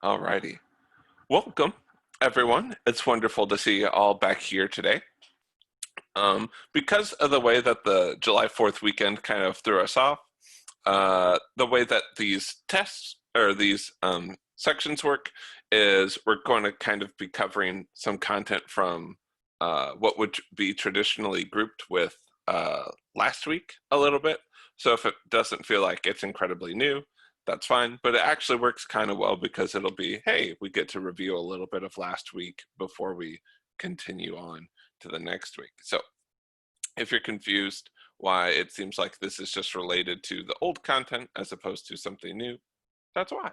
Alrighty. Welcome, everyone. It's wonderful to see you all back here today. Because of the way that the July 4th weekend kind of threw us off, the way that these tests or these sections work is we're going to kind of be covering some content from what would be traditionally grouped with last week a little bit. So if it doesn't feel like it's incredibly new, that's fine, but it actually works kind of well because it'll be, hey, we get to review a little bit of last week before we continue on to the next week. So if you're confused why it seems like this is just related to the old content as opposed to something new, that's why,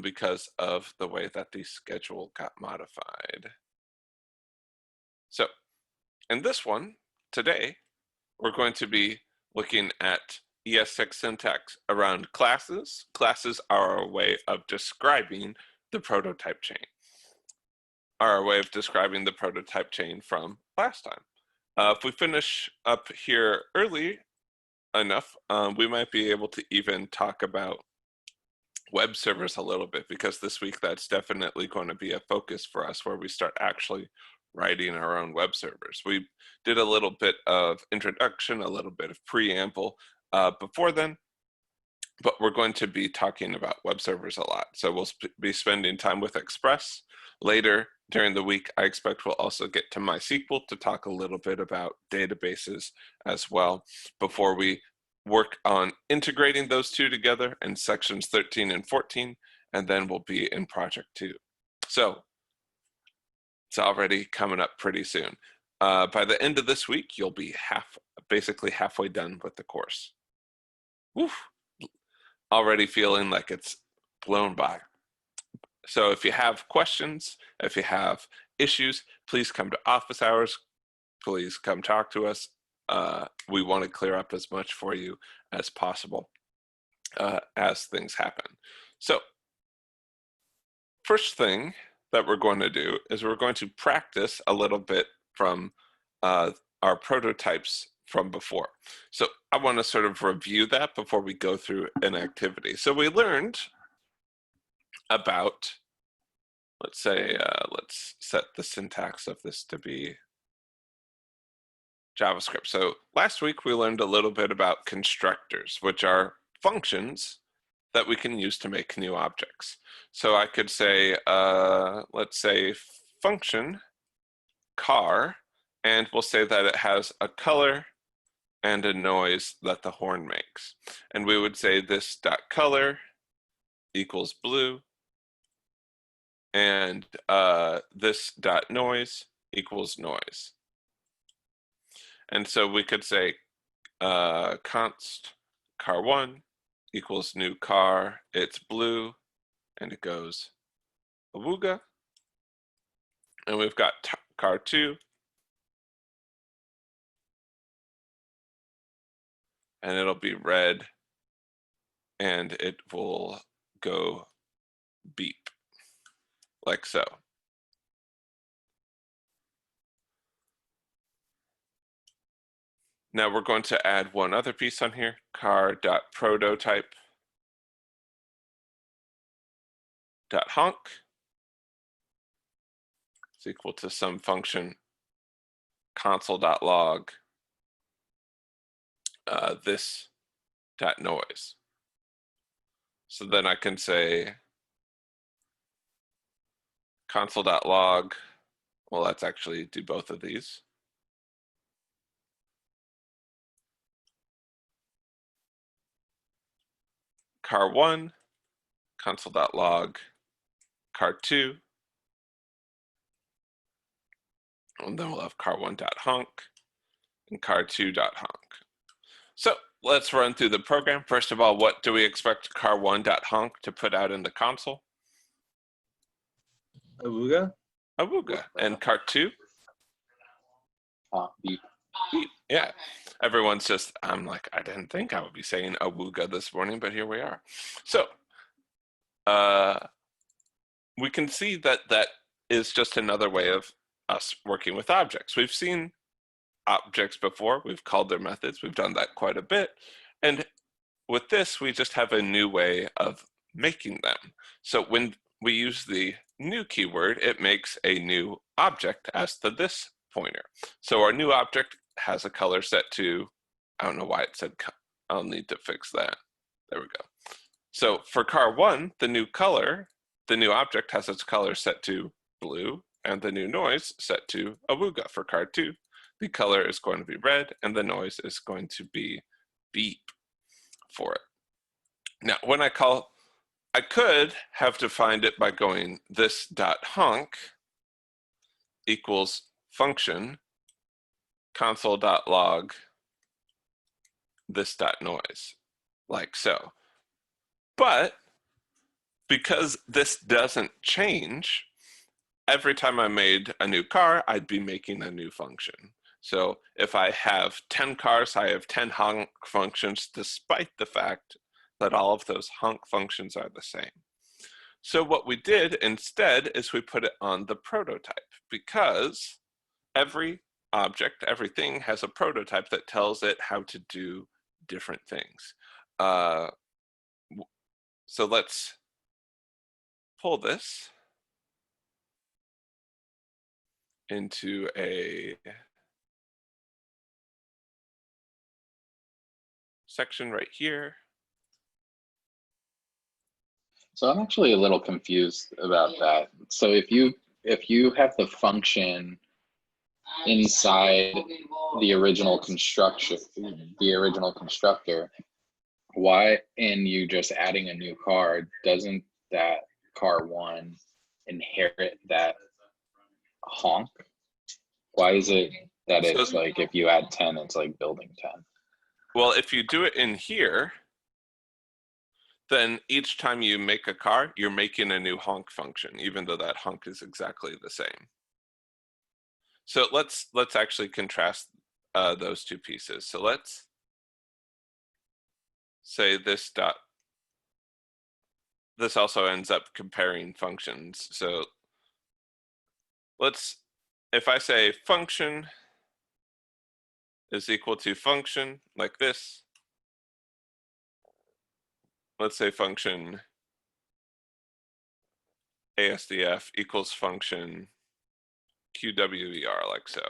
because of the way that the schedule got modified. So in this one today, we're going to be looking at ES6 syntax around classes. Classes are a way of describing the prototype chain, are a way of describing the prototype chain from last time. If we finish up here early enough, we might be able to even talk about web servers a little bit, because this week that's definitely going to be a focus for us where we start actually writing our own web servers. We did a little bit of introduction, a little bit of preamble before then, but we're going to be talking about web servers a lot. So we'll be spending time with Express. Later during the week, I expect we'll also get to MySQL to talk a little bit about databases as well before we work on integrating those two together in sections 13 and 14, and then we'll be in project 2. So it's already coming up pretty soon. By the end of this week, you'll be basically halfway done with the course. Woof. Already feeling like it's blown by. So if you have questions, if you have issues, please come to office hours. Please come talk to us. We want to clear up as much for you as possible as things happen. So first thing that we're going to do is we're going to practice a little bit from our prototypes from before. So I want to sort of review that before we go through an activity. So we learned about, let's say, let's set the syntax of this to be JavaScript. So last week we learned a little bit about constructors, which are functions that we can use to make new objects. So I could say, let's say function car, and we'll say that it has a color and a noise that the horn makes. And we would say this dot color equals blue, and this dot noise equals noise. And so we could say const car1 equals new car, it's blue, and it goes awooga. And we've got car2, and it'll be red, and it will go beep, like so. Now we're going to add one other piece on here, car.prototype.honk is equal to some function console.log this dot noise. So then I can say console.log, well, let's actually do both of these. Car1, console.log car2, and then we'll have car1.honk and car2.honk. So let's run through the program. First of all, what do we expect car1.honk to put out in the console? Awooga. Awooga. And car2? Beep. Beep. Yeah. Everyone's just, I'm like, I didn't think I would be saying awooga this morning, but here we are. So we can see that that is just another way of us working with objects. We've seen objects before, we've called their methods, we've done that quite a bit. And with this, we just have a new way of making them. So when we use the new keyword, it makes a new object as to this pointer. So our new object has a color set to, I don't know why it said, I'll need to fix that. There we go. So for car1, the new color, the new object has its color set to blue, and the new noise set to awooga. For car2, the color is going to be red, and the noise is going to be beep for it. Now, when I could have defined it by going this dot honk equals function console.log this dot noise, like so. But because this doesn't change, every time I made a new car, I'd be making a new function. So if I have 10 cars, I have 10 honk functions, despite the fact that all of those honk functions are the same. So what we did instead is we put it on the prototype, because every object, everything has a prototype that tells it how to do different things. So let's pull this into a section right here. So I'm actually a little confused about that. So if you have the function inside the original constructor, why, and you just adding a new car, doesn't that car one inherit that honk? Why is it that it's like if you add 10, it's like building 10? Well, if you do it in here, then each time you make a car, you're making a new honk function, even though that honk is exactly the same. So let's actually contrast those two pieces. So let's say this also ends up comparing functions. So if I say function is equal to function like this, let's say function ASDF equals function QWER, like so.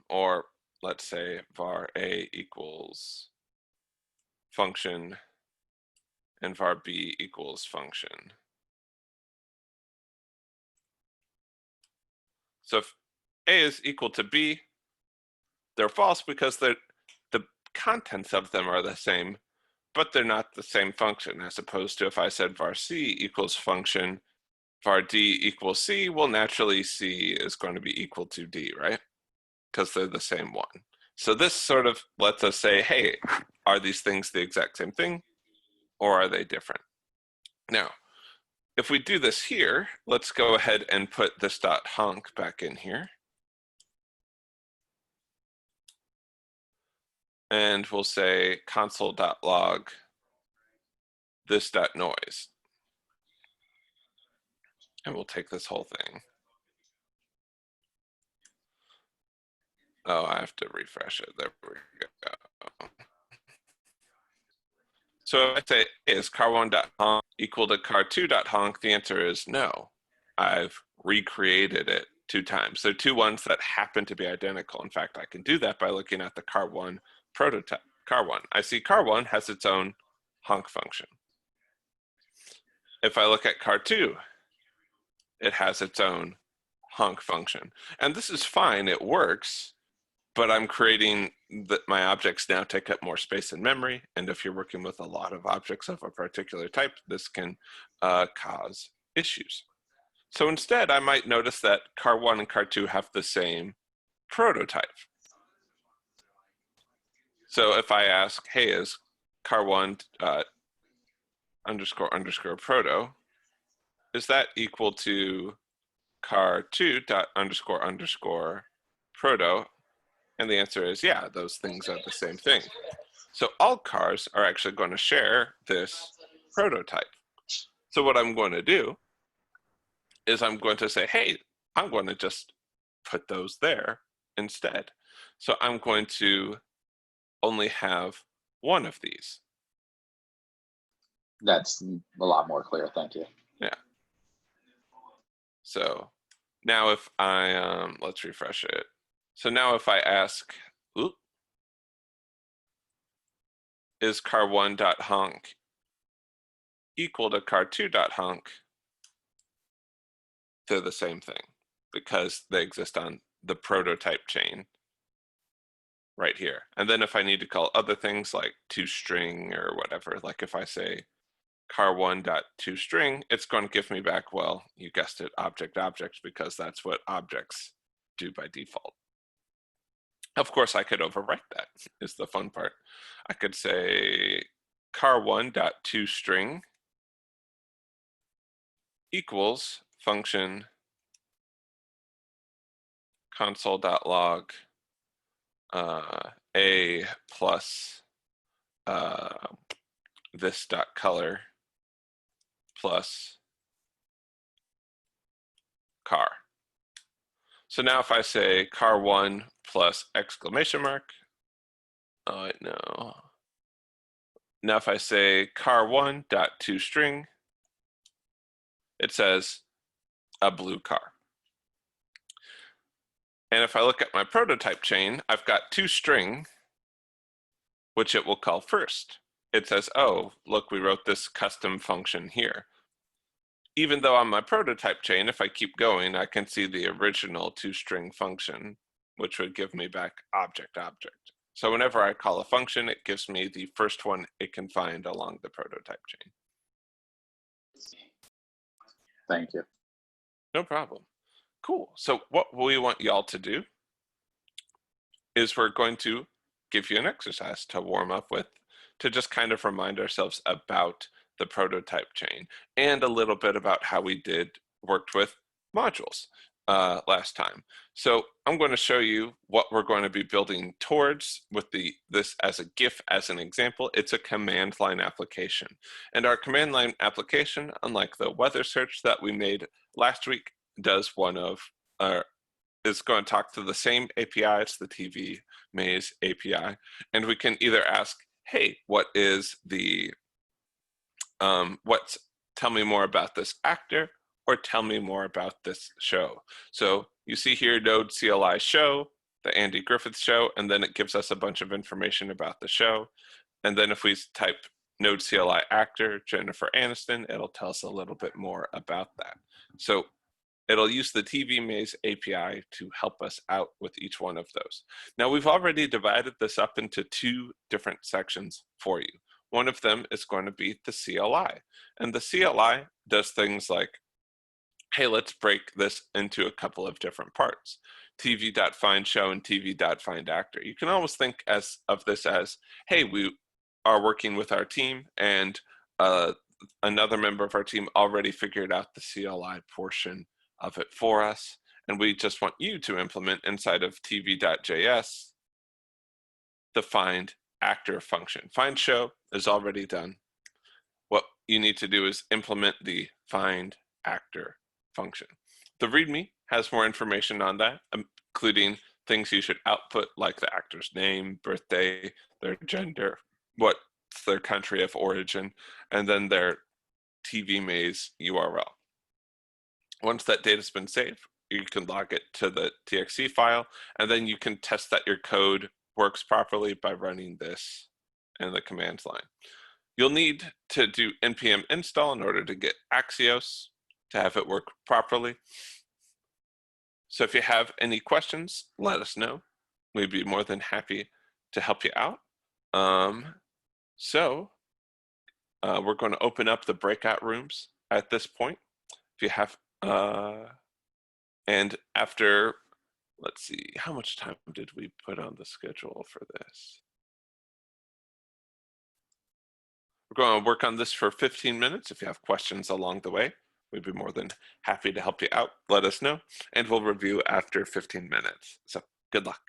Or let's say var A equals function and var B equals function. So if A is equal to B, they're false because the contents of them are the same, but they're not the same function, as opposed to if I said var C equals function, var D equals C, well, naturally C is going to be equal to D, right? Because they're the same one. So this sort of lets us say, hey, are these things the exact same thing, or are they different? Now, if we do this here, let's go ahead and put this dot honk back in here. And we'll say console.log this dot noise. And we'll take this whole thing. Oh, I have to refresh it. There we go. So if I say, is car1.honk equal to car2.honk? The answer is no. I've recreated it 2 times. They're 2 ones that happen to be identical. In fact, I can do that by looking at the car1 prototype. Car1. I see car1 has its own honk function. If I look at car2, it has its own honk function. And this is fine, it works, but I'm creating that my objects now take up more space in memory. And if you're working with a lot of objects of a particular type, this can cause issues. So instead, I might notice that car1 and car2 have the same prototype. So if I ask, hey, is car1 __ proto, is that equal to car2 __ proto? And the answer is yeah, those things are the same thing. So all cars are actually going to share this prototype. So what I'm going to do is I'm going to say, hey, I'm going to just put those there instead. So I'm going to only have one of these. That's a lot more clear. Thank you. Yeah. So now if I, let's refresh it. So now if I ask, oop, is car1.honk equal to car2.honk? They're the same thing because they exist on the prototype chain right here. And then if I need to call other things like toString or whatever, like if I say car1.toString, it's going to give me back, well, you guessed it, object, because that's what objects do by default. Of course, I could overwrite that, is the fun part. I could say car1.toString equals function console.log a plus this.color plus car. So now if I say car1 plus exclamation mark, oh no. Now if I say car1 dot toString, it says a blue car. And if I look at my prototype chain, I've got toString, which it will call first. It says, oh, look, we wrote this custom function here. Even though on my prototype chain, if I keep going, I can see the original toString function, which would give me back object. So whenever I call a function, it gives me the first one it can find along the prototype chain. Thank you. No problem. Cool. So what we want y'all to do is we're going to give you an exercise to warm up with, to just kind of remind ourselves about the prototype chain and a little bit about how we worked with modules last time. So I'm going to show you what we're going to be building towards with this as a GIF as an example. It's a command line application. And our command line application, unlike the weather search that we made last week, does one of is going to talk to the same API. It's the TV Maze API. And we can either ask, hey, what is the, tell me more about this actor, or tell me more about this show. So you see here, Node CLI show, the Andy Griffith show, and then it gives us a bunch of information about the show. And then if we type Node CLI actor, Jennifer Aniston, it'll tell us a little bit more about that. So it'll use the TV Maze API to help us out with each one of those. Now we've already divided this up into two different sections for you. One of them is going to be the CLI. And the CLI does things like, hey, let's break this into a couple of different parts. TV.findShow and TV.findActor. You can always think of this as, hey, we are working with our team and another member of our team already figured out the CLI portion of it for us, and we just want you to implement inside of tv.js the find actor function. Find show is already done. What you need to do is implement the find actor function. The README has more information on that, including things you should output like the actor's name, birthday, their gender, what's their country of origin, and then their TV Maze URL. Once that data's been saved, you can log it to the TXT file, and then you can test that your code works properly by running this in the command line. You'll need to do npm install in order to get Axios to have it work properly. So if you have any questions, let us know. We'd be more than happy to help you out. We're going to open up the breakout rooms at this point. If you have, and after, let's see, how much time did we put on the schedule for this? We're going to work on this for 15 minutes. If you have questions along the way, we'd be more than happy to help you out. Let us know, and we'll review after 15 minutes. So good luck.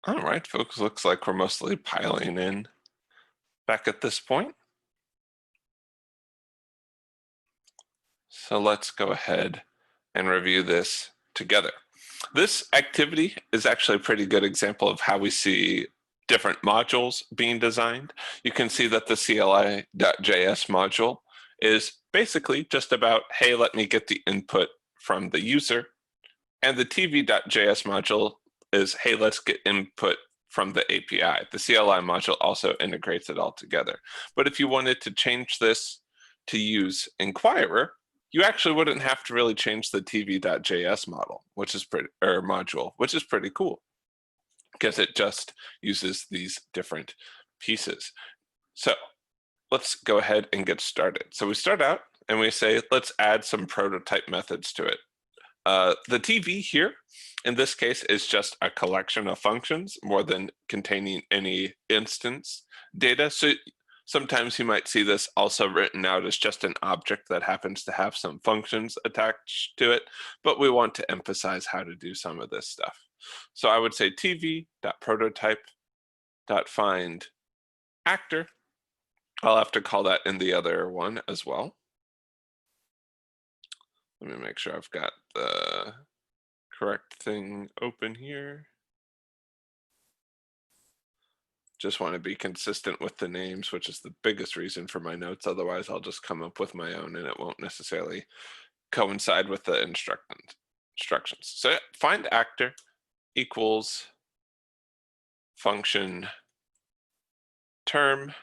All right, folks, looks like we're mostly piling in back at this point. So let's go ahead and review this together. This activity is actually a pretty good example of how we see different modules being designed. You can see that the CLI.js module is basically just about, hey, let me get the input from the user. And the TV.js module is, hey, let's get input from the API. The CLI module also integrates it all together. But if you wanted to change this to use Inquirer, you actually wouldn't have to really change the TV.js model, which is pretty, or module, which is pretty cool because it just uses these different pieces. So let's go ahead and get started. So we start out and we say, let's add some prototype methods to it. The TV here, in this case, is just a collection of functions more than containing any instance data. So sometimes you might see this also written out as just an object that happens to have some functions attached to it, but we want to emphasize how to do some of this stuff. So I would say tv.prototype.find actor. I'll have to call that in the other one as well. Let me make sure I've got the correct thing open here. Just want to be consistent with the names, which is the biggest reason for my notes. Otherwise, I'll just come up with my own and it won't necessarily coincide with the instructions. So find actor equals function term.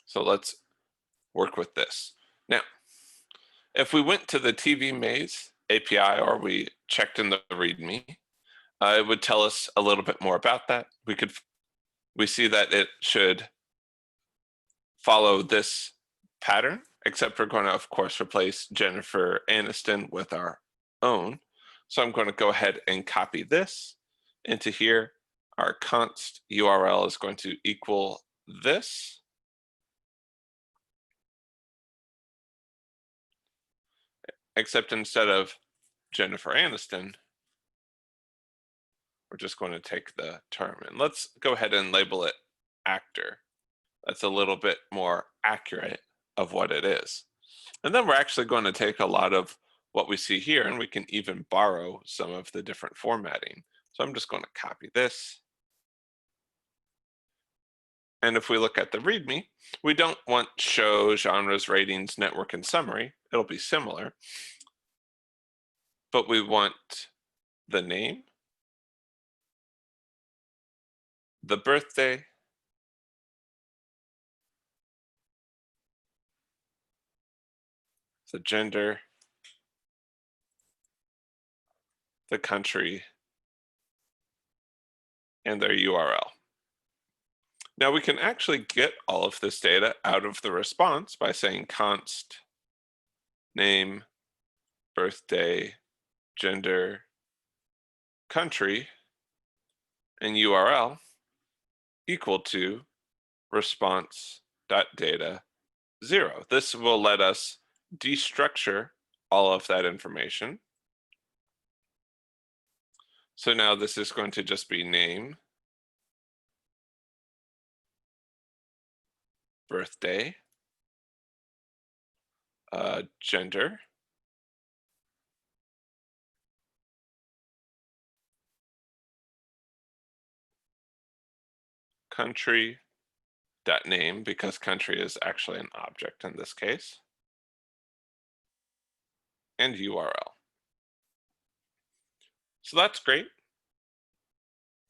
So let's work with this. Now, if we went to the TV maze API or we checked in the README, it would tell us a little bit more about that. We see that it should follow this pattern, except we're going to, of course, replace Jennifer Aniston with our own. So I'm going to go ahead and copy this into here. Our const URL is going to equal this. Except instead of Jennifer Aniston, we're just going to take the term. And let's go ahead and label it actor. That's a little bit more accurate of what it is. And then we're actually going to take a lot of what we see here, and we can even borrow some of the different formatting. So I'm just going to copy this. And if we look at the README, we don't want show, genres, ratings, network, and summary. It'll be similar. But we want the name, the birthday, the gender, the country, and their URL. Now we can actually get all of this data out of the response by saying const name, birthday, gender, country, and URL equal to response.data 0. This will let us destructure all of that information. So now this is going to just be name, birthday, gender, country, .name, because country is actually an object in this case, and URL. So that's great.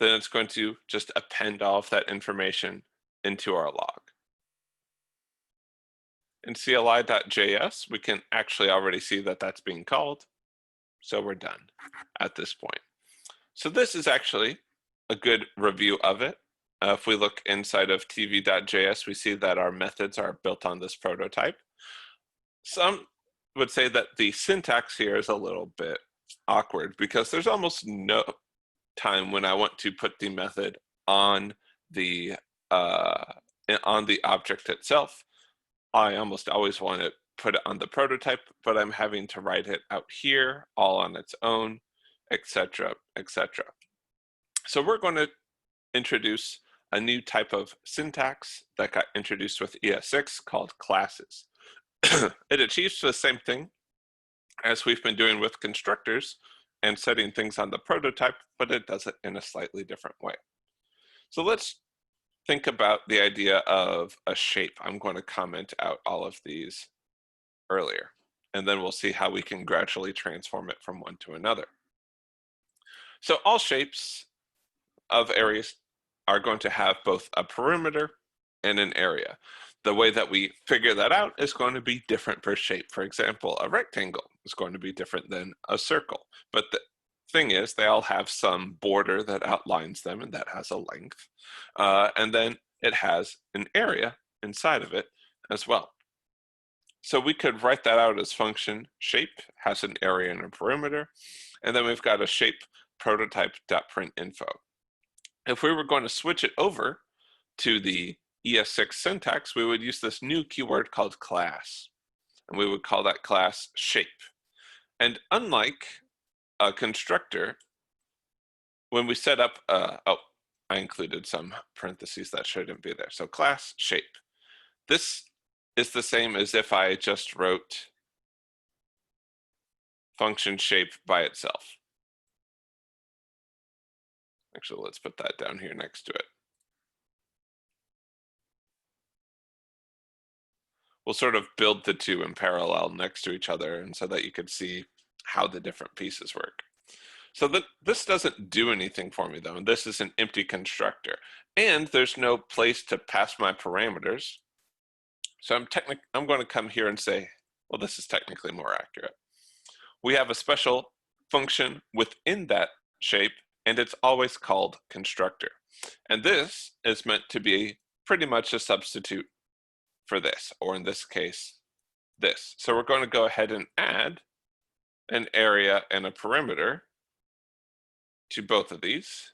Then it's going to just append all of that information into our log. In CLI.js, we can actually already see that that's being called. So we're done at this point. So this is actually a good review of it. If we look inside of tv.js, we see that our methods are built on this prototype. Some would say that the syntax here is a little bit awkward because there's almost no time when I want to put the method on the object itself. I almost always want to put it on the prototype, but I'm having to write it out here all on its own, etc., etc. So we're going to introduce a new type of syntax that got introduced with ES6 called classes. It achieves the same thing as we've been doing with constructors and setting things on the prototype, but it does it in a slightly different way. So let's think about the idea of a shape. I'm going to comment out all of these earlier, and then we'll see how we can gradually transform it from one to another. So all shapes of areas are going to have both a perimeter and an area. The way that we figure that out is going to be different per shape. For example, a rectangle is going to be different than a circle. But the thing is, they all have some border that outlines them, and that has a length. And then it has an area inside of it as well. So we could write that out as function shape has an area and a perimeter. And then we've got a shape prototype.printinfo. If we were going to switch it over to the ES6 syntax, we would use this new keyword called class, and we would call that class shape. And unlike a constructor, when we set up, oh, I included some parentheses that shouldn't be there. So class shape. This is the same as if I just wrote function shape by itself. Actually, let's put that down here next to it. We'll sort of build the two in parallel next to each other, and so that you could see how the different pieces work. So this doesn't do anything for me though, and this is an empty constructor. And there's no place to pass my parameters. So I'm going to come here and say, well, this is technically more accurate. We have a special function within that shape, and it's always called constructor. And this is meant to be pretty much a substitute for this, or in this case, this. So we're going to go ahead and add an area and a perimeter to both of these.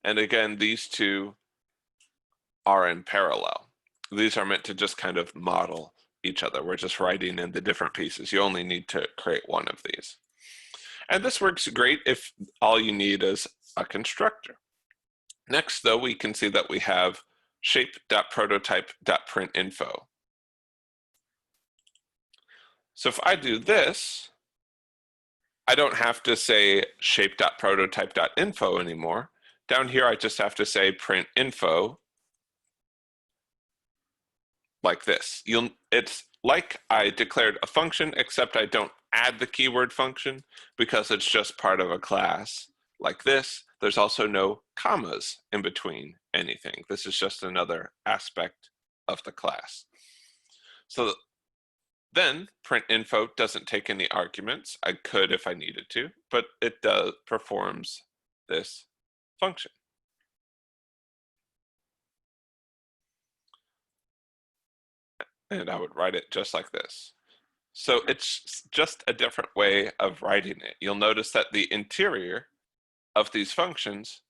And again, these two are in parallel. These are meant to just kind of model each other. We're just writing in the different pieces. You only need to create one of these. And this works great if all you need is a constructor. Next, though, we can see that we have shape.prototype.printinfo. So if I do this, I don't have to say shape.prototype.info anymore. Down here, I just have to say printinfo like this. It's like I declared a function, except I don't add the keyword function because it's just part of a class like this. There's also no commas in between anything. This is just another aspect of the class. So then printinfo doesn't take any arguments. I could if I needed to, but it performs this function. And I would write it just like this. So it's just a different way of writing it. You'll notice that the interior of these functions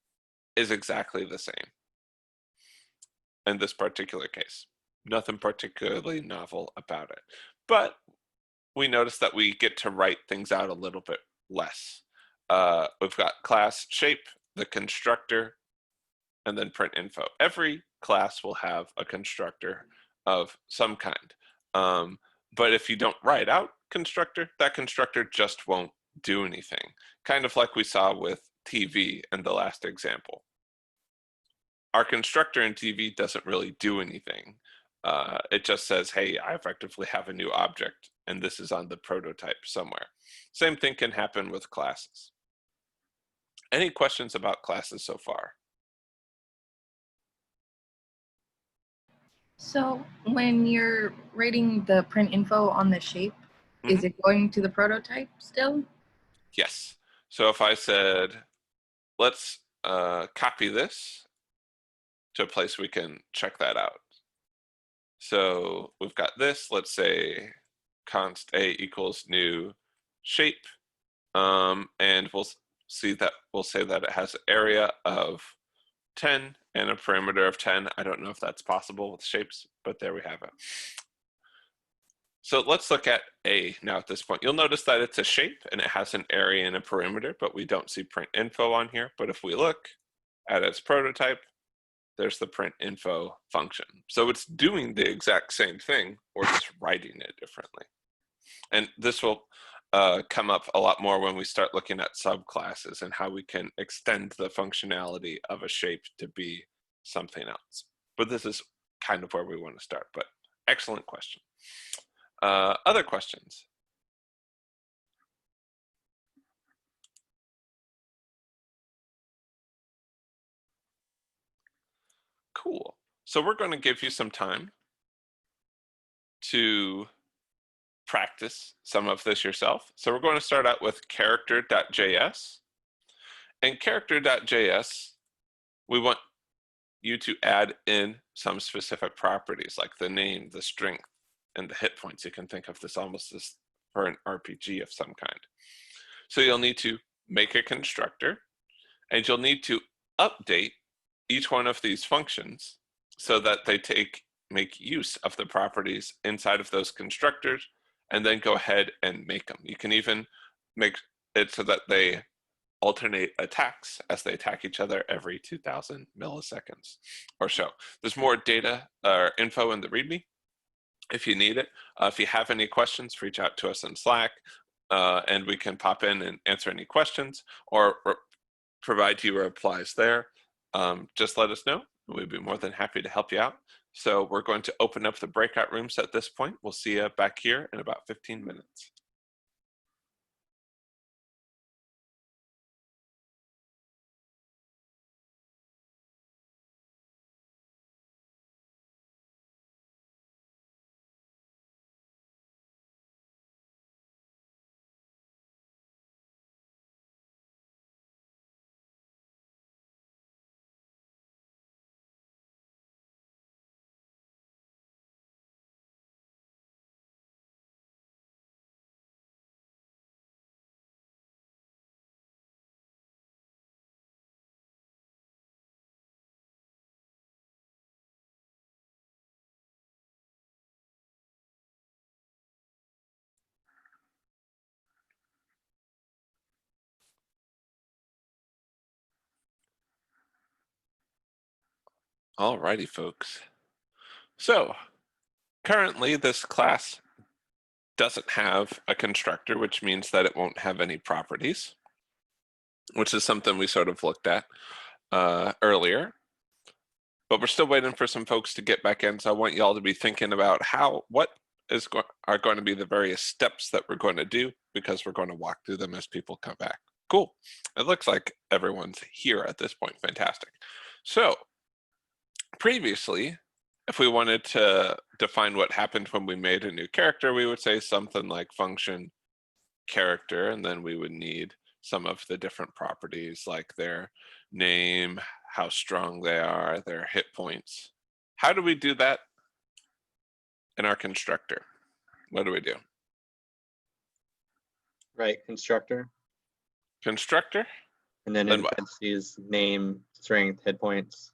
is exactly the same in this particular case. Nothing particularly novel about it. But we notice that we get to write things out a little bit less. We've got class shape, the constructor, and then printinfo. Every class will have a constructor of some kind. But if you don't write out constructor, that constructor just won't do anything. Kind of like we saw with TV in the last example. Our constructor in TV doesn't really do anything. It just says, hey, I effectively have a new object, and this is on the prototype somewhere. Same thing can happen with classes. Any questions about classes so far? So when you're writing the print info on the shape, is it going to the prototype still? Yes. So if I said, let's copy this to a place we can check that out. So we've got this, let's say const a equals new shape, and we'll say that it has an area of 10 and a perimeter of 10. I don't know if that's possible with shapes, but there we have it. So let's look at A now at this point. You'll notice that it's a shape and it has an area and a perimeter, but we don't see print info on here. But if we look at its prototype, there's the print info function. So it's doing the exact same thing, or just writing it differently. And this will come up a lot more when we start looking at subclasses and how we can extend the functionality of a shape to be something else. But this is kind of where we want to start, but excellent question. Other questions? Cool. So we're going to give you some time to practice some of this yourself. So we're going to start out with character.js. And character.js, we want you to add in some specific properties like the name, the strength, and the hit points. You can think of this almost as for an RPG of some kind. So you'll need to make a constructor, and you'll need to update each one of these functions so that they make use of the properties inside of those constructors, and then go ahead and make them. You can even make it so that they alternate attacks as they attack each other every 2000 milliseconds or so. There's more data or info in the README if you need it. If you have any questions, reach out to us in Slack, and we can pop in and answer any questions or provide you replies there. Just let us know. We'd be more than happy to help you out. So we're going to open up the breakout rooms at this point. We'll see you back here in about 15 minutes. Alrighty, folks. So currently this class doesn't have a constructor, which means that it won't have any properties, which is something we sort of looked at earlier. But we're still waiting for some folks to get back in, so I want you all to be thinking about what are going to be the various steps that we're going to do, because we're going to walk through them as people come back. Cool. It looks like everyone's here at this point. Fantastic. So previously, if we wanted to define what happened when we made a new character, we would say something like function character, and then we would need some of the different properties like their name, how strong they are, their hit points. How do we do that in our constructor? What do we do? Right, constructor. Constructor? And then Then in what? parentheses, name, strength, hit points.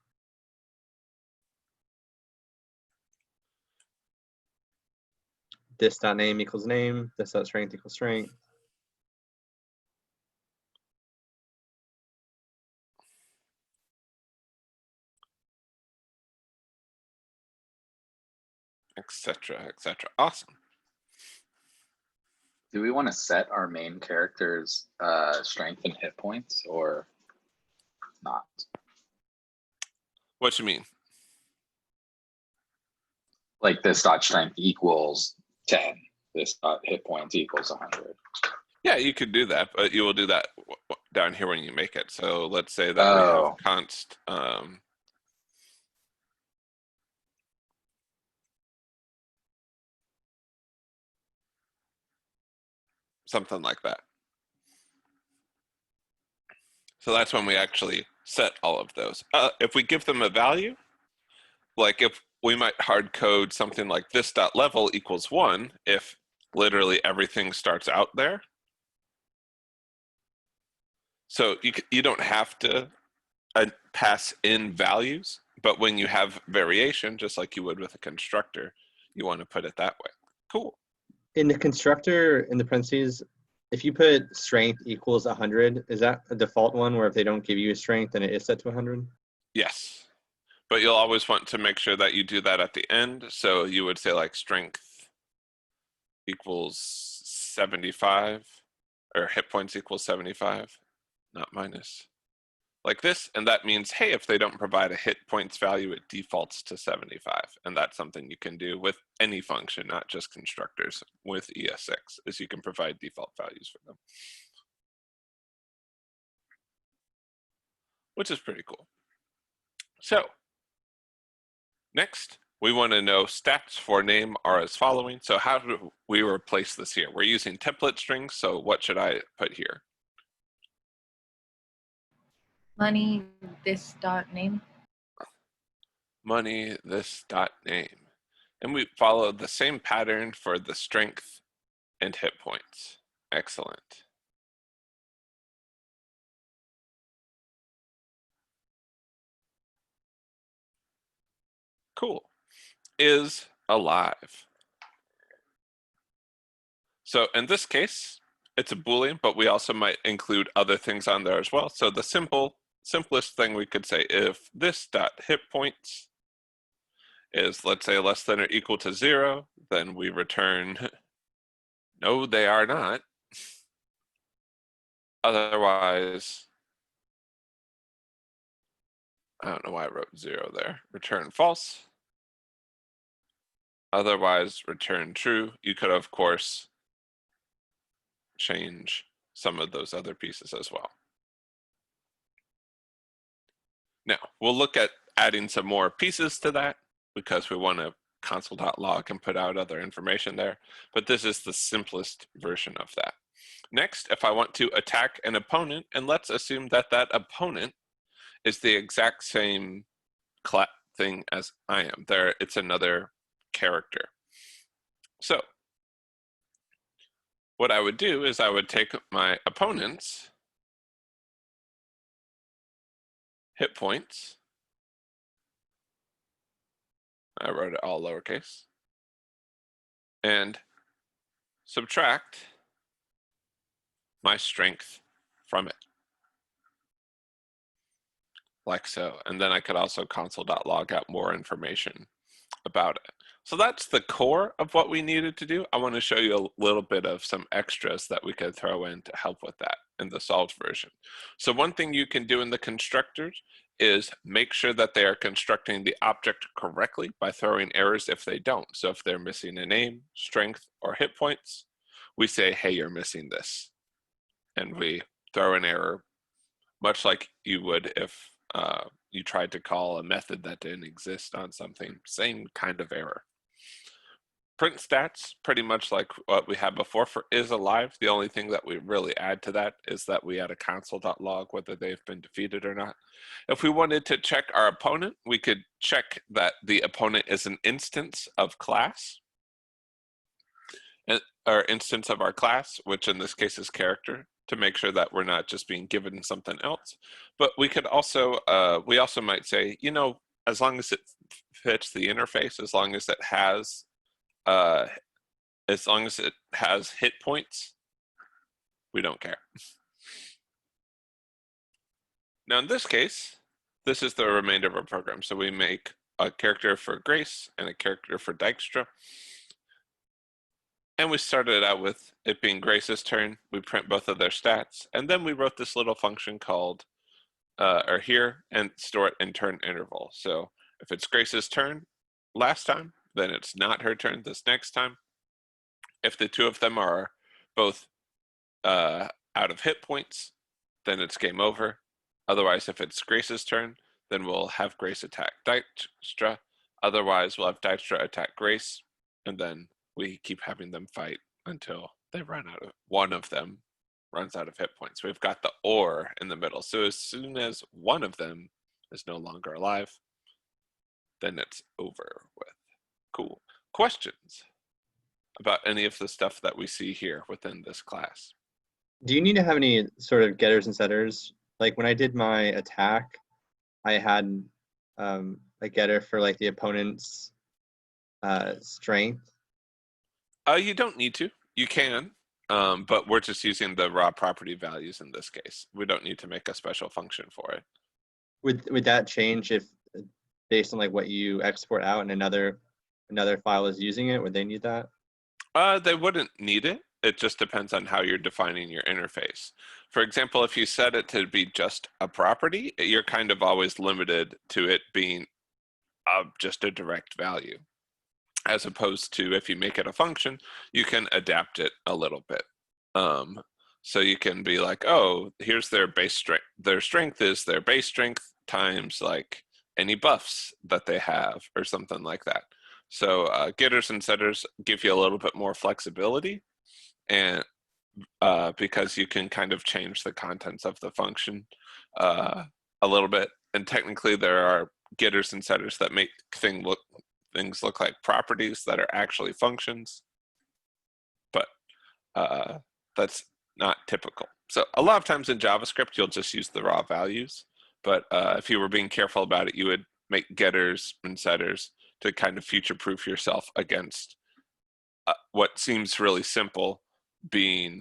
This.name equals name, this.strength equals strength. Etc. etc. Awesome. Do we want to set our main character's strength and hit points or not? What you mean? Like this dot strength equals 10. This dot hit points equals 100. Yeah, you could do that, but you will do that down here when you make it. So let's say that we Oh. have const something like that. So that's when we actually set all of those. If we give them a value, like if we might hard code something like this dot level equals 1, if literally everything starts out there. So you don't have to pass in values, but when you have variation, just like you would with a constructor, you want to put it that way. Cool. In the constructor, in the parentheses, if you put strength equals 100, is that a default one where if they don't give you a strength, then it is set to 100? Yes. But you'll always want to make sure that you do that at the end. So you would say like strength equals 75, or hit points equals 75, not minus. Like this, and that means, hey, if they don't provide a hit points value, it defaults to 75. And that's something you can do with any function, not just constructors with ES6, is you can provide default values for them. Which is pretty cool. So, next, we want to know stats for name are as following. So how do we replace this here? We're using template strings, so what should I put here? Money, this dot name. Money, this dot name. And we follow the same pattern for the strength and hit points. Excellent. Cool. Is alive. So in this case, it's a Boolean, but we also might include other things on there as well. So the simplest thing we could say, if this dot hit points is, let's say, less than or equal to 0, then we return, no, they are not. Otherwise, I don't know why I wrote 0 there. Return false. Otherwise, return true. You could, of course, change some of those other pieces as well. Now, we'll look at adding some more pieces to that because we want to console.log and put out other information there, but this is the simplest version of that. Next, if I want to attack an opponent, and let's assume that that opponent is the exact same thing as I am. There, it's another character. So what I would do is I would take my opponent's hit points. I wrote it all lowercase. And subtract my strength from it. Like so. And then I could also console.log out more information about it. So that's the core of what we needed to do. I want to show you a little bit of some extras that we could throw in to help with that in the solved version. So one thing you can do in the constructors is make sure that they are constructing the object correctly by throwing errors if they don't. So if they're missing a name, strength, or hit points, we say, hey, you're missing this. And we throw an error, much like you would if you tried to call a method that didn't exist on something, same kind of error. Print stats, pretty much like what we had before for is alive. The only thing that we really add to that is that we add a console.log whether they've been defeated or not. If we wanted to check our opponent, we could check that the opponent is an instance of class, or instance of our class, which in this case is character, to make sure that we're not just being given something else. But we could also, we also might say, you know, as long as it fits the interface, as long as it has hit points, we don't care. Now in this case, this is the remainder of our program. So we make a character for Grace and a character for Dijkstra. And we started out with it being Grace's turn. We print both of their stats. And then we wrote this little function called, or here, and store it in turn interval. So if it's Grace's turn last time, then it's not her turn this next time. If the two of them are both out of hit points, then it's game over. Otherwise, if it's Grace's turn, then we'll have Grace attack Dijkstra. Otherwise, we'll have Dijkstra attack Grace, and then we keep having them fight until they run out of, one of them runs out of hit points. We've got the or in the middle. So as soon as one of them is no longer alive, then it's over with. Cool. Questions about any of the stuff that we see here within this class? Do you need to have any sort of getters and setters? Like when I did my attack, I had a getter for like the opponent's strength? You don't need to. You can, but we're just using the raw property values in this case. We don't need to make a special function for it. Would that change if based on like what you export out and another file is using it? Would they need that? They wouldn't need it. It just depends on how you're defining your interface. For example, if you set it to be just a property, you're kind of always limited to it being just a direct value. As opposed to if you make it a function, you can adapt it a little bit. So you can be like, oh, here's their base strength. Their strength is their base strength times like any buffs that they have or something like that. So getters and setters give you a little bit more flexibility, and because you can kind of change the contents of the function a little bit. And technically there are getters and setters that make things look like properties that are actually functions, but that's not typical. So a lot of times in JavaScript, you'll just use the raw values, but if you were being careful about it, you would make getters and setters to kind of future-proof yourself against what seems really simple being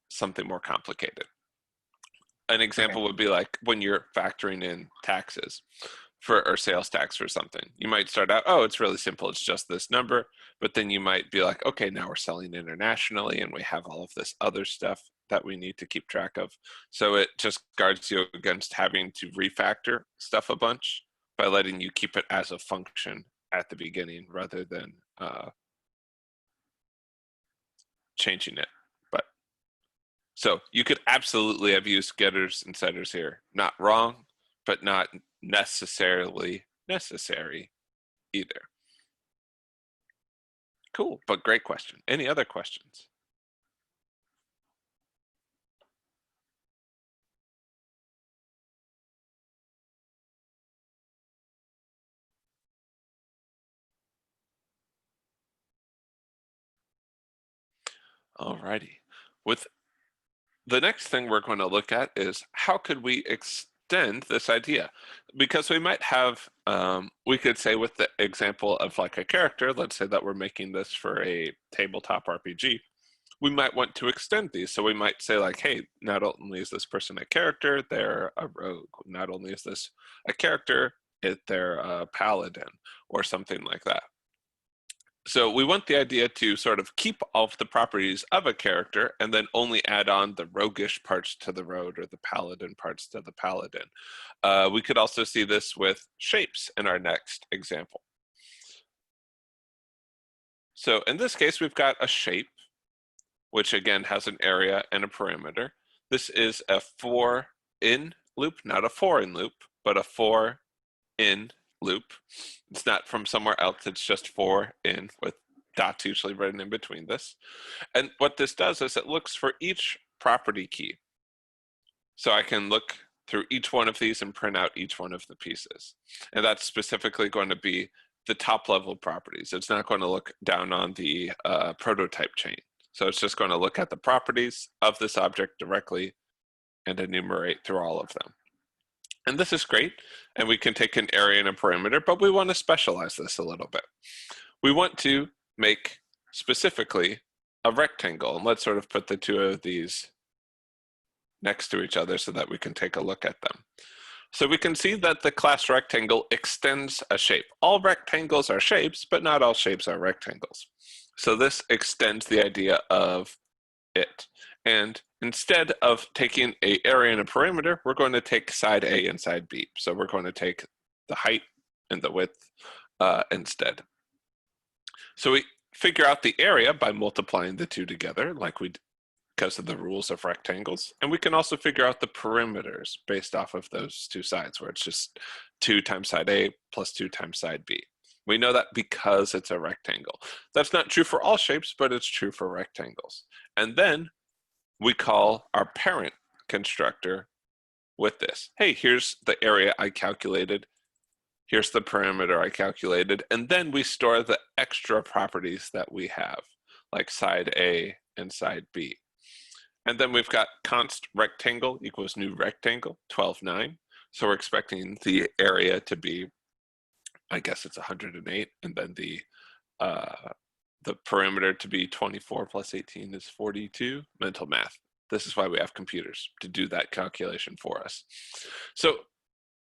something more complicated. An example would be like when you're factoring in taxes or sales tax for something. You might start out, oh, it's really simple, it's just this number, but then you might be like, okay, now we're selling internationally and we have all of this other stuff that we need to keep track of. So it just guards you against having to refactor stuff a bunch by letting you keep it as a function at the beginning rather than changing it. But so you could absolutely have used getters and setters here. Not wrong, but not necessarily necessary either. Cool, but great question. Any other questions? Alrighty. With the next thing we're going to look at is how could we extend this idea? Because we might have, we could say with the example of like a character, let's say that we're making this for a tabletop RPG, we might want to extend these. So we might say like, hey, not only is this person a character, they're a rogue. Not only is this a character, they're a paladin or something like that. So we want the idea to sort of keep all of the properties of a character and then only add on the roguish parts to the rogue or the paladin parts to the paladin. We could also see this with shapes in our next example. So in this case, we've got a shape, which again has an area and a perimeter. This is a for in loop, not a for in loop, but a for in loop. It's not from somewhere else, it's just for in with dots usually written in between this. And what this does is it looks for each property key. So I can look through each one of these and print out each one of the pieces. And that's specifically going to be the top level properties. It's not going to look down on the prototype chain. So it's just going to look at the properties of this object directly and enumerate through all of them. And this is great, and we can take an area and a perimeter, but we want to specialize this a little bit. We want to make specifically a rectangle, and let's sort of put the two of these next to each other so that we can take a look at them. So we can see that the class rectangle extends a shape. All rectangles are shapes, but not all shapes are rectangles. So this extends the idea of it. And instead of taking an area and a perimeter, we're going to take side A and side B. So we're going to take the height and the width instead. So we figure out the area by multiplying the two together, like we because of the rules of rectangles. And we can also figure out the perimeters based off of those two sides, where it's just 2 times side A plus 2 times side B. We know that because it's a rectangle. That's not true for all shapes, but it's true for rectangles. And then we call our parent constructor with this. Hey, here's the area I calculated. Here's the perimeter I calculated. And then we store the extra properties that we have, like side A and side B. And then we've got const rectangle equals new rectangle, 12, 9. So we're expecting the area to be, I guess it's 108, and then the perimeter to be 24 plus 18 is 42. Mental math. This is why we have computers, to do that calculation for us. So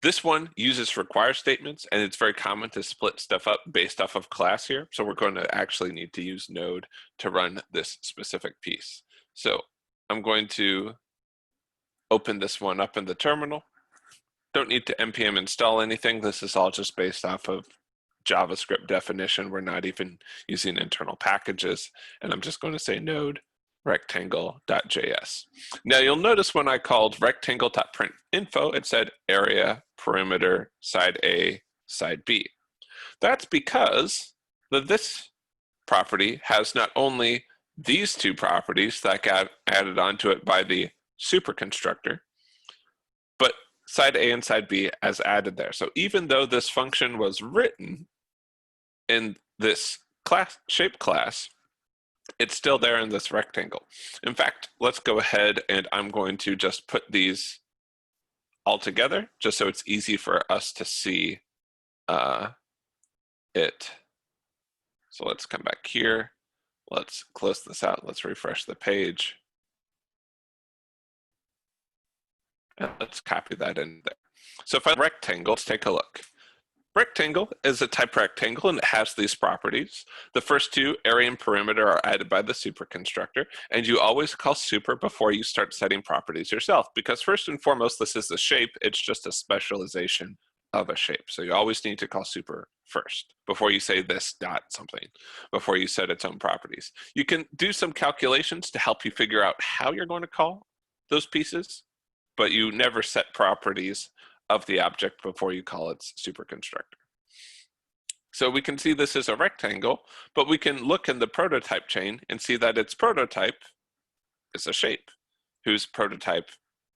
this one uses require statements, and it's very common to split stuff up based off of class here. So we're going to actually need to use Node to run this specific piece. So I'm going to open this one up in the terminal. Don't need to npm install anything. This is all just based off of JavaScript definition. We're not even using internal packages. And I'm just going to say node rectangle.js. Now you'll notice when I called rectangle.printinfo, it said area, perimeter, side A, side B. That's because this property has not only these two properties that got added onto it by the super constructor, but side A and side B as added there. So even though this function was written in this class shape class, it's still there in this rectangle. In fact, let's go ahead and I'm going to just put these all together just so it's easy for us to see it. So let's come back here. Let's close this out. Let's refresh the page. And let's copy that in there. So if I rectangle, let's take a look. Rectangle is a type rectangle and it has these properties. The first two, area and perimeter, are added by the super constructor, and you always call super before you start setting properties yourself, because first and foremost, this is the shape. It's just a specialization of a shape. So you always need to call super first before you say this dot something, before you set its own properties. You can do some calculations to help you figure out how you're going to call those pieces, but you never set properties of the object before you call its super constructor. So we can see this is a rectangle, but we can look in the prototype chain and see that its prototype is a shape, whose prototype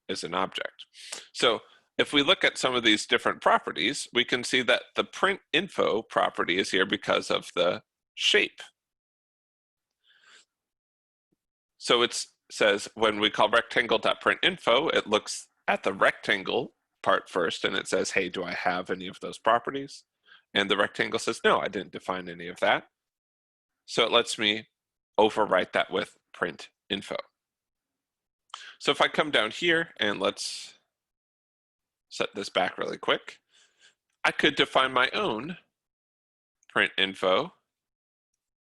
is an object. So if we look at some of these different properties, we can see that the print info property is here because of the shape. So it says when we call rectangle.printinfo, it looks at the rectangle part first and it says, hey, do I have any of those properties? And the rectangle says, no, I didn't define any of that. So it lets me overwrite that with print info. So if I come down here and let's set this back really quick, I could define my own print info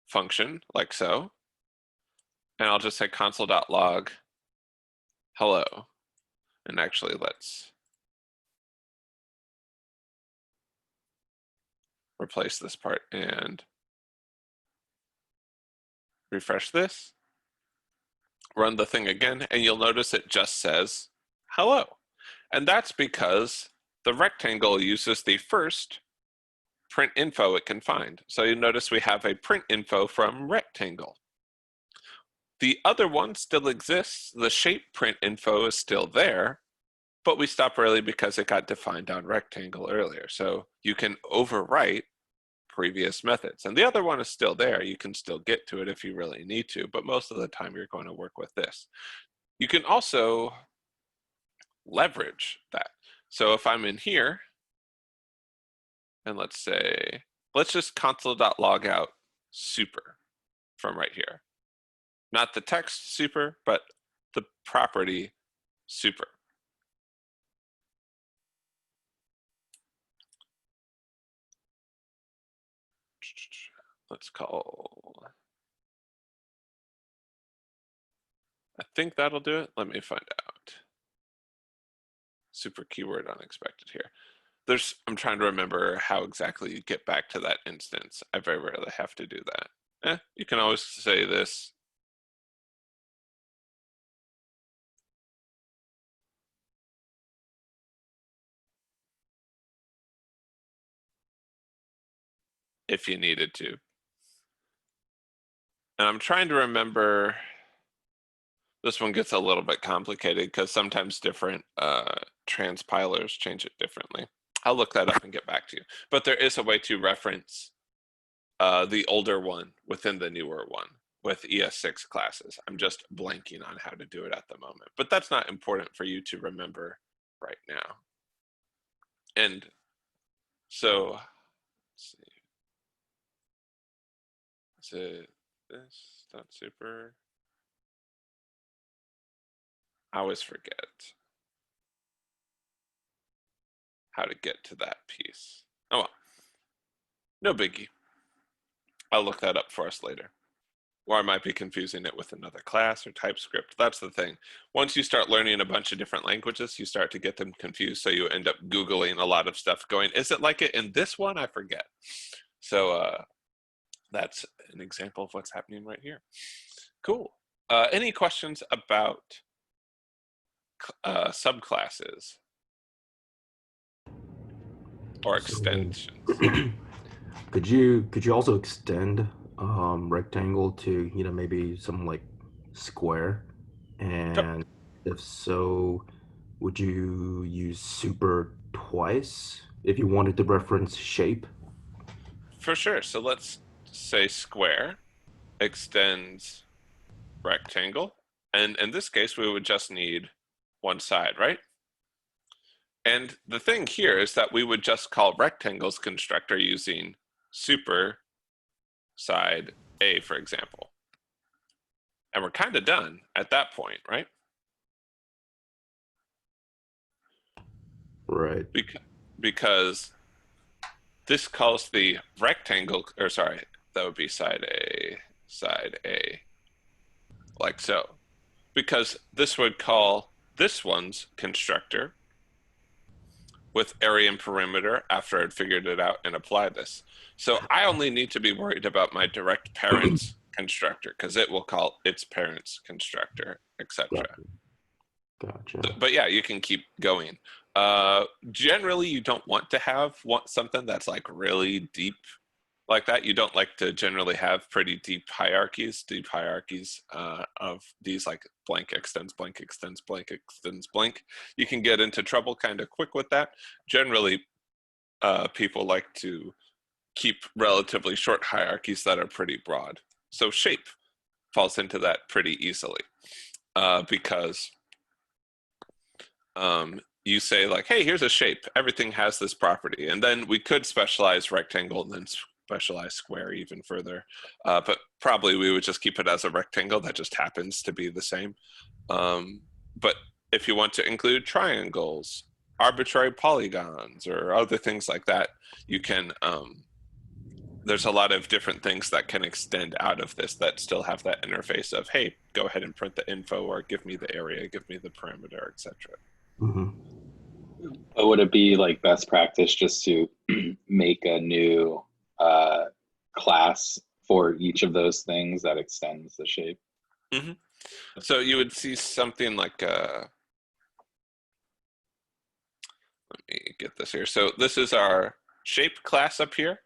function like so. And I'll just say console.log hello. And actually let's replace this part and refresh this, run the thing again, and you'll notice it just says hello. And that's because the rectangle uses the first print info it can find. So you notice we have a print info from rectangle. The other one still exists. The shape print info is still there, but we stop early because it got defined on rectangle earlier. So you can overwrite previous methods. And the other one is still there. You can still get to it if you really need to, but most of the time you're going to work with this. You can also leverage that. So if I'm in here, and let's just console.log out super from right here. Not the text super, but the property super. Let's call, I think that'll do it. Let me find out. Super keyword unexpected here. I'm trying to remember how exactly you get back to that instance. I very rarely have to do that. You can always say this. If you needed to. And I'm trying to remember, this one gets a little bit complicated because sometimes different transpilers change it differently. I'll look that up and get back to you. But there is a way to reference the older one within the newer one with ES6 classes. I'm just blanking on how to do it at the moment. But that's not important for you to remember right now. And so, let's see. Is it this? Dot super. I always forget how to get to that piece. Oh well, no biggie. I'll look that up for us later. Or I might be confusing it with another class or TypeScript. That's the thing. Once you start learning a bunch of different languages, you start to get them confused. So you end up Googling a lot of stuff going, is it like it in this one? I forget. So that's an example of what's happening right here. Cool. Any questions about subclasses or extensions? Could you also extend rectangle to maybe something like square? And if so, would you use super twice if you wanted to reference shape? For sure. So let's say square extends rectangle. And in this case, we would just need one side, right? And the thing here is that we would just call rectangles constructor using super side A, for example. And we're kind of done at that point, right? Right. Because this calls the rectangle, or sorry, that would be side A, like so. Because this would call this one's constructor with area and perimeter after I'd figured it out and applied this. So I only need to be worried about my direct parents constructor because it will call its parents constructor, etc. Gotcha. But yeah, you can keep going. Generally, you don't want to have something that's like really deep like that. You don't like to generally have pretty deep hierarchies of these like blank extends blank extends blank extends blank. You can get into trouble kind of quick with that. Generally, people like to keep relatively short hierarchies that are pretty broad. So shape falls into that pretty easily because you say like, hey, here's a shape. Everything has this property. And then we could specialize rectangle and then specialize square even further. But probably we would just keep it as a rectangle that just happens to be the same. But if you want to include triangles, arbitrary polygons, or other things like that, you can, there's a lot of different things that can extend out of this that still have that interface of, hey, go ahead and print the info or give me the area, give me the parameter, etc. Mm-hmm. But would it be like best practice just to make a new class for each of those things that extends the shape? Mm-hmm. So you would see something like, let me get this here. So this is our shape class up here.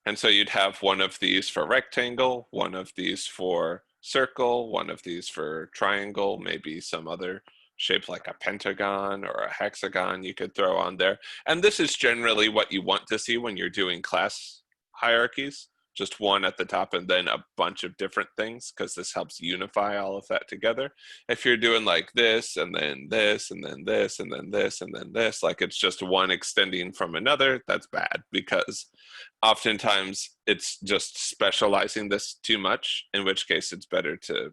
And so you'd have one of these for rectangle, one of these for circle, one of these for triangle, maybe some other shape like a pentagon or a hexagon you could throw on there. And this is generally what you want to see when you're doing class hierarchies, just one at the top and then a bunch of different things, because this helps unify all of that together. If you're doing like this and then this and then this and then this and then this, like it's just one extending from another, that's bad, because oftentimes it's just specializing this too much, in which case it's better to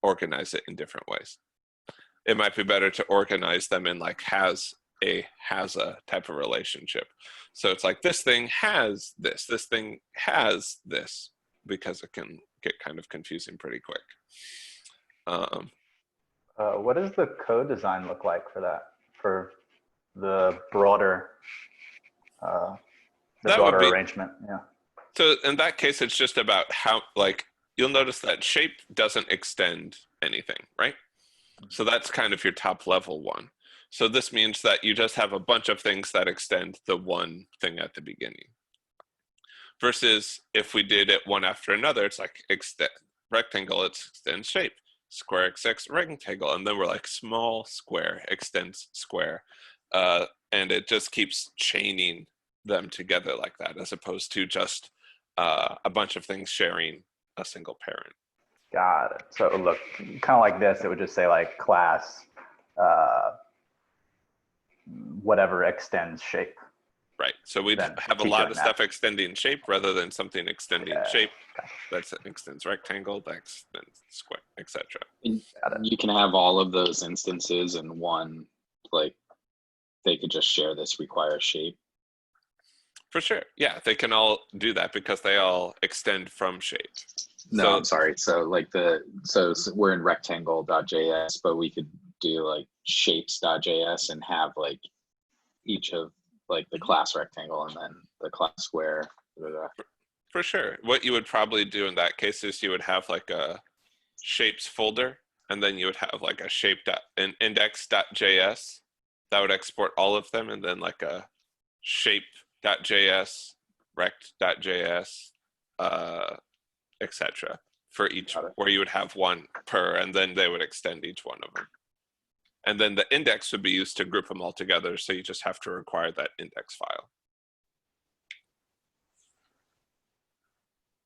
organize it in different ways. It might be better to organize them in like has a type of relationship. So it's like this thing has this thing has this, because it can get kind of confusing pretty quick. What does the code design look like for that, for the broader arrangement? Yeah. So in that case, it's just about how, like, you'll notice that shape doesn't extend anything, right? So that's kind of your top level one. So this means that you just have a bunch of things that extend the one thing at the beginning. Versus if we did it one after another, it's like extend rectangle, it extends shape. Square extends rectangle, and then we're like small square extends square. And it just keeps chaining them together like that, as opposed to just a bunch of things sharing a single parent. Got it. So it would look kind of like this. It would just say like class whatever extends shape. Right. So we'd Then have a feature lot in of that. stuff extending shape rather than something extending Yeah. shape. Okay. That extends rectangle, that extends square, etc. And Got it. you can have all of those instances in one, like they could just share this require shape. For sure. Yeah, they can all do that because they all extend from shape. No, So- I'm sorry. So like so we're in rectangle.js, but we could do like shapes.js and have like each of like the class rectangle and then the class square. Blah, blah, blah. For sure. What you would probably do in that case is you would have like a shapes folder, and then you would have like a an index.js that would export all of them, and then like a shape.js, rect.js, etc. for each, Got it. where you would have one per, and then they would extend each one of them. And then the index would be used to group them all together, so you just have to require that index file.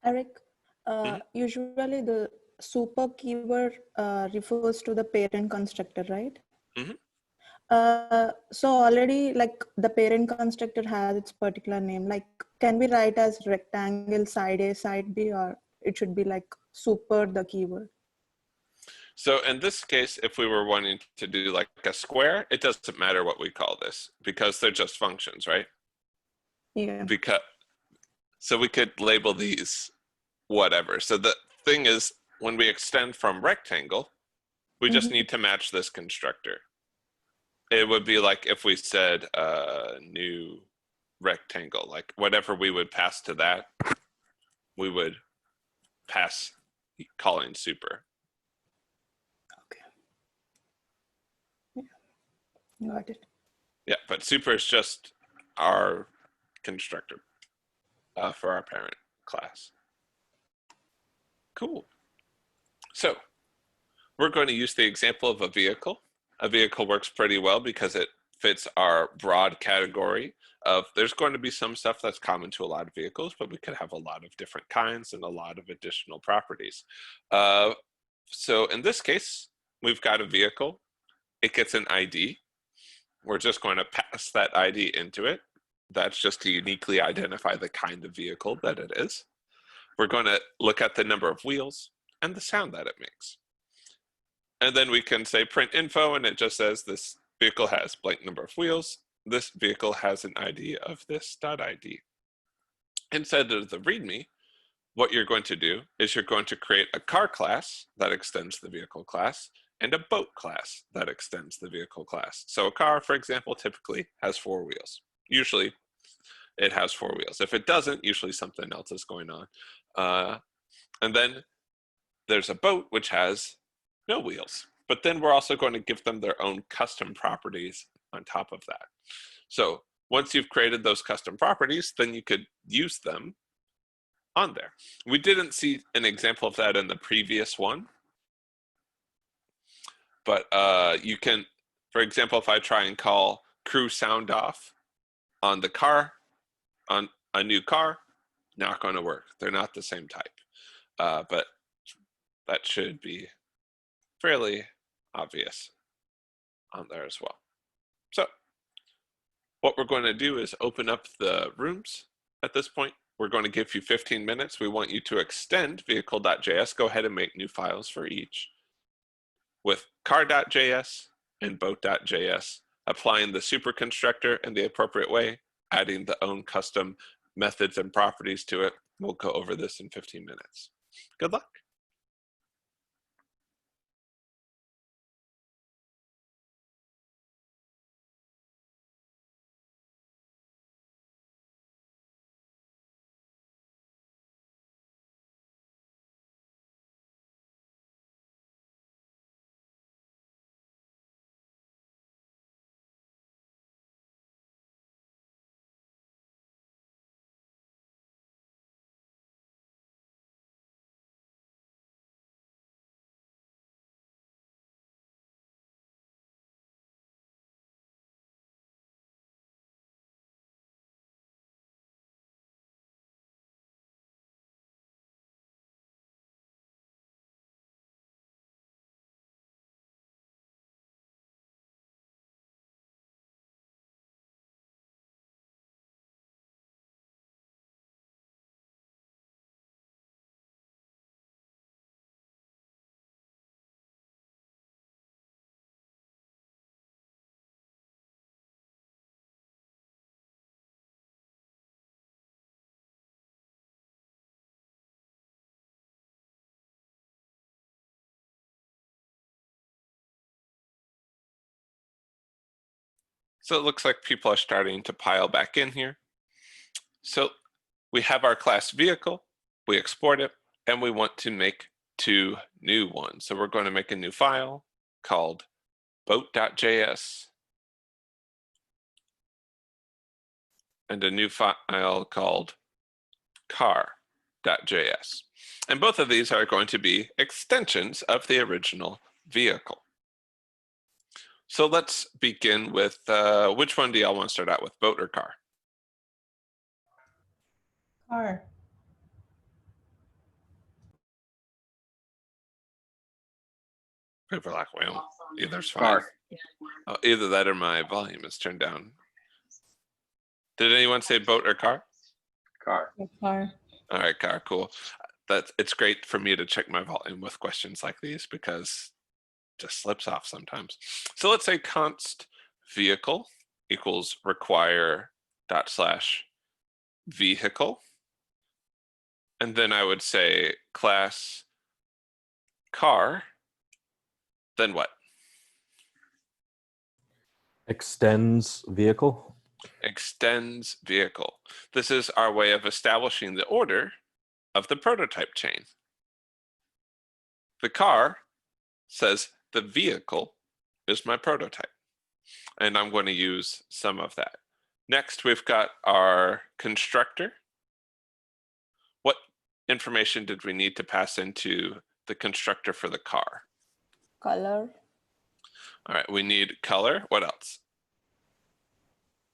Eric, usually the super keyword refers to the parent constructor, right? Mhm. So already like the parent constructor has its particular name. Like, can we write as rectangle side A, side B, or it should be like super the keyword? So in this case, if we were wanting to do like a square, it doesn't matter what we call this because they're just functions, right? Yeah. So we could label these whatever. So the thing is, when we extend from rectangle, we just need to match this constructor. It would be like if we said new rectangle, like whatever we would pass to that, we would pass calling super. Got it. Yeah, but super is just our constructor for our parent class. Cool. So we're going to use the example of a vehicle. A vehicle works pretty well because it fits our broad category of there's going to be some stuff that's common to a lot of vehicles, but we could have a lot of different kinds and a lot of additional properties. So in this case, we've got a vehicle. It gets an ID. We're just going to pass that ID into it. That's just to uniquely identify the kind of vehicle that it is. We're going to look at the number of wheels and the sound that it makes. And then we can say print info, and it just says this vehicle has blank number of wheels. This vehicle has an ID of this .id. Instead of the README, what you're going to do is you're going to create a car class that extends the vehicle class and a boat class that extends the vehicle class. So a car, for example, typically has 4 wheels. Usually it has 4 wheels. If it doesn't, usually something else is going on. And then there's a boat which has no wheels. But then we're also going to give them their own custom properties on top of that. So once you've created those custom properties, then you could use them on there. We didn't see an example of that in the previous one. But you can, for example, if I try and call crew sound off on the car, on a new car, not going to work. They're not the same type. But that should be fairly obvious on there as well. So what we're going to do is open up the rooms at this point. We're going to give you 15 minutes. We want you to extend vehicle.js. Go ahead and make new files for each with car.js and boat.js, applying the super constructor in the appropriate way, adding the own custom methods and properties to it. We'll go over this in 15 minutes. Good luck. So it looks like people are starting to pile back in here. So we have our class vehicle, we export it, and we want to make 2 new ones. So we're going to make a new file called boat.js and a new file called car.js. And both of these are going to be extensions of the original vehicle. So let's begin with, which one do y'all want to start out with, boat or car? Car. People are like, well, either's fine. Car. Oh, either that or my volume is turned down. Did anyone say boat or car? Car. Car. All right, car, cool. It's great for me to check my volume with questions like these because it just slips off sometimes. So let's say const vehicle equals require dot slash vehicle. And then I would say class car, then what? Extends vehicle. Extends vehicle. This is our way of establishing the order of the prototype chain. The car says the vehicle is my prototype, and I'm going to use some of that. Next, we've got our constructor. What information did we need to pass into the constructor for the car? Color. All right, we need color. What else?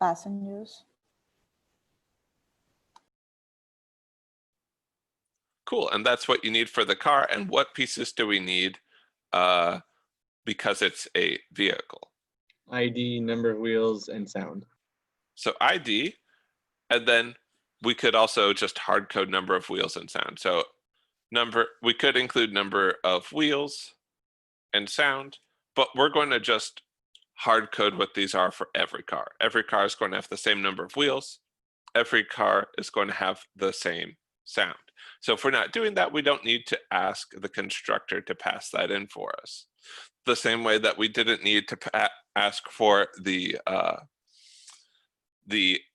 Passengers. Cool, and that's what you need for the car. And what pieces do we need because it's a vehicle? ID, number of wheels, and sound. So ID, and then we could also just hard code number of wheels and sound. So we could include number of wheels and sound, but we're going to just hard code what these are for every car. Every car is going to have the same number of wheels. Every car is going to have the same sound. So if we're not doing that, we don't need to ask the constructor to pass that in for us. The same way that we didn't need to ask for the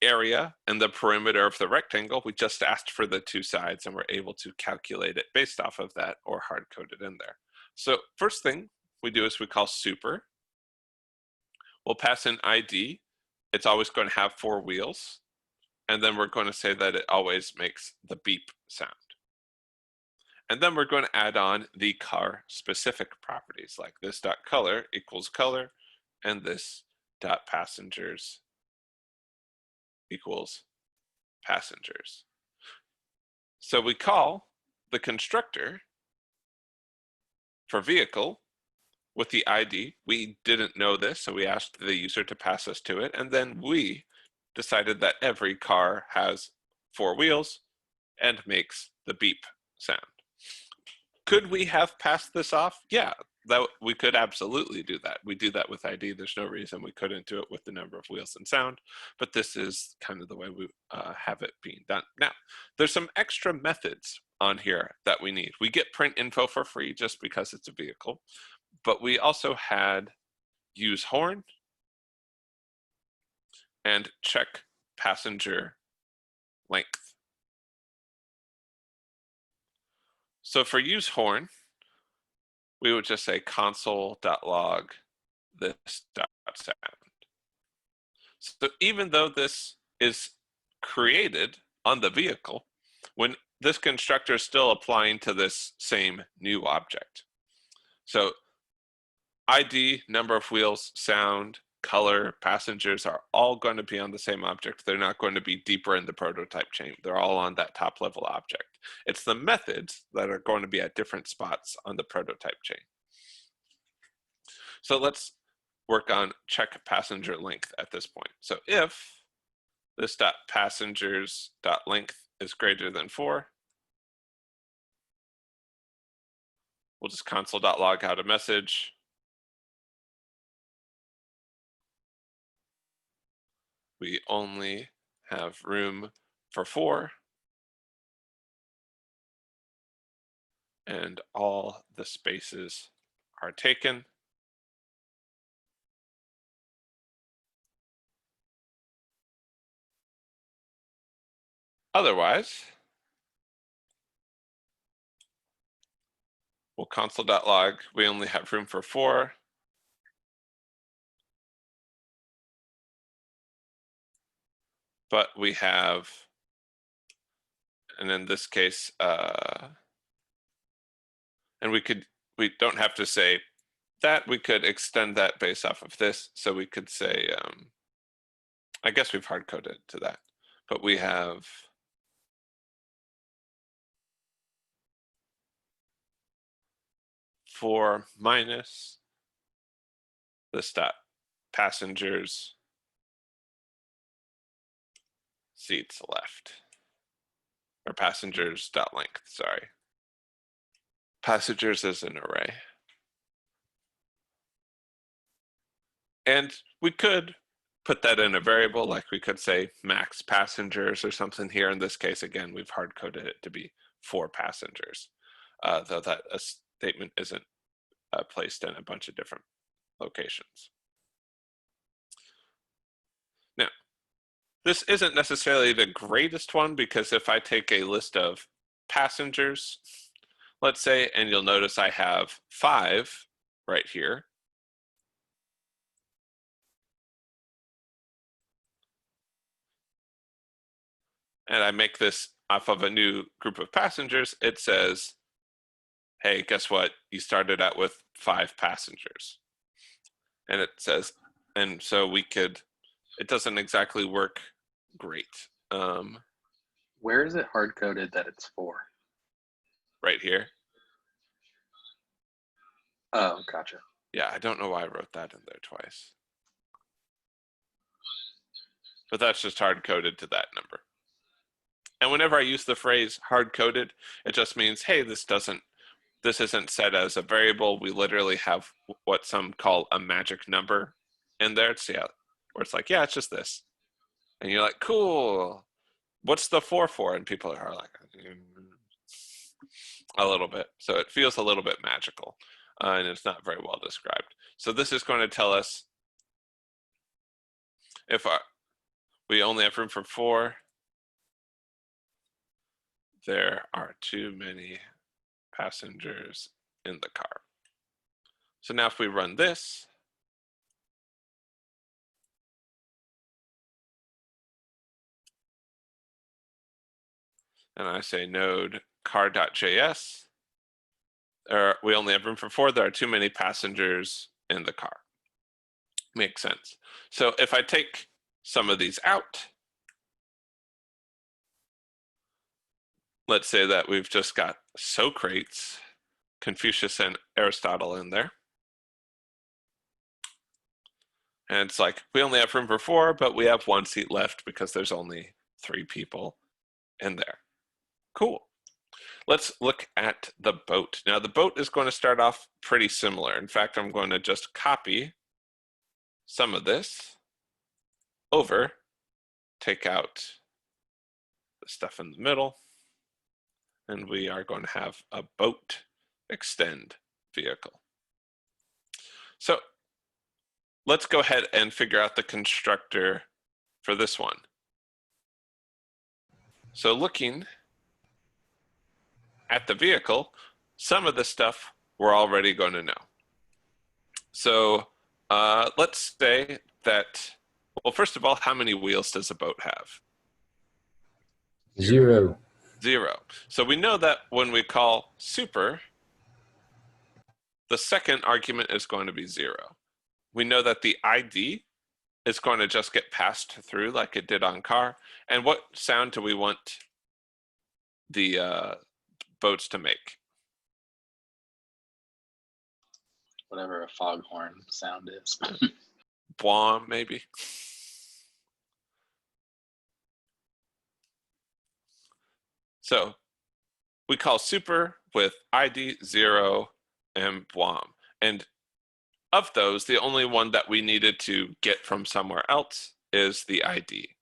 area and the perimeter of the rectangle, we just asked for the 2 sides and we're able to calculate it based off of that or hard code it in there. So first thing we do is we call super. We'll pass in ID. It's always going to have 4 wheels. And then we're going to say that it always makes the beep sound. And then we're going to add on the car specific properties like this dot color equals color and this dot passengers equals passengers. So we call the constructor for vehicle with the ID. We didn't know this, so we asked the user to pass us to it. And then we decided that every car has 4 wheels and makes the beep sound. Could we have passed this off? Yeah, that we could absolutely do that. We do that with ID. There's no reason we couldn't do it with the number of wheels and sound, but this is kind of the way we have it being done. Now, there's some extra methods on here that we need. We get print info for free just because it's a vehicle, but we also had use horn and check passenger length. So for use horn, we would just say console.log this.sound. So even though this is created on the vehicle, when this constructor is still applying to this same new object. So ID, number of wheels, sound, color, passengers are all going to be on the same object. They're not going to be deeper in the prototype chain. They're all on that top level object. It's the methods that are going to be at different spots on the prototype chain. So let's work on check passenger length at this point. So if this dot passengers dot length is greater than 4, we'll just console.log out a message. We only have room for 4. And all the spaces are taken. Otherwise, we'll console.log. We only have room for 4. But we have, and in this case, and we don't have to say that, we could extend that based off of this. So we could say, I guess we've hard coded to that, but we have 4 minus this dot passengers seats left, or passengers dot length, sorry. Passengers is an array. And we could put that in a variable, like we could say max passengers or something here. In this case, again, we've hard coded it to be 4 passengers, though that a statement isn't placed in a bunch of different locations. Now, this isn't necessarily the greatest one, because if I take a list of passengers, let's say, and you'll notice I have 5 right here. And I make this off of a new group of passengers, it says, hey, guess what? You started out with 5 passengers. And it says, and so we could, it doesn't exactly work great. Where is it hard coded that it's 4? Right here. Oh, gotcha. Yeah, I don't know why I wrote that in there twice. But that's just hard coded to that number. And whenever I use the phrase hard coded, it just means, hey, this isn't set as a variable. We literally have what some call a magic number in there. So yeah, where it's like, yeah, it's just this. And you're like, cool. What's the 4 for? And people are like, a little bit. So it feels a little bit magical, and it's not very well described. So this is going to tell us if we only have room for 4, there are too many passengers in the car. So now if we run this, and I say node car.js, we only have room for 4, there are too many passengers in the car. Makes sense. So if I take some of these out, let's say that we've just got Socrates, Confucius, and Aristotle in there. And it's like, we only have room for 4, but we have 1 seat left because there's only 3 people in there. Cool. Let's look at the boat. Now the boat is going to start off pretty similar. In fact, I'm going to just copy some of this over, take out the stuff in the middle, and we are going to have a boat extend vehicle. So let's go ahead and figure out the constructor for this one. So looking at the vehicle, some of the stuff we're already going to know. So let's say that, well, first of all, how many wheels does a boat have? 0. 0. So we know that when we call super, the second argument is going to be 0. We know that the ID is going to just get passed through like it did on car. And what sound do we want the boats to make? Whatever a foghorn sound is. Bwom, maybe. So we call super with ID 0 and bwom. And of those, the only one that we needed to get from somewhere else is the ID.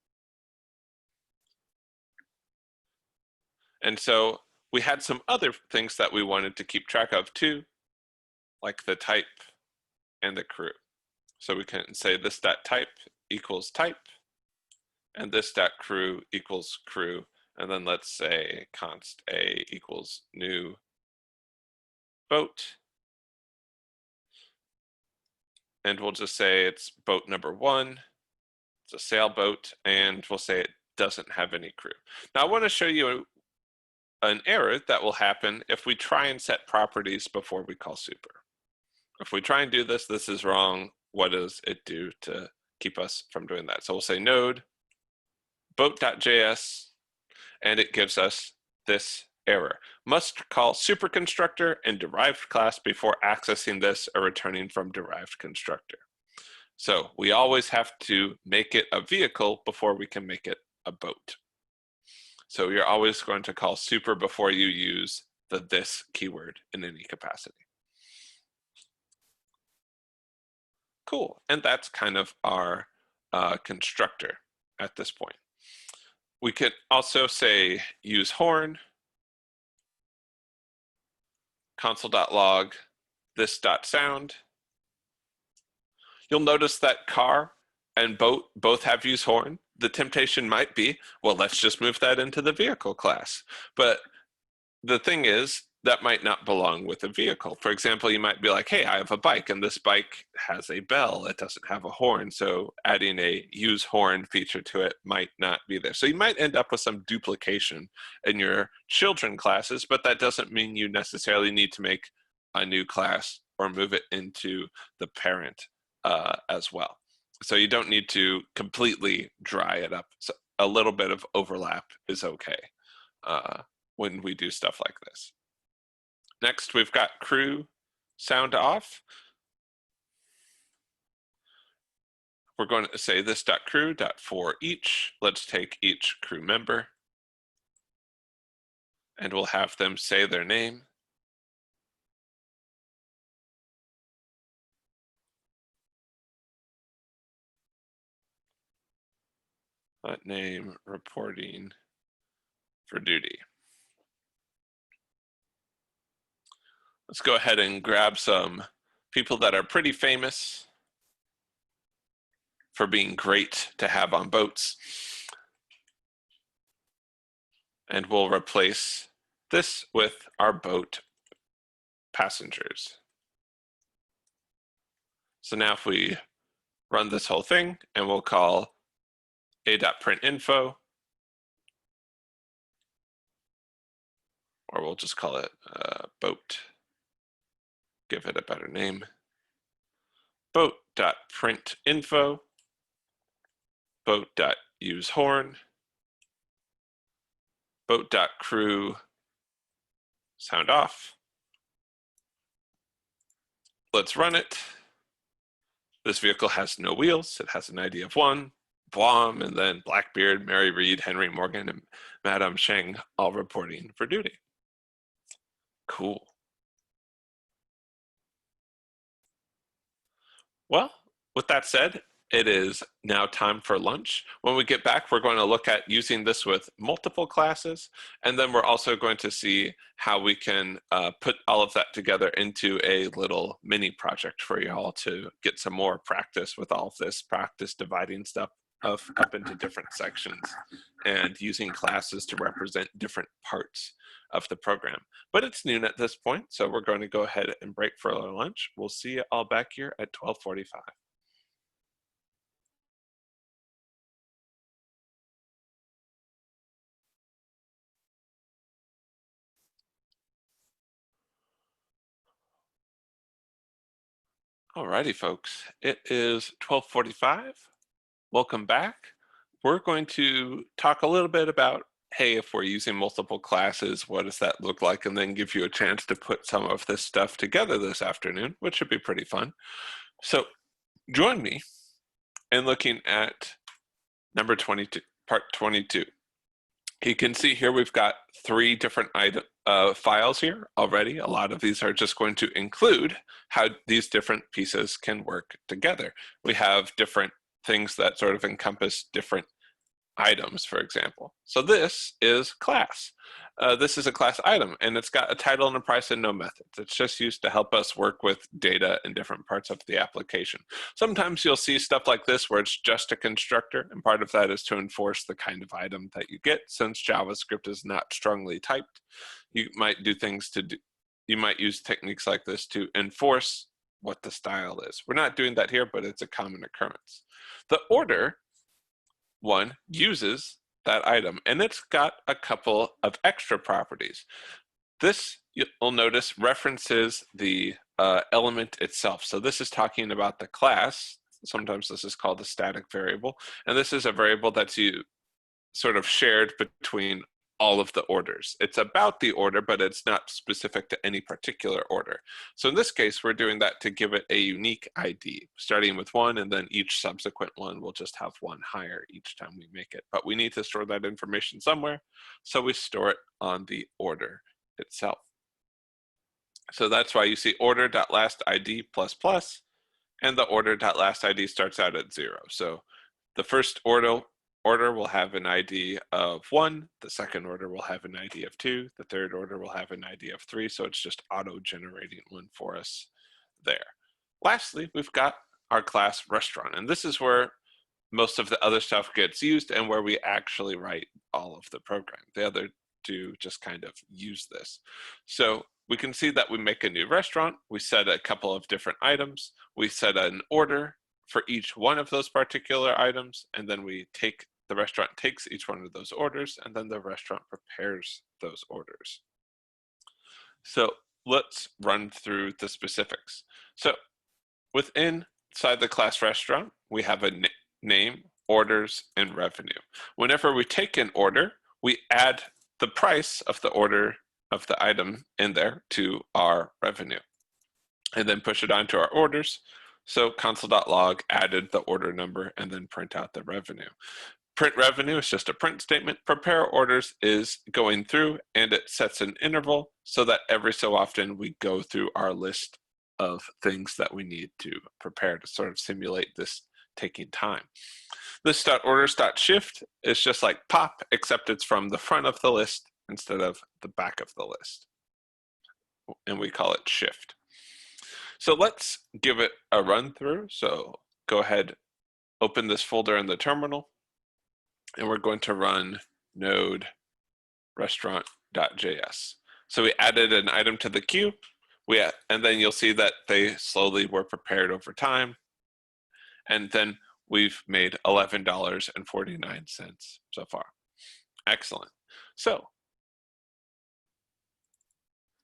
And so we had some other things that we wanted to keep track of too, like the type and the crew. So we can say this dot type equals type, and this dot crew equals crew, And then let's say const A equals new boat. And we'll just say it's boat number 1. It's a sailboat, and we'll say it doesn't have any crew. Now I want to show you an error that will happen if we try and set properties before we call super. If we try and do this, this is wrong. What does it do to keep us from doing that? So we'll say node boat.js, and it gives us this error. Must call super constructor and derived class before accessing this or returning from derived constructor. So we always have to make it a vehicle before we can make it a boat. So you're always going to call super before you use the this keyword in any capacity. Cool, and that's kind of our constructor at this point. We could also say use horn, console.log, this.sound. You'll notice that car and boat both have use horn. The temptation might be, well, let's just move that into the vehicle class. But the thing is, that might not belong with a vehicle. For example, you might be like, hey, I have a bike, and this bike has a bell. It doesn't have a horn, so adding a use horn feature to it might not be there. So you might end up with some duplication in your children classes, but that doesn't mean you necessarily need to make a new class or move it into the parent as well. So you don't need to completely dry it up. So a little bit of overlap is okay when we do stuff like this. Next, we've got crew sound off. We're going to say this.crew.for each. Let's take each crew member, and we'll have them say their name. Name, reporting for duty. Let's go ahead and grab some people that are pretty famous for being great to have on boats. And we'll replace this with our boat passengers. So now if we run this whole thing, and we'll call a.printinfo, or we'll just call it boat. Give it a better name. Boat.printinfo, boat.usehorn, boat.crew sound off. Let's run it. This vehicle has no wheels. It has an ID of 1, Blom, and then Blackbeard, Mary Reed, Henry Morgan, and Madame Sheng all reporting for duty. Cool. Well, with that said, it is now time for lunch. When we get back, we're going to look at using this with multiple classes, and then we're also going to see how we can put all of that together into a little mini project for you all to get some more practice with all of this, practice dividing stuff up into different sections and using classes to represent different parts of the program. But it's noon at this point, so we're going to go ahead and break for our lunch. We'll see you all back here at 12:45. Alrighty, folks, it is 12:45. Welcome back. We're going to talk a little bit about, hey, if we're using multiple classes, what does that look like? And then give you a chance to put some of this stuff together this afternoon, which should be pretty fun. So join me in looking at number 22, part 22. You can see here we've got 3 different files here already. A lot of these are just going to include how these different pieces can work together. We have different things that sort of encompass different items, for example. So this is class. This is a class item, and it's got a title and a price and no methods. It's just used to help us work with data in different parts of the application. Sometimes you'll see stuff like this where it's just a constructor, and part of that is to enforce the kind of item that you get. Since JavaScript is not strongly typed, you might do things to do, you might use techniques like this to enforce what the style is. We're not doing that here, but it's a common occurrence. The order one uses that item, and it's got a couple of extra properties. This, you'll notice, references the element itself. So this is talking about the class. Sometimes this is called the static variable, and this is a variable that's sort of shared between all of the orders. It's about the order, but it's not specific to any particular order. So in this case, we're doing that to give it a unique ID, starting with 1, and then each subsequent one will just have 1 higher each time we make it. But we need to store that information somewhere, so we store it on the order itself. So that's why you see order.lastID++, and the order.lastID starts out at 0. So the first order will have an ID of 1, the second order will have an ID of 2, the third order will have an ID of 3, so it's just auto-generating one for us there. Lastly, we've got our class restaurant, and this is where most of the other stuff gets used and where we actually write all of the program. The other two just kind of use this. So we can see that we make a new restaurant, we set a couple of different items, we set an order for each one of those particular items, and then the restaurant takes each one of those orders, and then the restaurant prepares those orders. So let's run through the specifics. So inside the class restaurant, we have a name, orders, and revenue. Whenever we take an order, we add the price of the order of the item in there to our revenue, and then push it onto our orders. So console.log added the order number and then print out the revenue. Print revenue is just a print statement. Prepare orders is going through, and it sets an interval so that every so often we go through our list of things that we need to prepare to sort of simulate this taking time. This .orders.shift is just like pop, except it's from the front of the list instead of the back of the list. And we call it shift. So let's give it a run through. So go ahead, open this folder in the terminal, and we're going to run node restaurant.js. So we added an item to the queue, and then you'll see that they slowly were prepared over time. And then we've made $11.49 so far. Excellent. So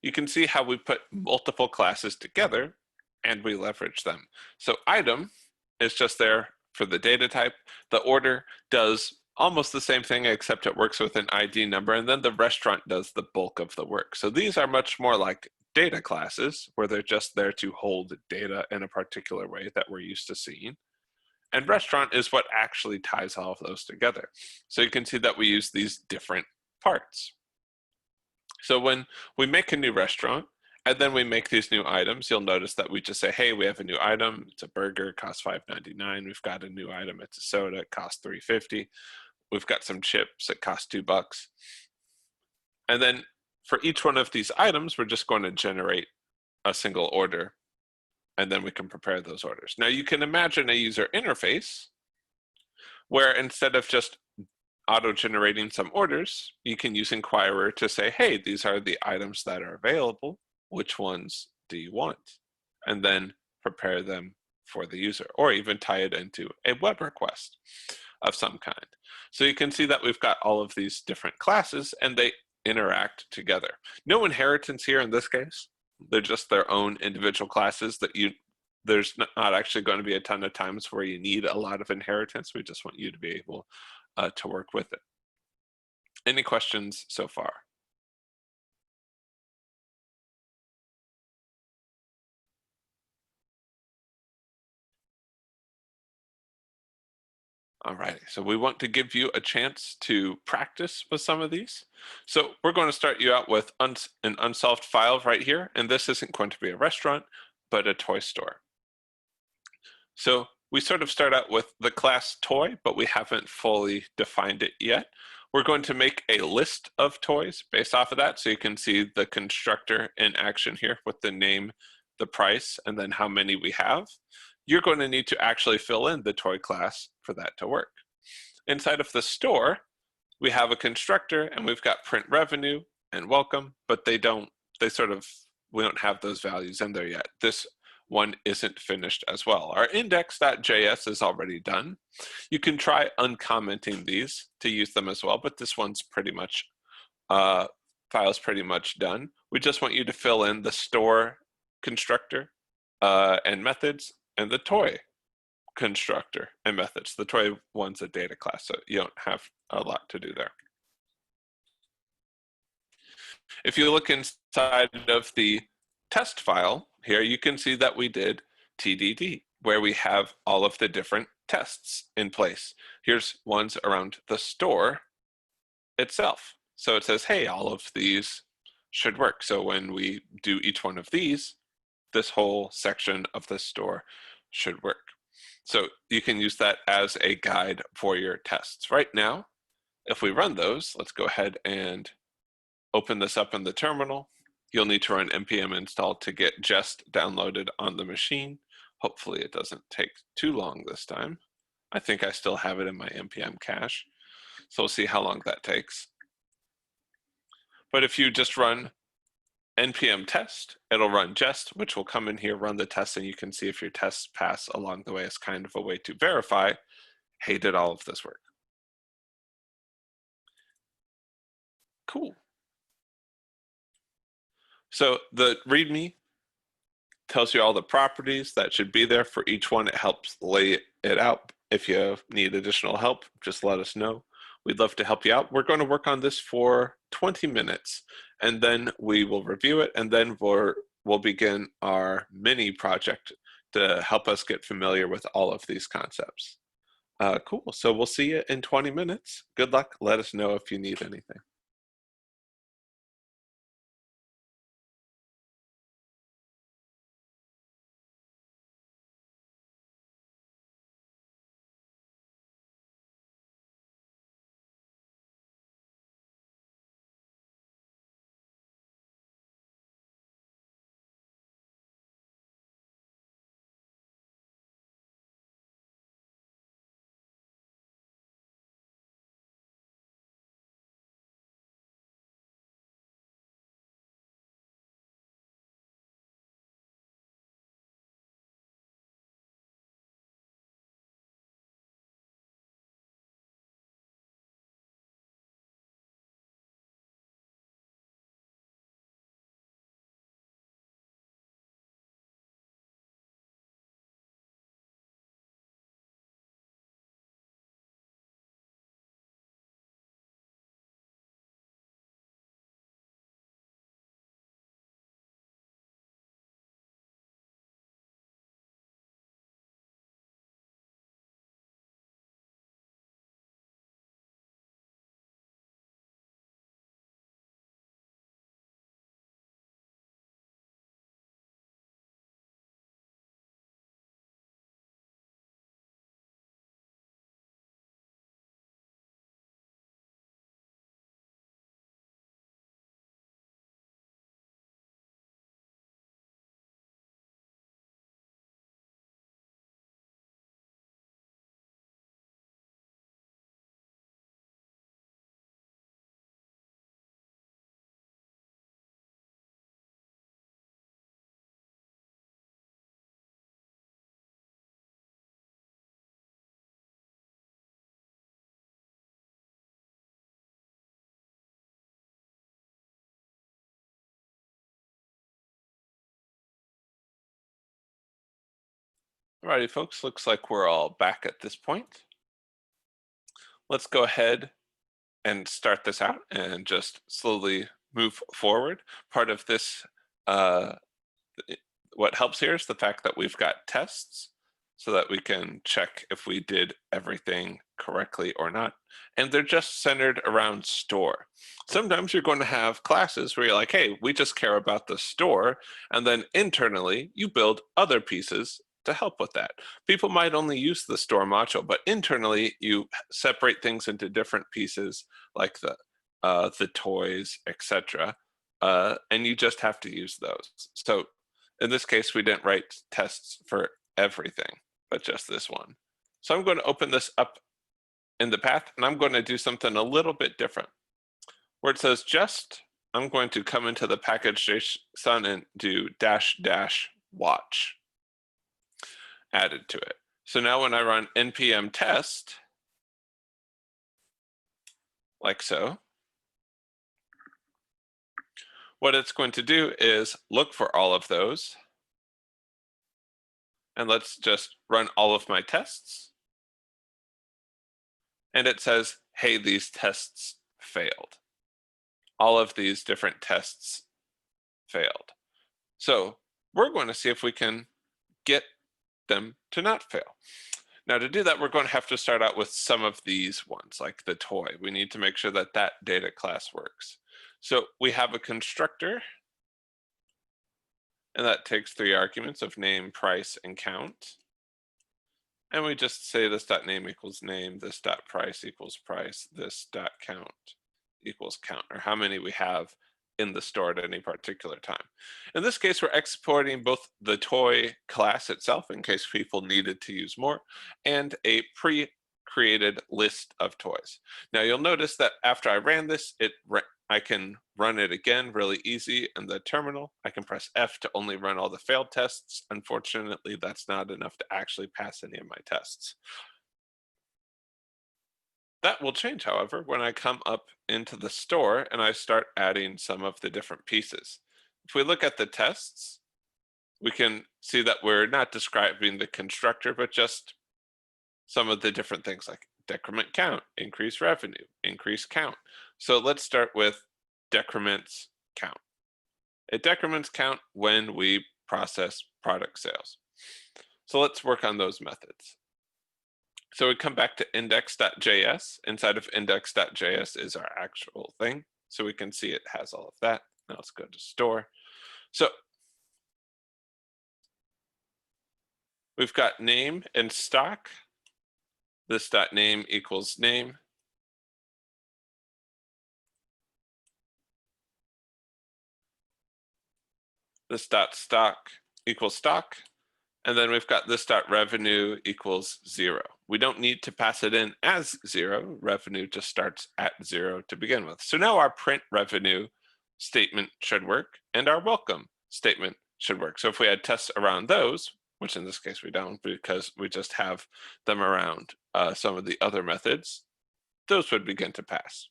you can see how we put multiple classes together and we leverage them. So item is just there for the data type. The order does almost the same thing, except it works with an ID number, and then the restaurant does the bulk of the work. So these are much more like data classes, where they're just there to hold data in a particular way that we're used to seeing. And restaurant is what actually ties all of those together. So you can see that we use these different parts. So when we make a new restaurant, and then we make these new items, you'll notice that we just say, hey, we have a new item. It's a burger, it costs $5.99. We've got a new item, it's a soda, it costs $3.50. We've got some chips, it costs $2. And then for each one of these items, we're just going to generate a single order, and then we can prepare those orders. Now you can imagine a user interface where instead of just auto-generating some orders, you can use Inquirer to say, hey, these are the items that are available. Which ones do you want? And then prepare them for the user, or even tie it into a web request of some kind. So you can see that we've got all of these different classes and they interact together. No inheritance here in this case. They're just their own individual classes that there's not actually going to be a ton of times where you need a lot of inheritance. We just want you to be able to work with it. Any questions so far? All right, so we want to give you a chance to practice with some of these. So we're going to start you out with an unsolved file right here, and this isn't going to be a restaurant, but a toy store. So we sort of start out with the class toy, but we haven't fully defined it yet. We're going to make a list of toys based off of that. So you can see the constructor in action here with the name, the price, and then how many we have. You're going to need to actually fill in the toy class for that to work. Inside of the store, we have a constructor and we've got print revenue and welcome, but we don't have those values in there yet. This one isn't finished as well. Our index.js is already done. You can try uncommenting these to use them as well, but this one's pretty much, file's pretty much done. We just want you to fill in the store constructor and methods and the toy constructor and methods. The toy one's a data class, so you don't have a lot to do there. If you look inside of the test file here, you can see that we did TDD, where we have all of the different tests in place. Here's ones around the store itself. So it says, hey, all of these should work. So when we do each one of these, this whole section of the store should work. So you can use that as a guide for your tests. Right now, if we run those, let's go ahead and open this up in the terminal. You'll need to run npm install to get Jest downloaded on the machine. Hopefully it doesn't take too long this time. I think I still have it in my npm cache. So we'll see how long that takes. But if you just run npm test, it'll run Jest, which will come in here, run the test, and you can see if your tests pass along the way as kind of a way to verify, hey, did all of this work? Cool. So the README tells you all the properties that should be there for each one. It helps lay it out. If you need additional help, just let us know. We'd love to help you out. We're going to work on this for 20 minutes, and then we will review it, and then we'll begin our mini project to help us get familiar with all of these concepts. Cool. So we'll see you in 20 minutes. Good luck. Let us know if you need anything. Alrighty, folks, looks like we're all back at this point. Let's go ahead and start this out and just slowly move forward. Part of this, what helps here is the fact that we've got tests so that we can check if we did everything correctly or not. And they're just centered around store. Sometimes you're going to have classes where you're like, hey, we just care about the store. And then internally, you build other pieces to help with that. People might only use the store module, but internally you separate things into different pieces like the toys, etc. And you just have to use those. So in this case, we didn't write tests for everything, but just this one. So I'm going to open this up in the path, and I'm going to do something a little bit different. Where it says just, I'm going to come into the package.json and do --watch added to it. So now when I run npm test, like so, what it's going to do is look for all of those. And let's just run all of my tests. And it says, hey, these tests failed. All of these different tests failed. So we're going to see if we can get them to not fail. Now to do that, we're going to have to start out with some of these ones, like the toy. We need to make sure that that data class works. So we have a constructor, and that takes 3 arguments of name, price, and count. And we just say this dot name equals name, this dot price equals price, this dot count equals count, or how many we have in the store at any particular time. In this case, we're exporting both the toy class itself in case people needed to use more, and a pre-created list of toys. Now you'll notice that after I ran this, I can run it again really easy in the terminal. I can press F to only run all the failed tests. Unfortunately, that's not enough to actually pass any of my tests. That will change, however, when I come up into the store and I start adding some of the different pieces. If we look at the tests, we can see that we're not describing the constructor, but just some of the different things like decrement count, increase revenue, increase count. So let's start with decrements count. It decrements count when we process product sales. So let's work on those methods. So we come back to index.js. Inside of index.js is our actual thing. So we can see it has all of that. Now let's go to store. So we've got name and stock. This dot name equals name. This dot stock equals stock. And then we've got this dot revenue equals 0. We don't need to pass it in as 0. Revenue just starts at 0 to begin with. So now our print revenue statement should work, and our welcome statement should work. So if we had tests around those, which in this case we don't because we just have them around some of the other methods, those would begin to pass.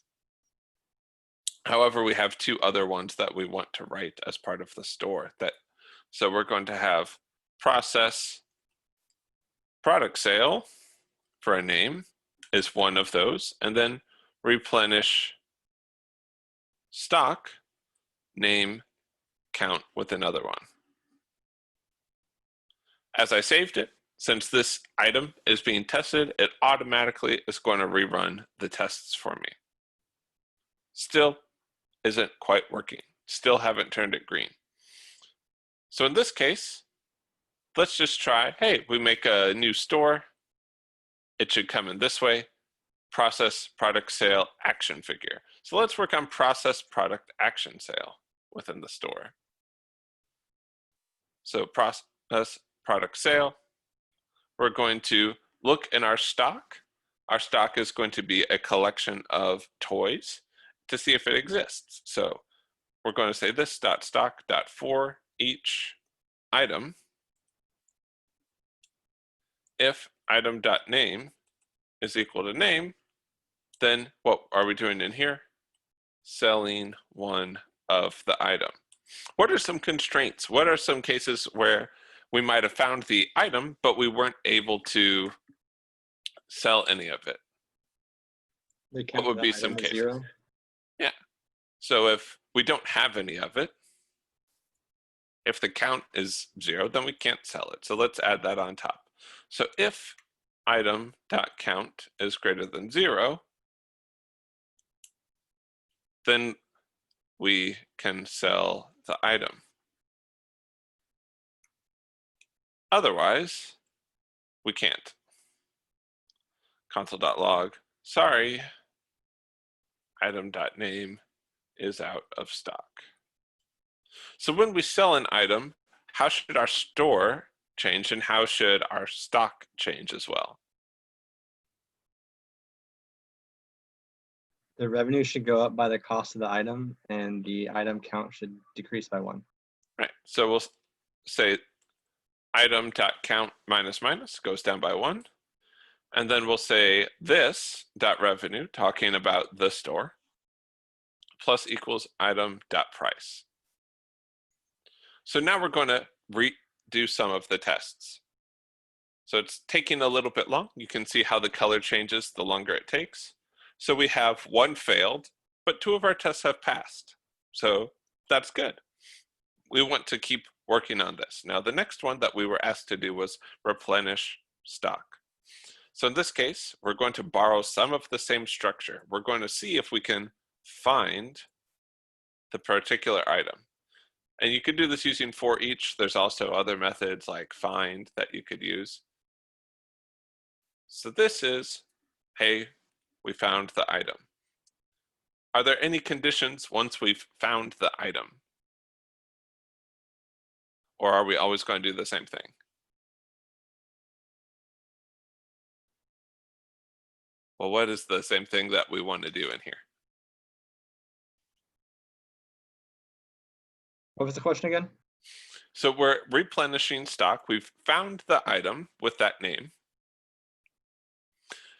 However, we have 2 other ones that we want to write as part of the store. So we're going to have process product sale for a name is one of those, and then replenish stock name count with another one. As I saved it, since this item is being tested, it automatically is going to rerun the tests for me. Still isn't quite working. Still haven't turned it green. So in this case, let's just try, hey, we make a new store. It should come in this way, process product sale action figure. So let's work on process product action sale within the store. So process product sale, we're going to look in our stock. Our stock is going to be a collection of toys to see if it exists. So we're going to say this dot stock dot for each item. If item dot name is equal to name, then what are we doing in here? Selling one of the item. What are some constraints? What are some cases where we might have found the item, but we weren't able to sell any of it? What would be some cases? 0. Yeah. So if we don't have any of it, if the count is 0, then we can't sell it. So let's add that on top. So if item.count is greater than 0, then we can sell the item. Otherwise, we can't. Console.log, sorry, item.name is out of stock. So when we sell an item, how should our store change and how should our stock change as well? The revenue should go up by the cost of the item, and the item count should decrease by 1. Right, so we'll say item.count minus minus goes down by 1. And then we'll say this.revenue, talking about the store, plus equals item.price. So now we're going to redo some of the tests. So it's taking a little bit long. You can see how the color changes the longer it takes. So we have 1 failed, but 2 of our tests have passed. So that's good. We want to keep working on this. Now the next one that we were asked to do was replenish stock. So in this case, we're going to borrow some of the same structure. We're going to see if we can find the particular item. And you could do this using for each. There's also other methods like find that you could use. So this is, hey, we found the item. Are there any conditions once we've found the item? Or are we always going to do the same thing? Well, what is the same thing that we want to do in here? What was the question again? So we're replenishing stock. We've found the item with that name.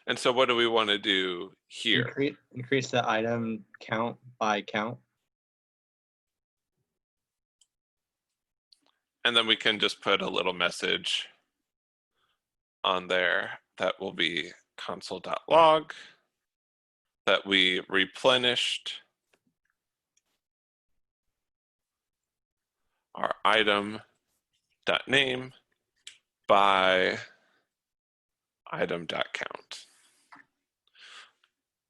And so what do we want to do here? Increase the item count by count. And then we can just put a little message on there that will be console.log that we replenished our item.name by item.count.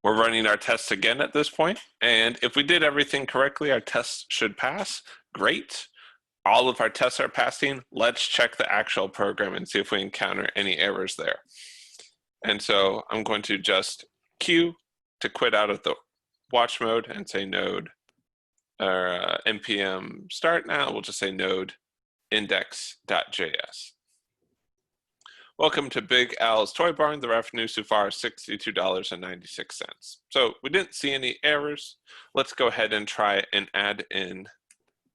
We're running our tests again at this point, and if we did everything correctly, our tests should pass. Great. All of our tests are passing. Let's check the actual program and see if we encounter any errors there. And so I'm going to just queue to quit out of the watch mode and say node or npm start now. We'll just say node index.js. Welcome to Big Al's Toy Barn. The revenue so far is $62.96. So we didn't see any errors. Let's go ahead and try and add in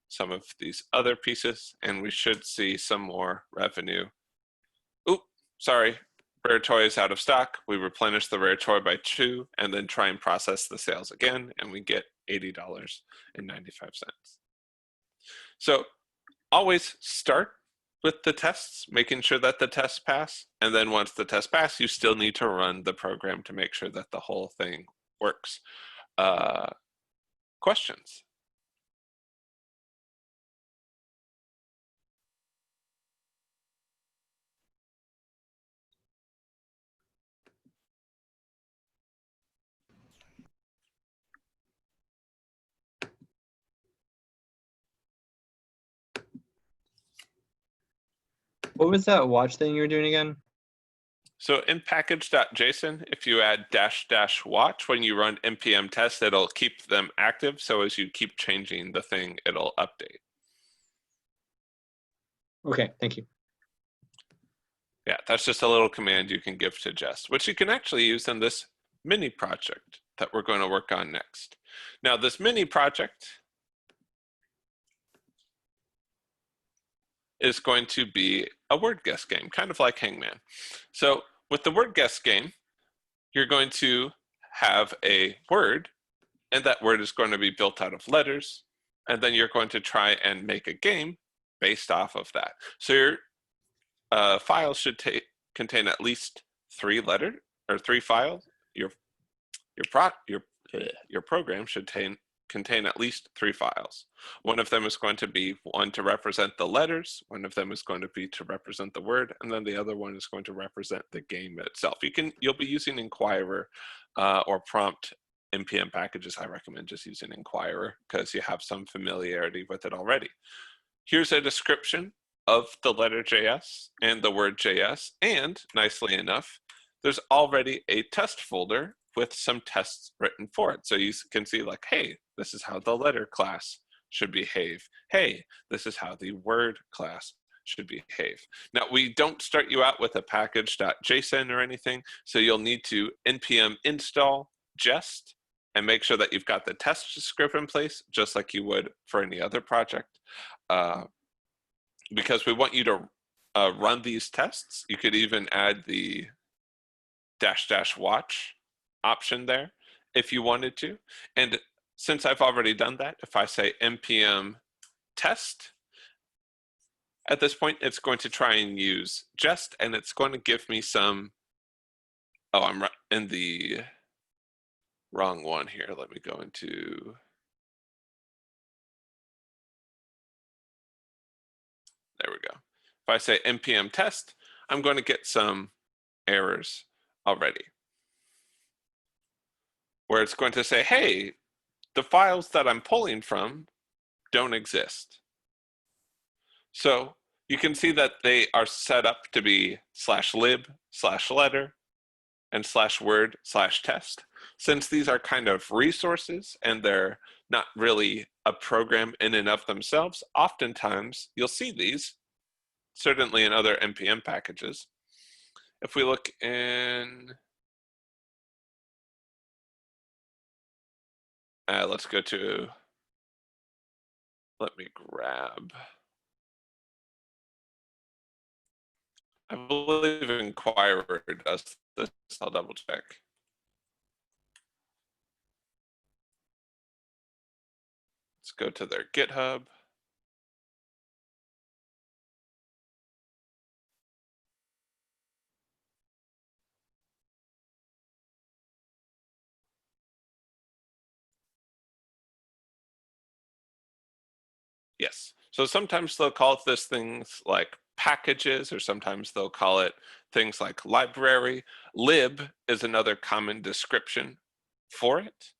some of these other pieces, and we should see some more revenue. Oop, sorry, rare toy is out of stock. We replenish the rare toy by 2 and then try and process the sales again, and we get $80.95. So always start with the tests, making sure that the tests pass, and then once the tests pass, you still need to run the program to make sure that the whole thing works. Questions? What was that watch thing you were doing again? So in package.json, if you add -- watch, when you run npm test, it'll keep them active. So as you keep changing the thing, it'll update. Okay, thank you. Yeah, that's just a little command you can give to Jest, which you can actually use in this mini project that we're going to work on next. Now, this mini project is going to be a word guess game, kind of like Hangman. So with the word guess game, you're going to have a word, and that word is going to be built out of letters, and then you're going to try and make a game based off of that. So your file should contain at least 3 letters or 3 files. Your program should contain at least 3 files. One of them is going to be one to represent the letters, one of them is going to be to represent the word, and then the other one is going to represent the game itself. You'll be using Inquirer or prompt npm packages. I recommend just using Inquirer because you have some familiarity with it already. Here's a description of the letter JS and the word JS, and nicely enough, there's already a test folder with some tests written for it. So you can see like, hey, this is how the letter class should behave. Hey, this is how the word class should behave. Now, we don't start you out with a package.json or anything, so you'll need to npm install jest and make sure that you've got the test script in place, just like you would for any other project. Because we want you to run these tests. You could even add the --watch option there if you wanted to. And since I've already done that, if I say npm test, at this point, it's going to try and use jest, and it's going to give me some, oh, I'm in the wrong one here. Let me go into, there we go. If I say npm test, I'm going to get some errors already, where it's going to say, hey, the files that I'm pulling from don't exist. So you can see that they are set up to be /lib/letter and /word/test. Since these are kind of resources and they're not really a program in and of themselves, oftentimes you'll see these, certainly in other npm packages. If we look in, let's go to, let me grab, I believe Inquirer does this, I'll double check. Let's go to their GitHub. Yes, so sometimes they'll call this things like packages, or sometimes they'll call it things like library. Lib is another common description for it.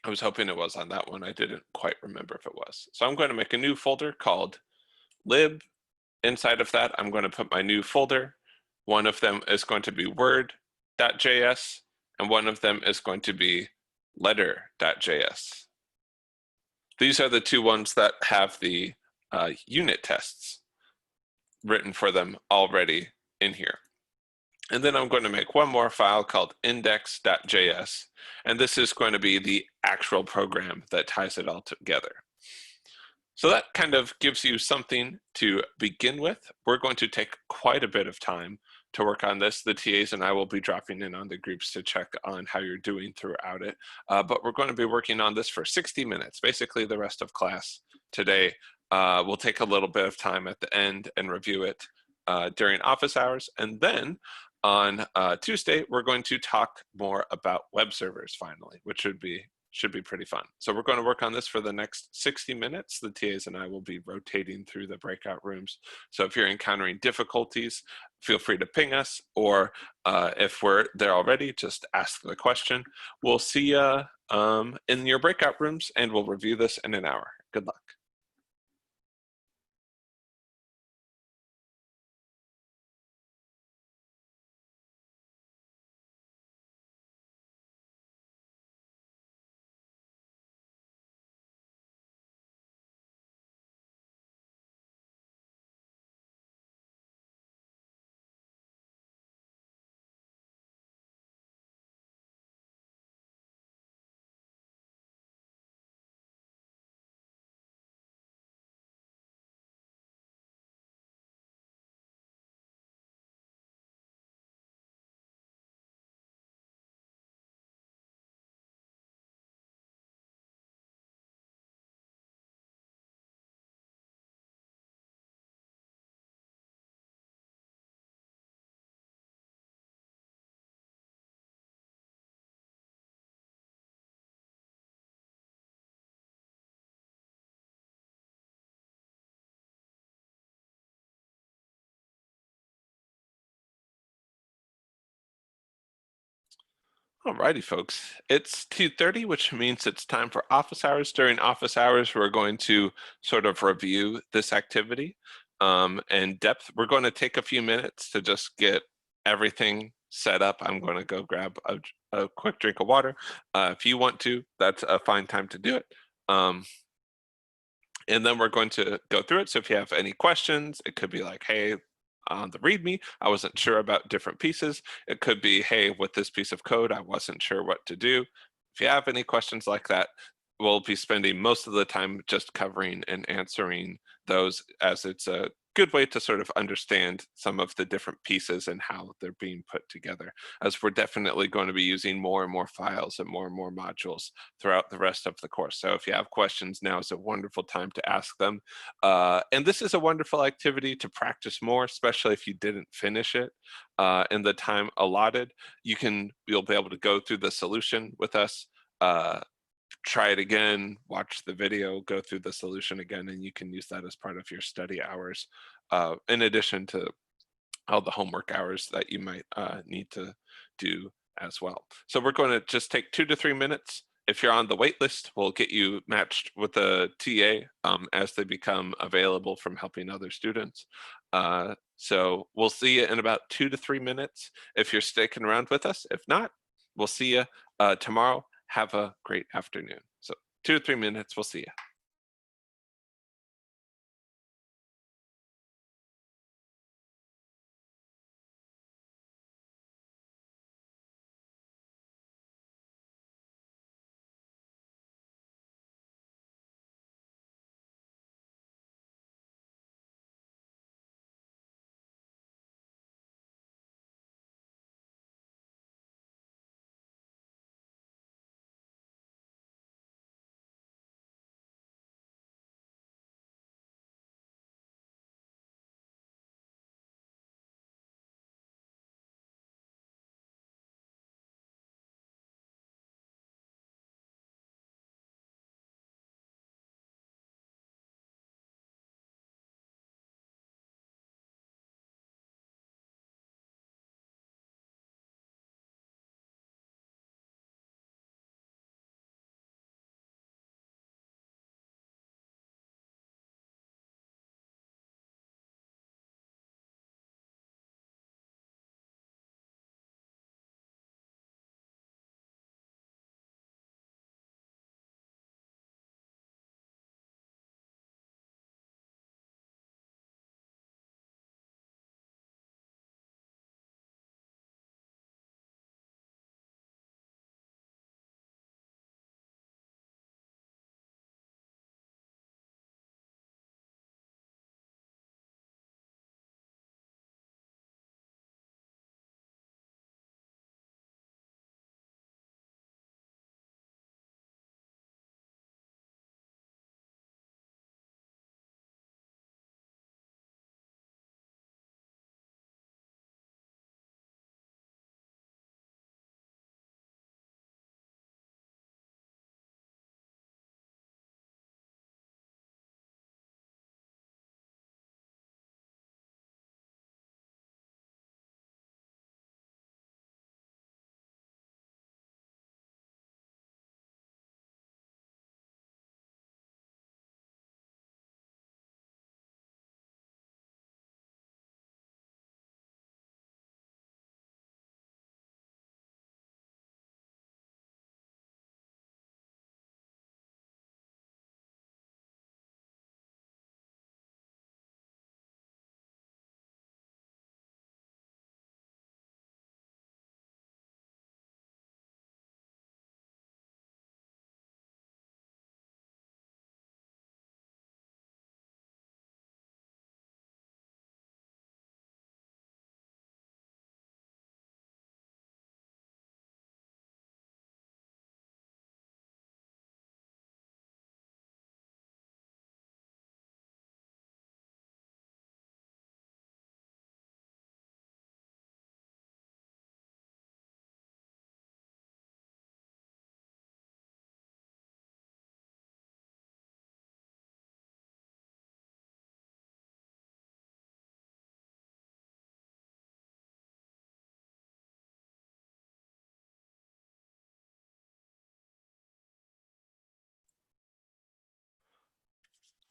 I was hoping it was on that one. I didn't quite remember if it was. So I'm going to make a new folder called lib. Inside of that, I'm going to put my new folder. One of them is going to be word.js, and one of them is going to be letter.js. These are the two ones that have the unit tests written for them already in here. And then I'm going to make one more file called index.js, and this is going to be the actual program that ties it all together. So that kind of gives you something to begin with. We're going to take quite a bit of time to work on this. The TAs and I will be dropping in on the groups to check on how you're doing throughout it. But we're going to be working on this for 60 minutes, basically the rest of class today. We'll take a little bit of time at the end and review it during office hours. And then on Tuesday, we're going to talk more about web servers finally, which should be pretty fun. So we're going to work on this for the next 60 minutes. The TAs and I will be rotating through the breakout rooms. So if you're encountering difficulties, feel free to ping us, or if we're there already, just ask the question. We'll see you in your breakout rooms, and we'll review this in an hour. Good luck. Alrighty, folks. It's 2:30, which means it's time for office hours. During office hours, we're going to sort of review this activity. and depth. We're going to take a few minutes to just get everything set up. I'm going to go grab a quick drink of water. If you want to, that's a fine time to do it. And then we're going to go through it. So if you have any questions, it could be like, hey, on the README, I wasn't sure about different pieces. It could be, hey, with this piece of code, I wasn't sure what to do. If you have any questions like that, we'll be spending most of the time just covering and answering those, as it's a good way to sort of understand some of the different pieces and how they're being put together, as we're definitely going to be using more and more files and more modules throughout the rest of the course. So if you have questions, now is a wonderful time to ask them. And this is a wonderful activity to practice more, especially if you didn't finish it in the time allotted. You'll be able to go through the solution with us, try it again, watch the video, go through the solution again, and you can use that as part of your study hours, in addition to all the homework hours that you might need to do as well. So we're going to just take 2 to 3 minutes. If you're on the wait list, we'll get you matched with a TA as they become available from helping other students. So we'll see you in about 2 to 3 minutes if you're sticking around with us. If not, we'll see you tomorrow. Have a great afternoon. So 2 to 3 minutes, we'll see you.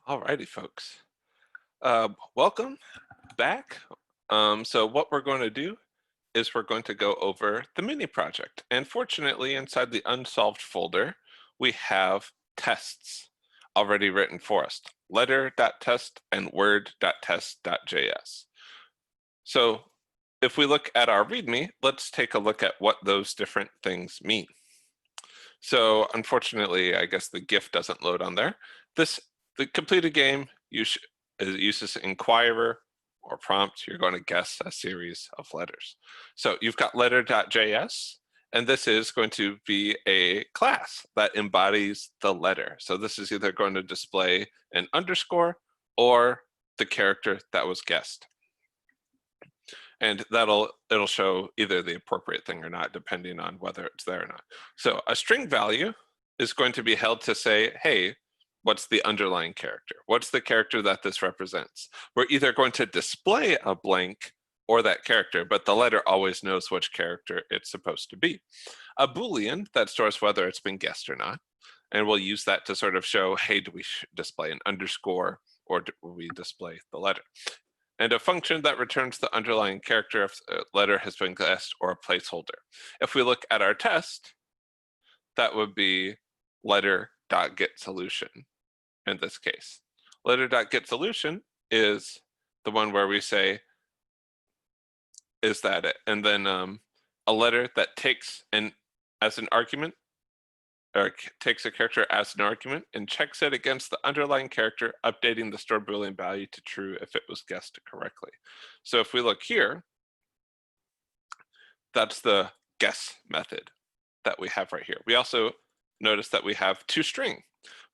All righty, folks. Welcome back. So what we're going to do is we're going to go over the mini project. And fortunately, inside the unsolved folder, we have tests already written for us, letter.test and word.test.js. So if we look at our README, let's take a look at what those different things mean. So unfortunately, I guess the GIF doesn't load on there. The completed game uses inquirer or prompt. You're going to guess a series of letters. So you've got letter.js, and this is going to be a class that embodies the letter. So this is either going to display an underscore or the character that was guessed. And it'll show either the appropriate thing or not, depending on whether it's there or not. So a string value is going to be held to say, hey, what's the underlying character? What's the character that this represents? We're either going to display a blank or that character, but the letter always knows which character it's supposed to be. A Boolean that stores whether it's been guessed or not. And we'll use that to sort of show, hey, do we display an underscore or do we display the letter? And a function that returns the underlying character if a letter has been guessed or a placeholder. If we look at our test, that would be letter.getSolution in this case. Letter.getSolution is the one where we say, is that it? And then a letter that takes as an argument, or takes a character as an argument and checks it against the underlying character, updating the stored Boolean value to true if it was guessed correctly. So if we look here, that's the guess method that we have right here. We also notice that we have toString.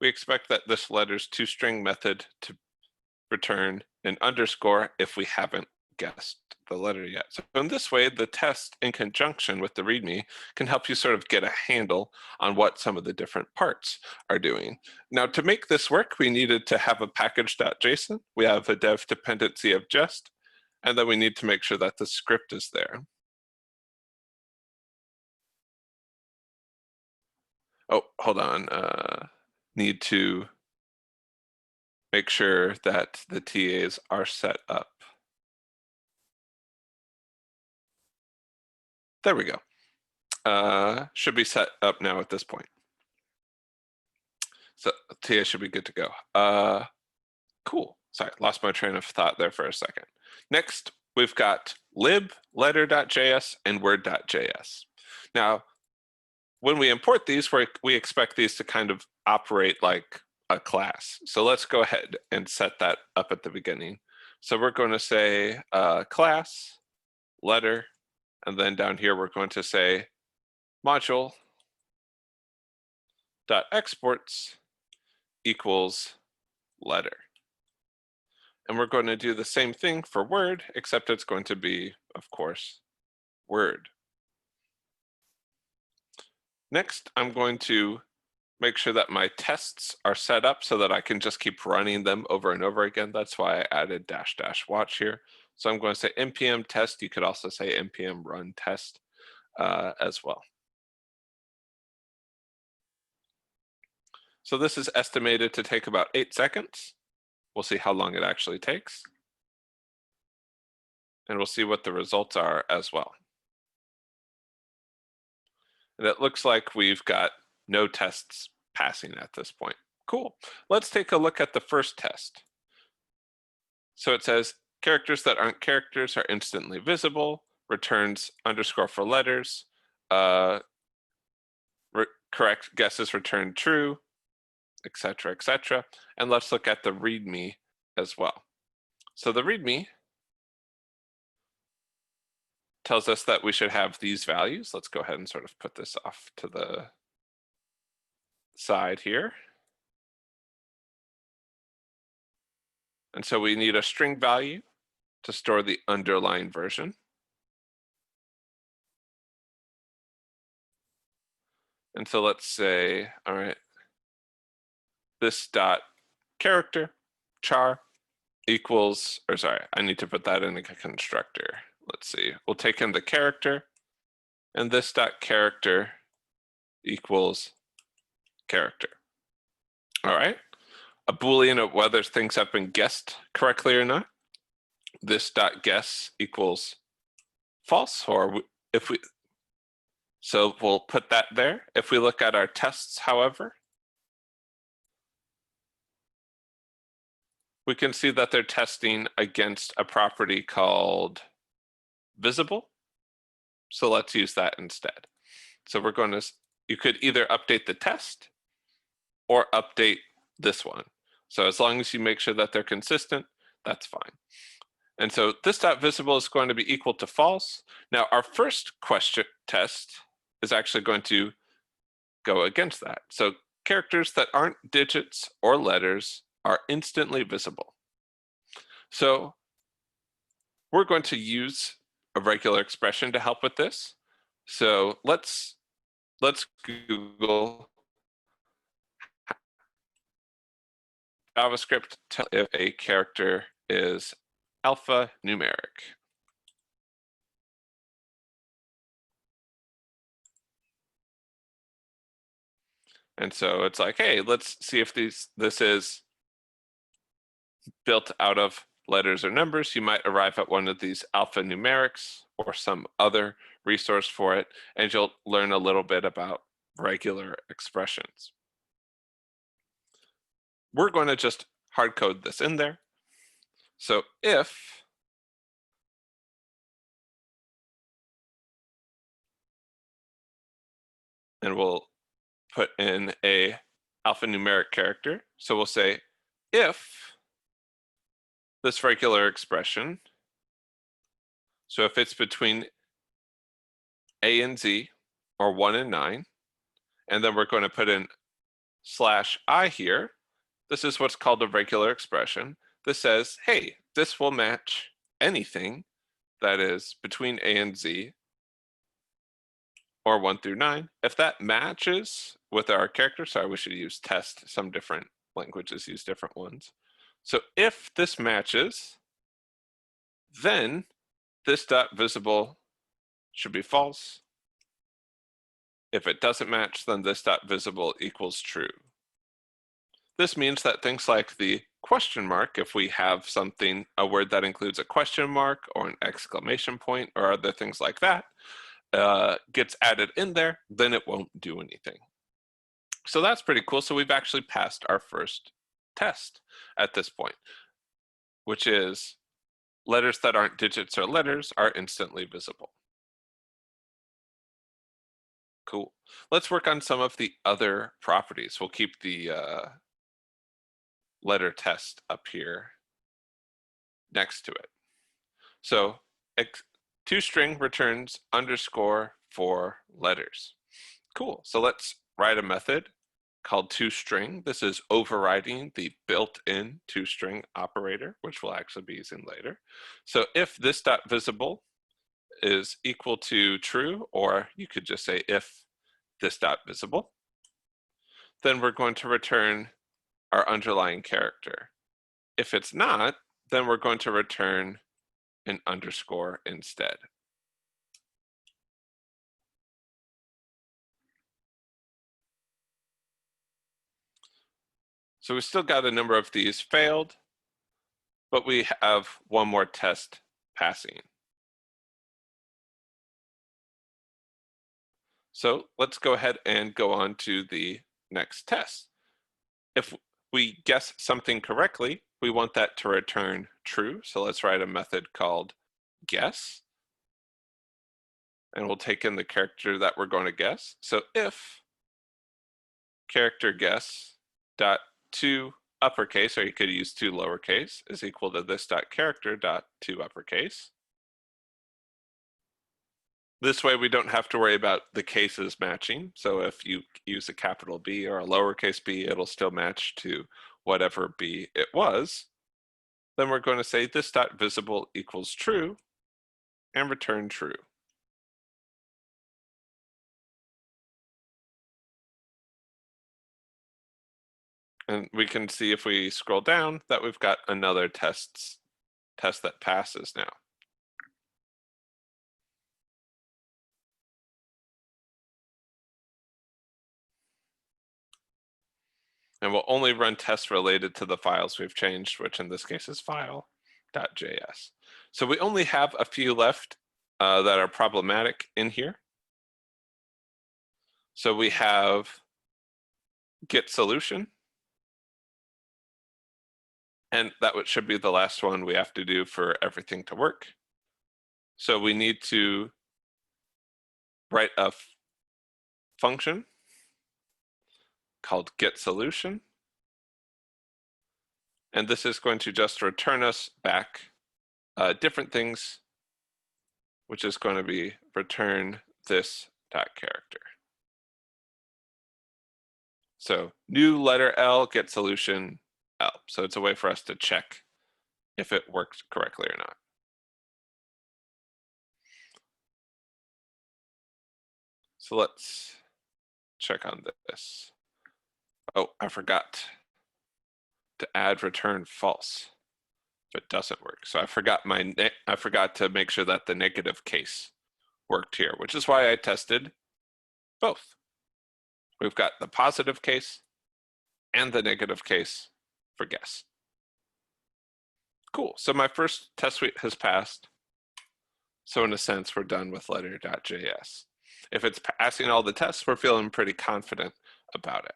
We expect that this letter's toString method to return an underscore if we haven't guessed the letter yet. So in this way, the test in conjunction with the README can help you sort of get a handle on what some of the different parts are doing. Now, to make this work, we needed to have a package.json. We have a dev dependency of jest, and then we need to make sure that the script is there. Oh, hold on. Need to make sure that the TAs are set up. There we go. Should be set up now at this point. So TA should be good to go. Cool. Sorry, lost my train of thought there for a second. Next, we've got lib, letter.js, and word.js. Now, when we import these, we expect these to kind of operate like a class. So let's go ahead and set that up at the beginning. So we're going to say class, letter, and then down here, we're going to say module.exports equals letter. And we're going to do the same thing for word, except it's going to be, of course, word. Next, I'm going to make sure that my tests are set up so that I can just keep running them over and over again. That's why I added --watch here. So I'm going to say npm test. You could also say npm run test as well. So this is estimated to take about 8 seconds. We'll see how long it actually takes. And we'll see what the results are as well. And it looks like we've got no tests passing at this point. Cool. Let's take a look at the first test. So it says characters that aren't characters are instantly visible, returns underscore for letters, correct guesses return true, etc., etc. And let's look at the README as well. So the README tells us that we should have these values. Let's go ahead and sort of put this off to the side here. And so we need a string value to store the underlying version. And so let's say, all right, this dot character char equals, or sorry, I need to put that in a constructor. Let's see, we'll take in the character, and this dot character equals character. All right, a Boolean of whether things have been guessed correctly or not. This dot guess equals false, or if we, so we'll put that there. If we look at our tests, however, we can see that they're testing against a property called visible. So let's use that instead. So we're going to, you could either update the test or update this one. So as long as you make sure that they're consistent, that's fine. And so this dot visible is going to be equal to false. Now our first question test is actually going to go against that. So characters that aren't digits or letters are instantly visible. So we're going to use a regular expression to help with this. So let's Google JavaScript tell if a character is alphanumeric. And so it's like, hey, let's see if this is built out of letters or numbers. You might arrive at one of these alphanumerics or some other resource for it, and you'll learn a little bit about regular expressions. We're going to just hard code this in there. So if and we'll put in a alphanumeric character. So we'll say if this regular expression, so if it's between A and Z, or 1 and 9, and then we're going to put in /i here, this is what's called a regular expression. This says, hey, this will match anything that is between A and Z, or 1 through 9. If that matches with our character, sorry, we should use test. Some different languages use different ones. So if this matches, then this dot visible should be false. If it doesn't match, then this dot visible equals true. This means that things like the question mark, if we have something, a word that includes a question mark or an exclamation point or other things like that, gets added in there, then it won't do anything. So that's pretty cool. So we've actually passed our first test at this point, which is letters that aren't digits or letters are instantly visible. Cool. Let's work on some of the other properties. We'll keep the letter test up here next to it. So toString returns underscore for letters. Cool. So let's write a method called toString. This is overriding the built-in toString operator, which we'll actually be using later. So if this dot visible is equal to true, or you could just say if this dot visible, then we're going to return our underlying character. If it's not, then we're going to return an underscore instead. So we still got a number of these failed, but we have one more test passing. So let's go ahead and go on to the next test. If we guess something correctly, we want that to return true. So let's write a method called guess. And we'll take in the character that we're going to guess. So if character guess dot to uppercase, or you could use to lowercase, is equal to this dot character dot to uppercase. This way we don't have to worry about the cases matching. So if you use a capital B or a lowercase b, it'll still match to whatever b it was. Then we're going to say this dot visible equals true and return true. And we can see if we scroll down that we've got another test that passes now. And we'll only run tests related to the files we've changed, which in this case is file.js. So we only have a few left that are problematic in here. So we have get solution. And that should be the last one we have to do for everything to work. So we need to write a function called get solution. And this is going to just return us back different things, which is going to be return this dot character. So new letter L, get solution L. So it's a way for us to check if it worked correctly or not. So let's check on this. Oh, I forgot to add return false. It doesn't work. So I forgot to make sure that the negative case worked here, which is why I tested both. We've got the positive case and the negative case for guess. Cool. So my first test suite has passed. So in a sense, we're done with letter.js. If it's passing all the tests, we're feeling pretty confident about it.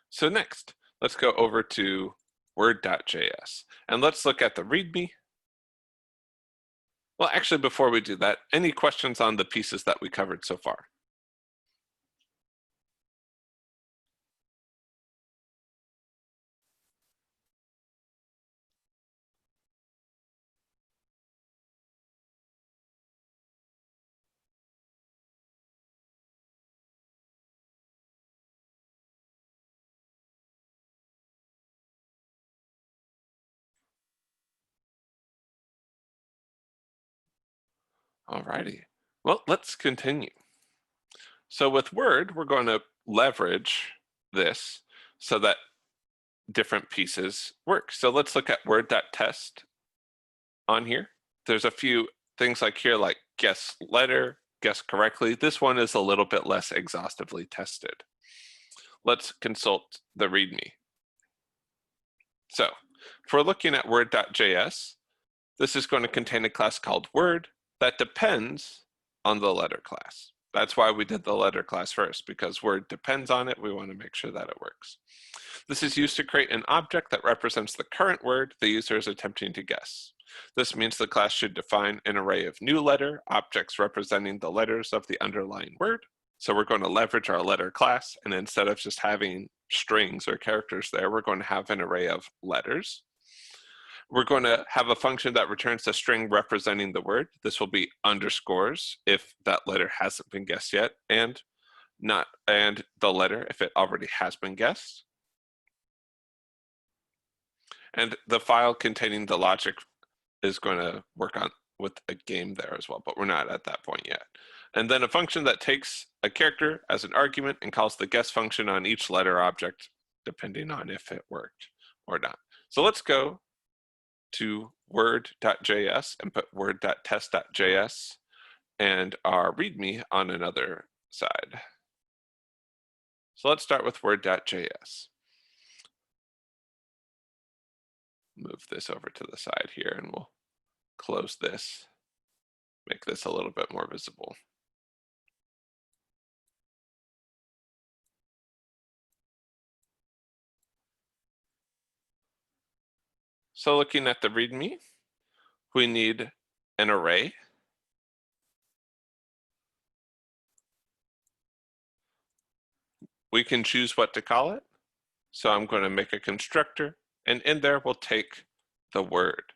So next, let's go over to word.js and let's look at the README. Well, actually, before we do that, any questions on the pieces that we covered so far? Alrighty, well, let's continue. So with Word, we're going to leverage this so that different pieces work. So let's look at word.test on here. There's a few things like here, like guess letter, guess correctly. This one is a little bit less exhaustively tested. Let's consult the README. So if we're looking at word.js, this is going to contain a class called Word that depends on the letter class. That's why we did the letter class first, because Word depends on it. We want to make sure that it works. This is used to create an object that represents the current word the user is attempting to guess. This means the class should define an array of new letter objects representing the letters of the underlying word. So we're going to leverage our letter class, and instead of just having strings or characters there, we're going to have an array of letters. We're going to have a function that returns a string representing the word. This will be underscores if that letter hasn't been guessed yet, and the letter if it already has been guessed. And the file containing the logic is going to work on with a game there as well, but we're not at that point yet. And then a function that takes a character as an argument and calls the guess function on each letter object, depending on if it worked or not. So let's go to word.js and put word.test.js and our README on another side. So let's start with word.js. Move this over to the side here and we'll close this, make this a little bit more visible. So looking at the README, we need an array. We can choose what to call it. So I'm going to make a constructor, and in there we'll take the word.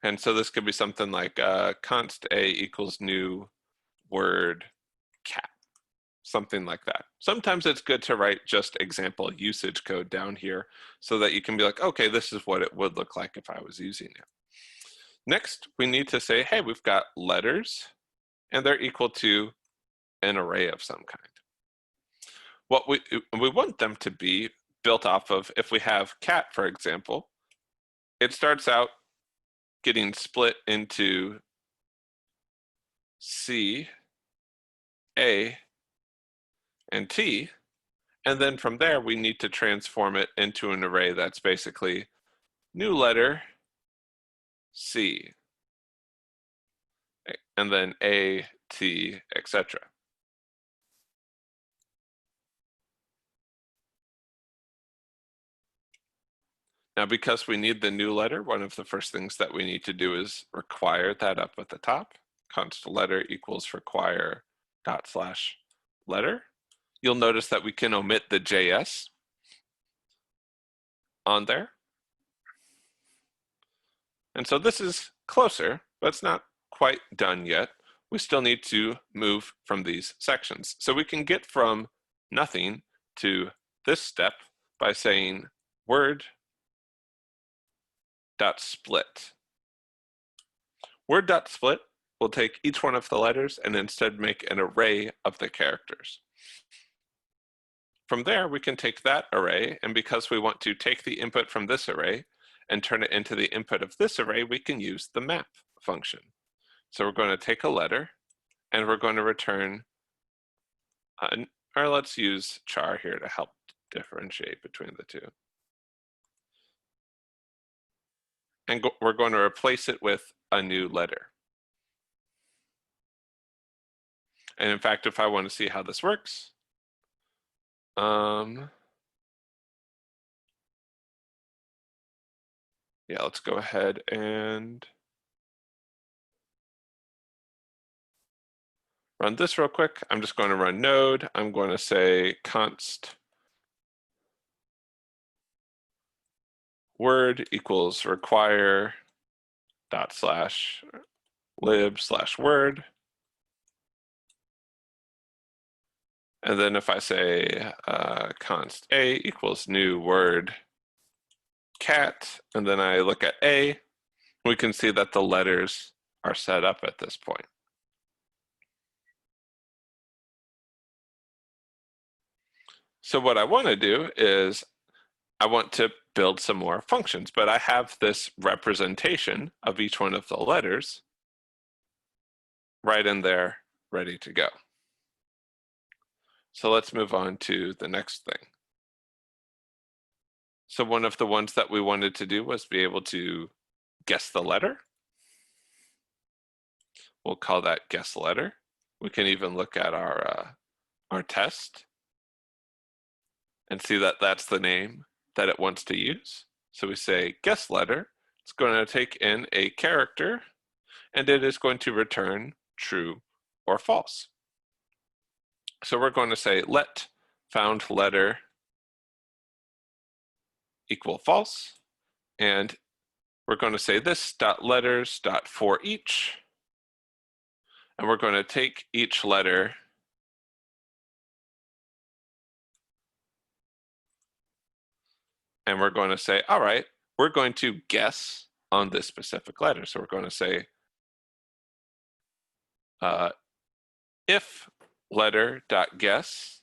And so this could be something like const a equals new word cat, something like that. Sometimes it's good to write just example usage code down here so that you can be like, okay, this is what it would look like if I was using it. Next, we need to say, hey, we've got letters and they're equal to an array of some kind. What we want them to be built off of, if we have cat, for example, it starts out getting split into C, A, and T, And then from there, we need to transform it into an array that's basically new letter C, and then A, T, etc. Now, because we need the new letter, one of the first things that we need to do is require that up at the top. Const letter equals require dot slash letter. You'll notice that we can omit the JS on there. And so this is closer, but it's not quite done yet. We still need to move from these sections. So we can get from nothing to this step by saying word dot split. Word dot split will take each one of the letters and instead make an array of the characters. From there, we can take that array, and because we want to take the input from this array and turn it into the input of this array, we can use the map function. So we're going to take a letter, and we're going to return, or let's use char here to help differentiate between the two. And we're going to replace it with a new letter. And in fact, if I want to see how this works, yeah, let's go ahead and run this real quick. I'm just going to run node. I'm going to say const word equals require dot slash lib slash word. And then if I say const a equals new word cat, and then I look at a, we can see that the letters are set up at this point. So what I want to do is I want to build some more functions, but I have this representation of each one of the letters right in there, ready to go. So let's move on to the next thing. So one of the ones that we wanted to do was be able to guess the letter. We'll call that guess letter. We can even look at our test and see that that's the name that it wants to use. So we say guess letter. It's going to take in a character, and it is going to return true or false. So we're going to say let found letter equal false, and we're going to say this dot letters dot for each, and we're going to take each letter and we're going to say, all right, we're going to guess on this specific letter. So we're going to say if letter dot guess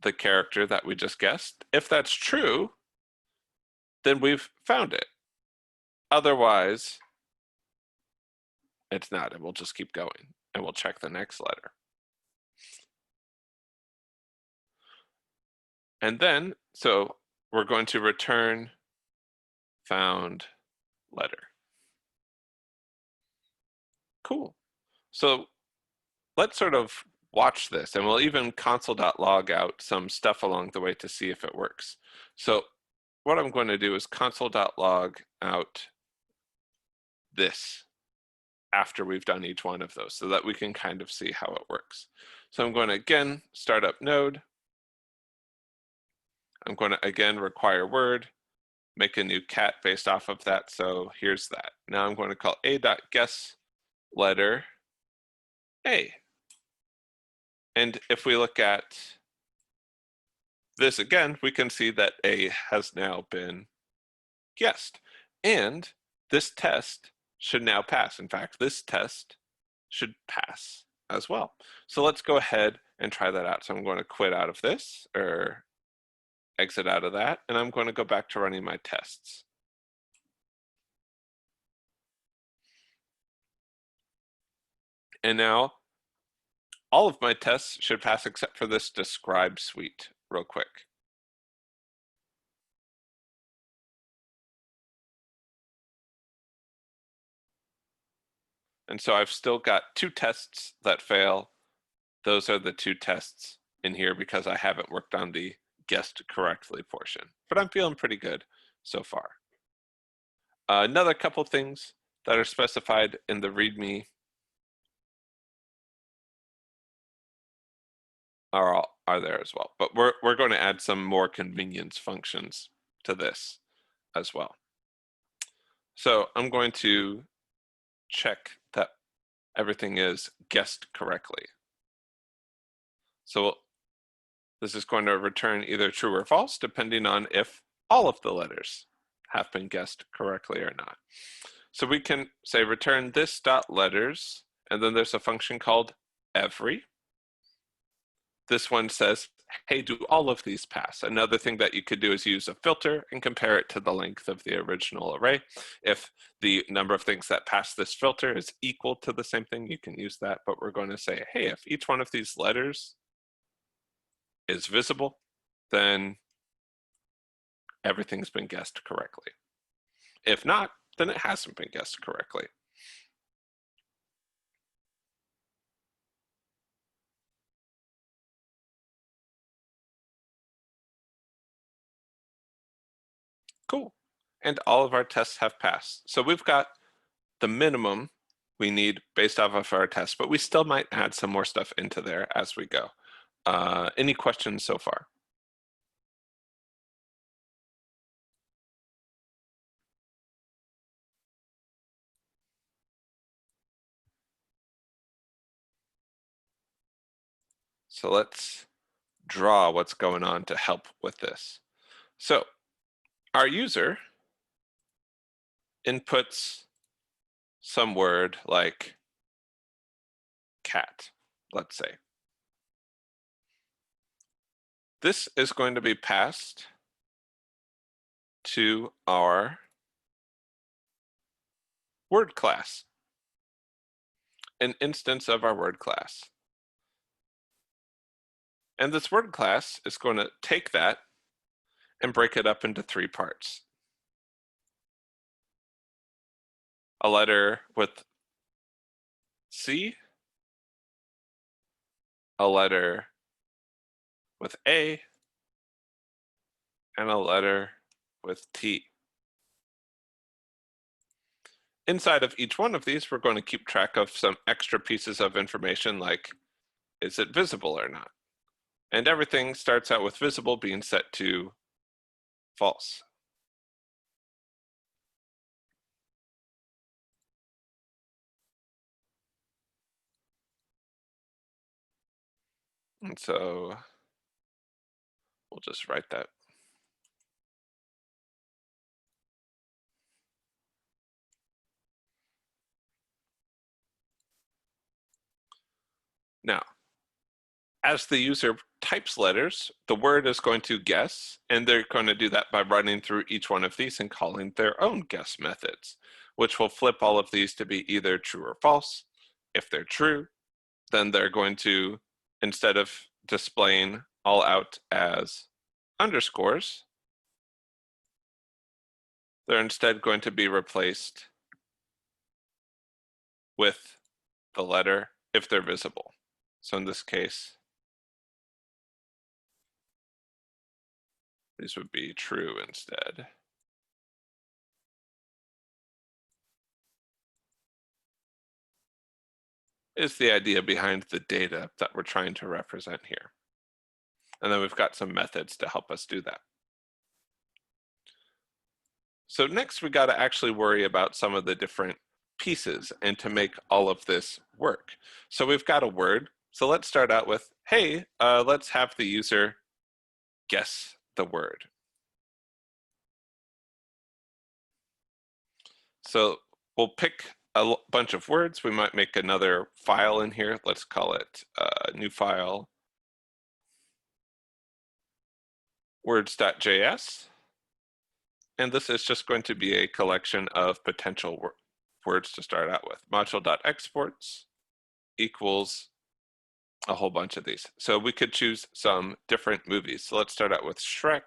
the character that we just guessed. If that's true, then we've found it. Otherwise, it's not, and we'll just keep going, and we'll check the next letter. And then, so we're going to return found letter. Cool. So let's sort of watch this, and we'll even console.log out some stuff along the way to see if it works. So what I'm going to do is console.log out this after we've done each one of those so that we can kind of see how it works. So I'm going to again start up node. I'm going to again require word, make a new cat based off of that. So here's that. Now I'm going to call a.guess letter A. And if we look at this again, we can see that A has now been guessed. And this test should now pass. In fact, this test should pass as well. So let's go ahead and try that out. So I'm going to quit out of this, or exit out of that, and I'm going to go back to running my tests. And now all of my tests should pass except for this describe suite real quick. And so I've still got 2 tests that fail. Those are the 2 tests in here because I haven't worked on the guessed correctly portion, but I'm feeling pretty good so far. Another couple things that are specified in the README are there as well, but we're going to add some more convenience functions to this as well. So I'm going to check that everything is guessed correctly. So this is going to return either true or false, depending on if all of the letters have been guessed correctly or not. So we can say return this dot letters, and then there's a function called every. This one says, hey, do all of these pass? Another thing that you could do is use a filter and compare it to the length of the original array. If the number of things that pass this filter is equal to the same thing, you can use that, but we're going to say, hey, if each one of these letters is visible, then everything's been guessed correctly. If not, then it hasn't been guessed correctly. Cool. And all of our tests have passed. So we've got the minimum we need based off of our tests, but we still might add some more stuff into there as we go. Any questions so far? So let's draw what's going on to help with this. So our user inputs some word like cat, let's say. This is going to be passed to our word class, an instance of our word class. And this word class is going to take that and break it up into 3 parts. A letter with C, a letter with A, and a letter with T. Inside of each one of these, we're going to keep track of some extra pieces of information like, is it visible or not? And everything starts out with visible being set to false. And so we'll just write that. Now, as the user types letters, the word is going to guess, and they're going to do that by running through each one of these and calling their own guess methods, which will flip all of these to be either true or false. If they're true, then they're going to, instead of displaying all out as underscores, they're instead going to be replaced with the letter if they're visible. So in this case, these would be true instead. Is the idea behind the data that we're trying to represent here. And then we've got some methods to help us do that. So next we got to actually worry about some of the different pieces and to make all of this work. So we've got a word. So let's start out with, hey, let's have the user guess the word. So we'll pick a bunch of words. We might make another file in here. Let's call it new file words.js. And this is just going to be a collection of potential words to start out with. Module.exports equals a whole bunch of these. So we could choose some different movies. So let's start out with Shrek,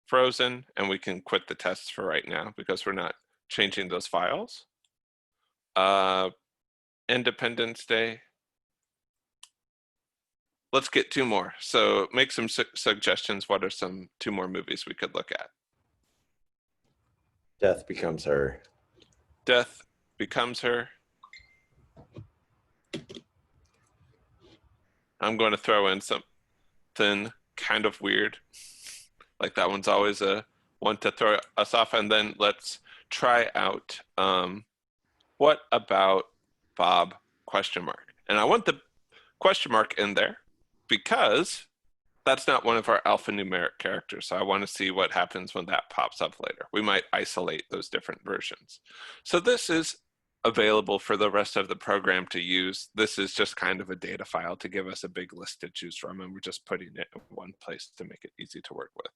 Frozen, and we can quit the tests for right now because we're not changing those files. Independence Day. Let's get 2 more. So make some suggestions. What are some 2 more movies we could look at? Death Becomes Her. Death Becomes Her. I'm going to throw in something kind of weird. Like that one's always a one to throw us off. And then let's try out what about Bob ? And I want the question mark in there because that's not one of our alphanumeric characters. So I want to see what happens when that pops up later. We might isolate those different versions. So this is available for the rest of the program to use. This is just kind of a data file to give us a big list to choose from, and we're just putting it in one place to make it easy to work with.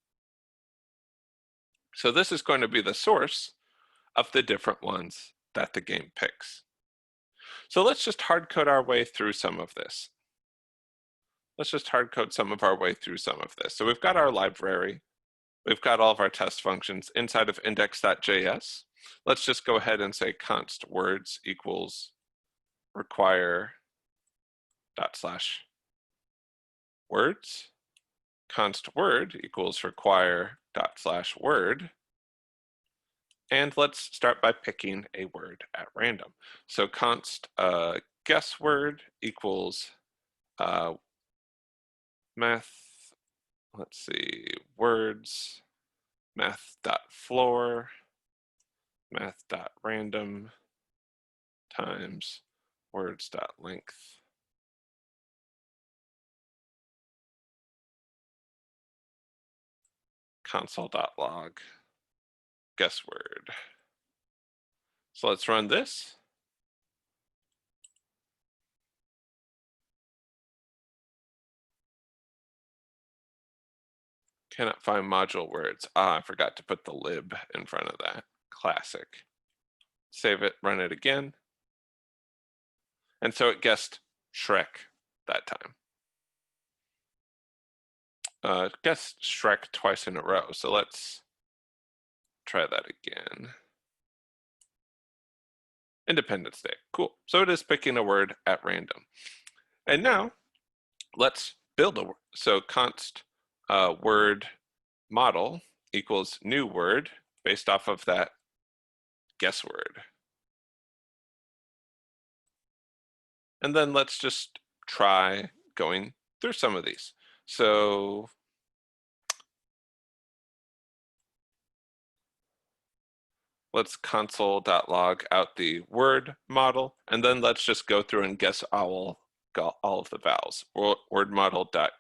So this is going to be the source of the different ones that the game picks. So let's just hard code our way through some of this. Let's just hard code some of our way through some of this. So we've got our library. We've got all of our test functions inside of index.js. Let's just go ahead and say const words equals require dot slash words. Const word equals require dot slash word. And let's start by picking a word at random. So const guess word equals math, let's see, words, math.floor, math.random times words.length. Console.log, guess word. So let's run this. Cannot find module words. I forgot to put the lib in front of that. Classic. Save it, run it again. And so it guessed Shrek that time. Guessed Shrek twice in a row. So let's try that again. Independence Day. Cool. So it is picking a word at random. And now let's build a word. So const word model equals new word based off of that guess word. And then let's just try going through some of these. So let's console.log out the word model, and then let's just go through and guess all of the vowels. Word model dot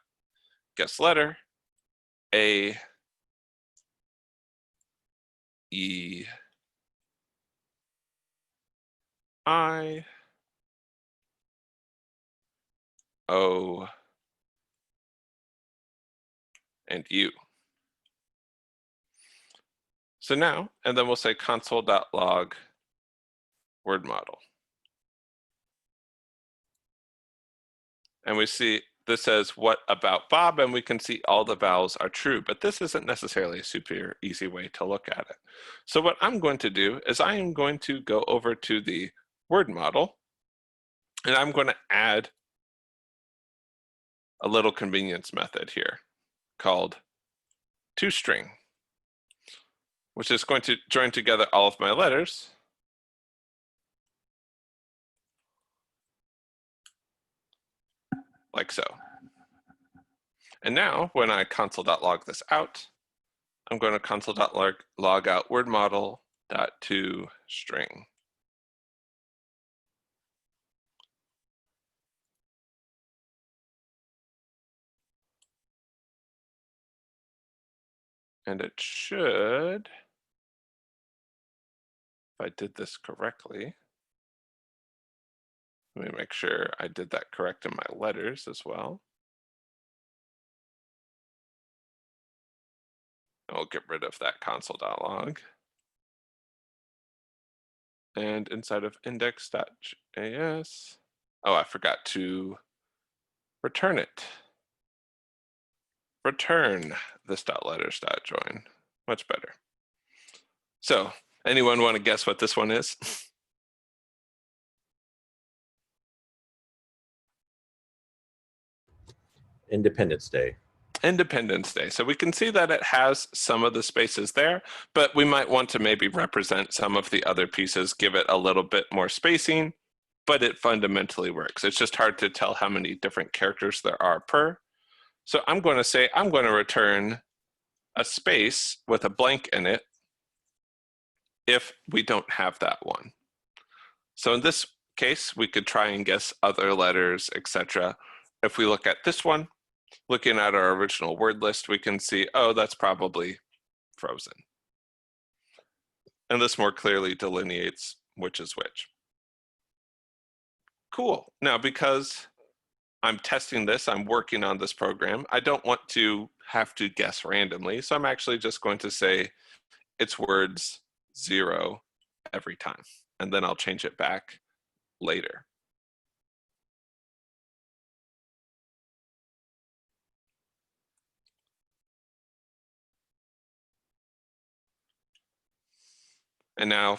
guess letter, A, E, I, O, and U. So now, and then we'll say console.log word model. And we see this says what about Bob, and we can see all the vowels are true, but this isn't necessarily a super easy way to look at it. So what I'm going to do is I am going to go over to the word model, and I'm going to add a little convenience method here called toString, which is going to join together all of my letters like so. And now when I console.log this out, I'm going to console.log out word model.toString. And it should, if I did this correctly, let me make sure I did that correct in my letters as well. And we'll get rid of that console.log. And inside of index.js, oh, I forgot to return it. Return this dot letters dot join. Much better. So anyone want to guess what this one is? Independence Day. Independence Day. So we can see that it has some of the spaces there, but we might want to maybe represent some of the other pieces, give it a little bit more spacing, but it fundamentally works. It's just hard to tell how many different characters there are per. So I'm going to say I'm going to return a space with a blank in it if we don't have that one. So in this case, we could try and guess other letters, etc. If we look at this one, looking at our original word list, we can see, oh, that's probably frozen. And this more clearly delineates which is which. Cool. Now, because I'm testing this, I'm working on this program, I don't want to have to guess randomly. So I'm actually just going to say it's words 0 every time. And then I'll change it back later. And now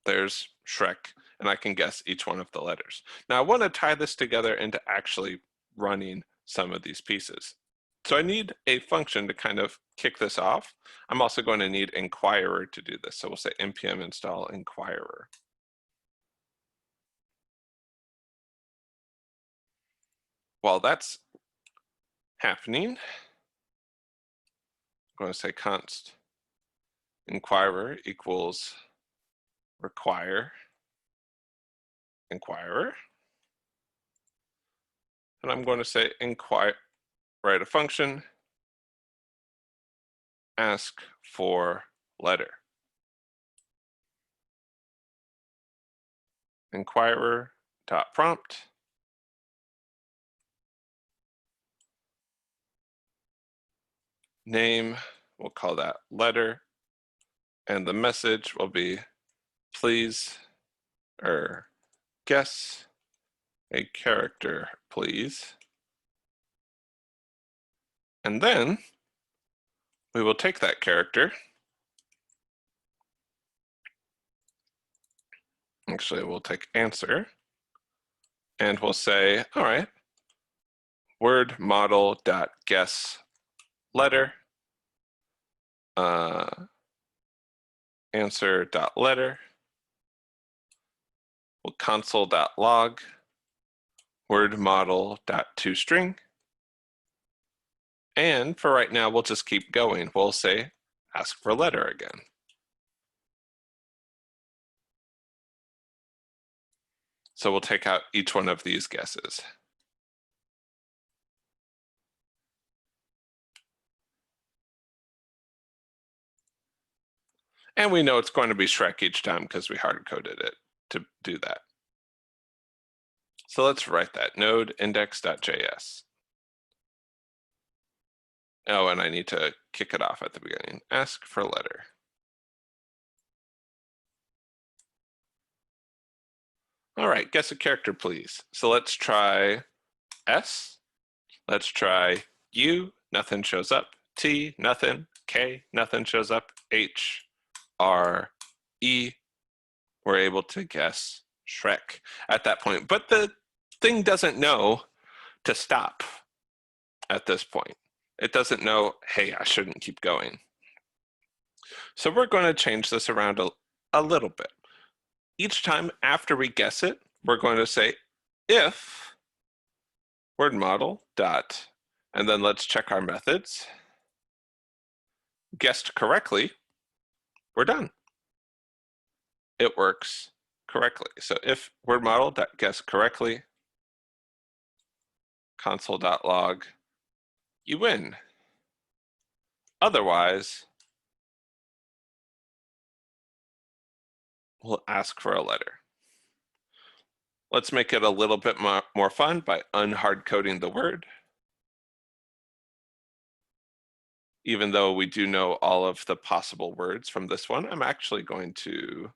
there's Shrek, and I can guess each one of the letters. Now I want to tie this together into actually running some of these pieces. So I need a function to kind of kick this off. I'm also going to need Inquirer to do this. So we'll say npm install Inquirer. While that's happening, I'm going to say const Inquirer equals require Inquirer. And I'm going to say write a function, ask for letter. Inquirer dot prompt. Name, we'll call that letter. And the message will be, please, or guess a character, please. And then we will take that character. Actually, we'll take answer. And we'll say, all right, word model dot guess letter. Answer dot letter. We'll console dot log word model dot toString. And for right now, we'll just keep going. We'll say ask for letter again. So we'll take out each one of these guesses. And we know it's going to be Shrek each time because we hard-coded it to do that. So let's write that, node index.js. Oh, and I need to kick it off at the beginning. Ask for letter. All right, guess a character, please. So let's try S. Let's try U, nothing shows up. T, nothing. K, nothing shows up. H, R, E, we're able to guess Shrek at that point. But the thing doesn't know to stop at this point. It doesn't know, hey, I shouldn't keep going. So we're going to change this around a little bit. Each time after we guess it, we're going to say if word model dot, and then let's check our methods. Guessed correctly, we're done. It works correctly. So if word model dot guess correctly, console.log, you win. Otherwise, we'll ask for a letter. Let's make it a little bit more fun by unhard coding the word. Even though we do know all of the possible words from this one, I'm actually going to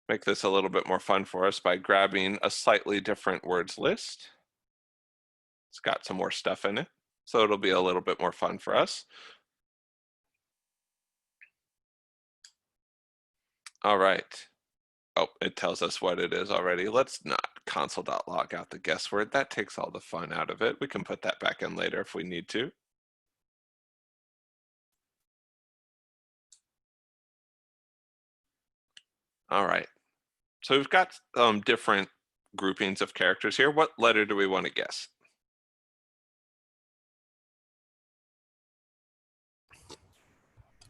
make this a little bit more fun for us by grabbing a slightly different words list. It's got some more stuff in it, so it'll be a little bit more fun for us. All right. Oh, it tells us what it is already. Let's not console.log out the guess word. That takes all the fun out of it. We can put that back in later if we need to. All right. So we've got different groupings of characters here. What letter do we want to guess?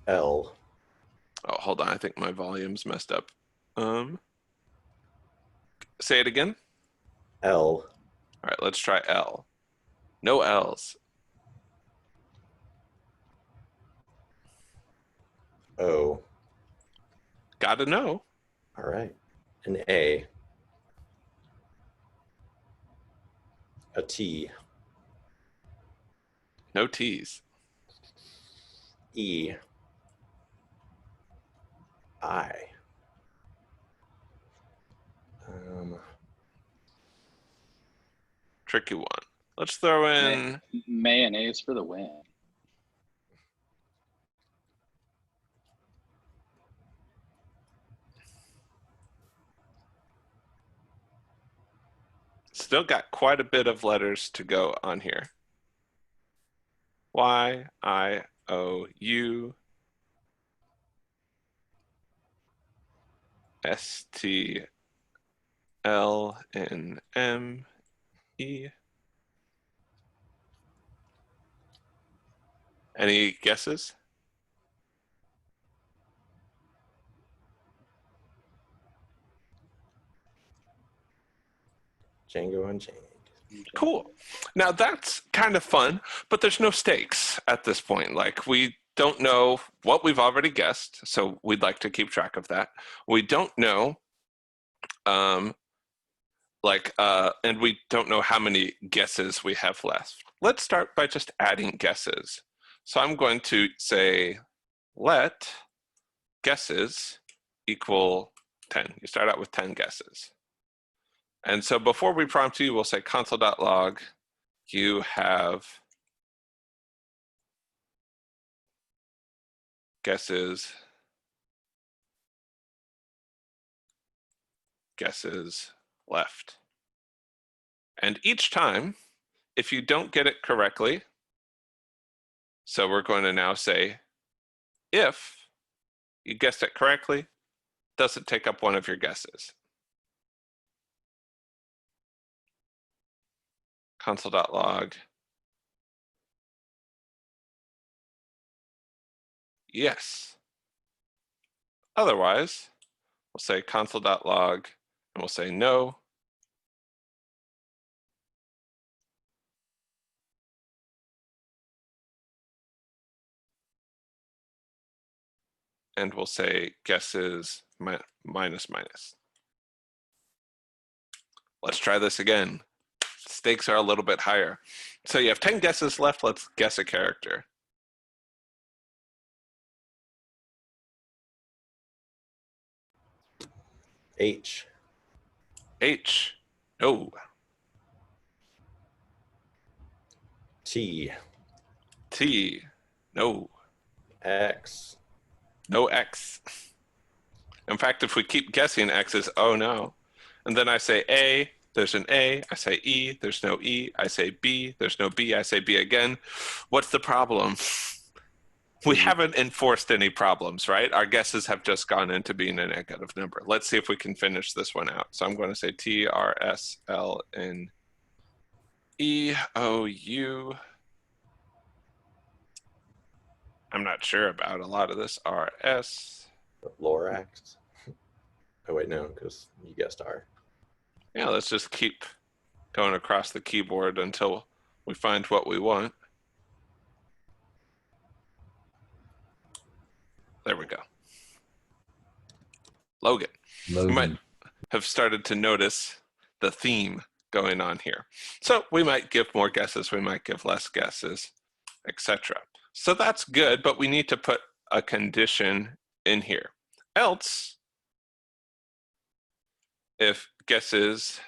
L. Oh, hold on. I think my volume's messed up. Say it again. L. All right, let's try L. No L's. O. Gotta know. All right. An A. A T. No T's. E. I. Tricky one. Let's throw in. Mayonnaise for the win. Still got quite a bit of letters to go on here. Y, I, O, U, S, T, L, N, M, E. Any guesses? Django Unchained. Cool. Now that's kind of fun, but there's no stakes at this point. Like, we don't know what we've already guessed, so we'd like to keep track of that. We don't know, and we don't know how many guesses we have left. Let's start by just adding guesses. So I'm going to say, let guesses equal 10. You start out with 10 guesses. And so before we prompt you, we'll say console.log, you have guesses left. And each time, if you don't get it correctly, so we're going to now say, if you guessed it correctly, does it take up one of your guesses? Console.log. Yes. Otherwise, we'll say console.log and we'll say no. And we'll say guesses minus. Let's try this again. Stakes are a little bit higher. So you have 10 guesses left. Let's guess a character. H. H. No. T. T. No. X. No X. In fact, if we keep guessing X's, oh no. And then I say A, there's an A. I say E, there's no E. I say B, there's no B. I say B again. What's the problem? We haven't enforced any problems, right? Our guesses have just gone into being a negative number. Let's see if we can finish this one out. So I'm going to say T, R, S, L, N, E, O, U. I'm not sure about a lot of this. R, S. Lorax. Oh, wait, no, because you guessed R. Yeah, let's just keep going across the keyboard until we find what we want. There we go. Logan. You might have started to notice the theme going on here. So we might give more guesses, we might give less guesses, etc. So that's good, but we need to put a condition in here. Else, if guesses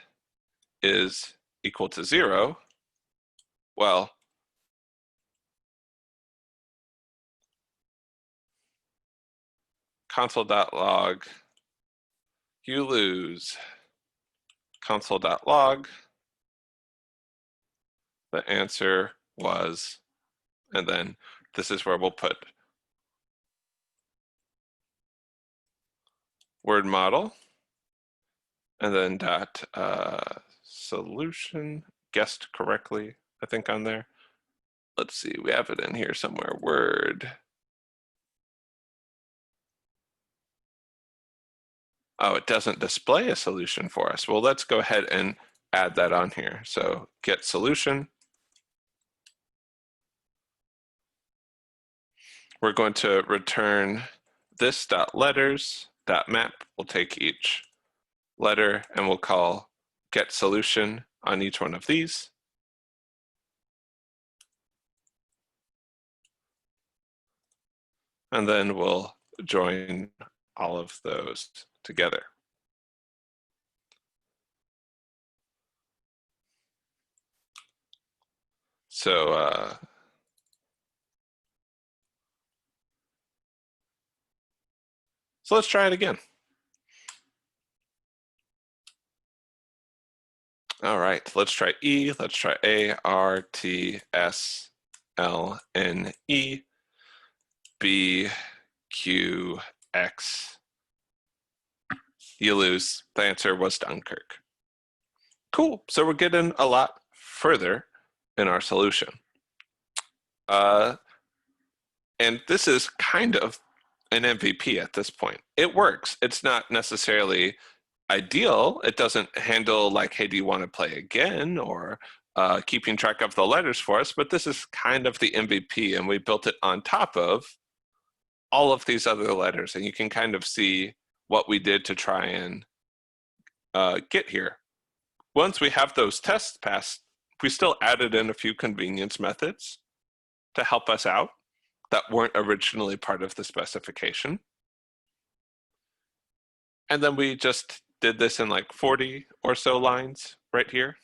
is equal to 0, well, console.log, you lose. Console.log, the answer was, and then this is where we'll put word model, and then dot solution, guessed correctly, I think on there. Let's see, we have it in here somewhere, word. Oh, it doesn't display a solution for us. Well, let's go ahead and add that on here. So get solution. We're going to return this dot letters dot map. We'll take each letter and we'll call get solution on each one of these. And then we'll join all of those together. So let's try it again. All right, let's try E, let's try A, R, T, S, L, N, E, B, Q, X. You lose. The answer was Dunkirk. Cool, so we're getting a lot further in our solution. And this is kind of an MVP at this point. It works. It's not necessarily ideal. It doesn't handle like, hey, do you want to play again, or keeping track of the letters for us, but this is kind of the MVP, and we built it on top of all of these other letters, and you can kind of see what we did to try and get here. Once we have those tests passed, we still added in a few convenience methods to help us out that weren't originally part of the specification. And then we just did this in like 40 or so lines right here.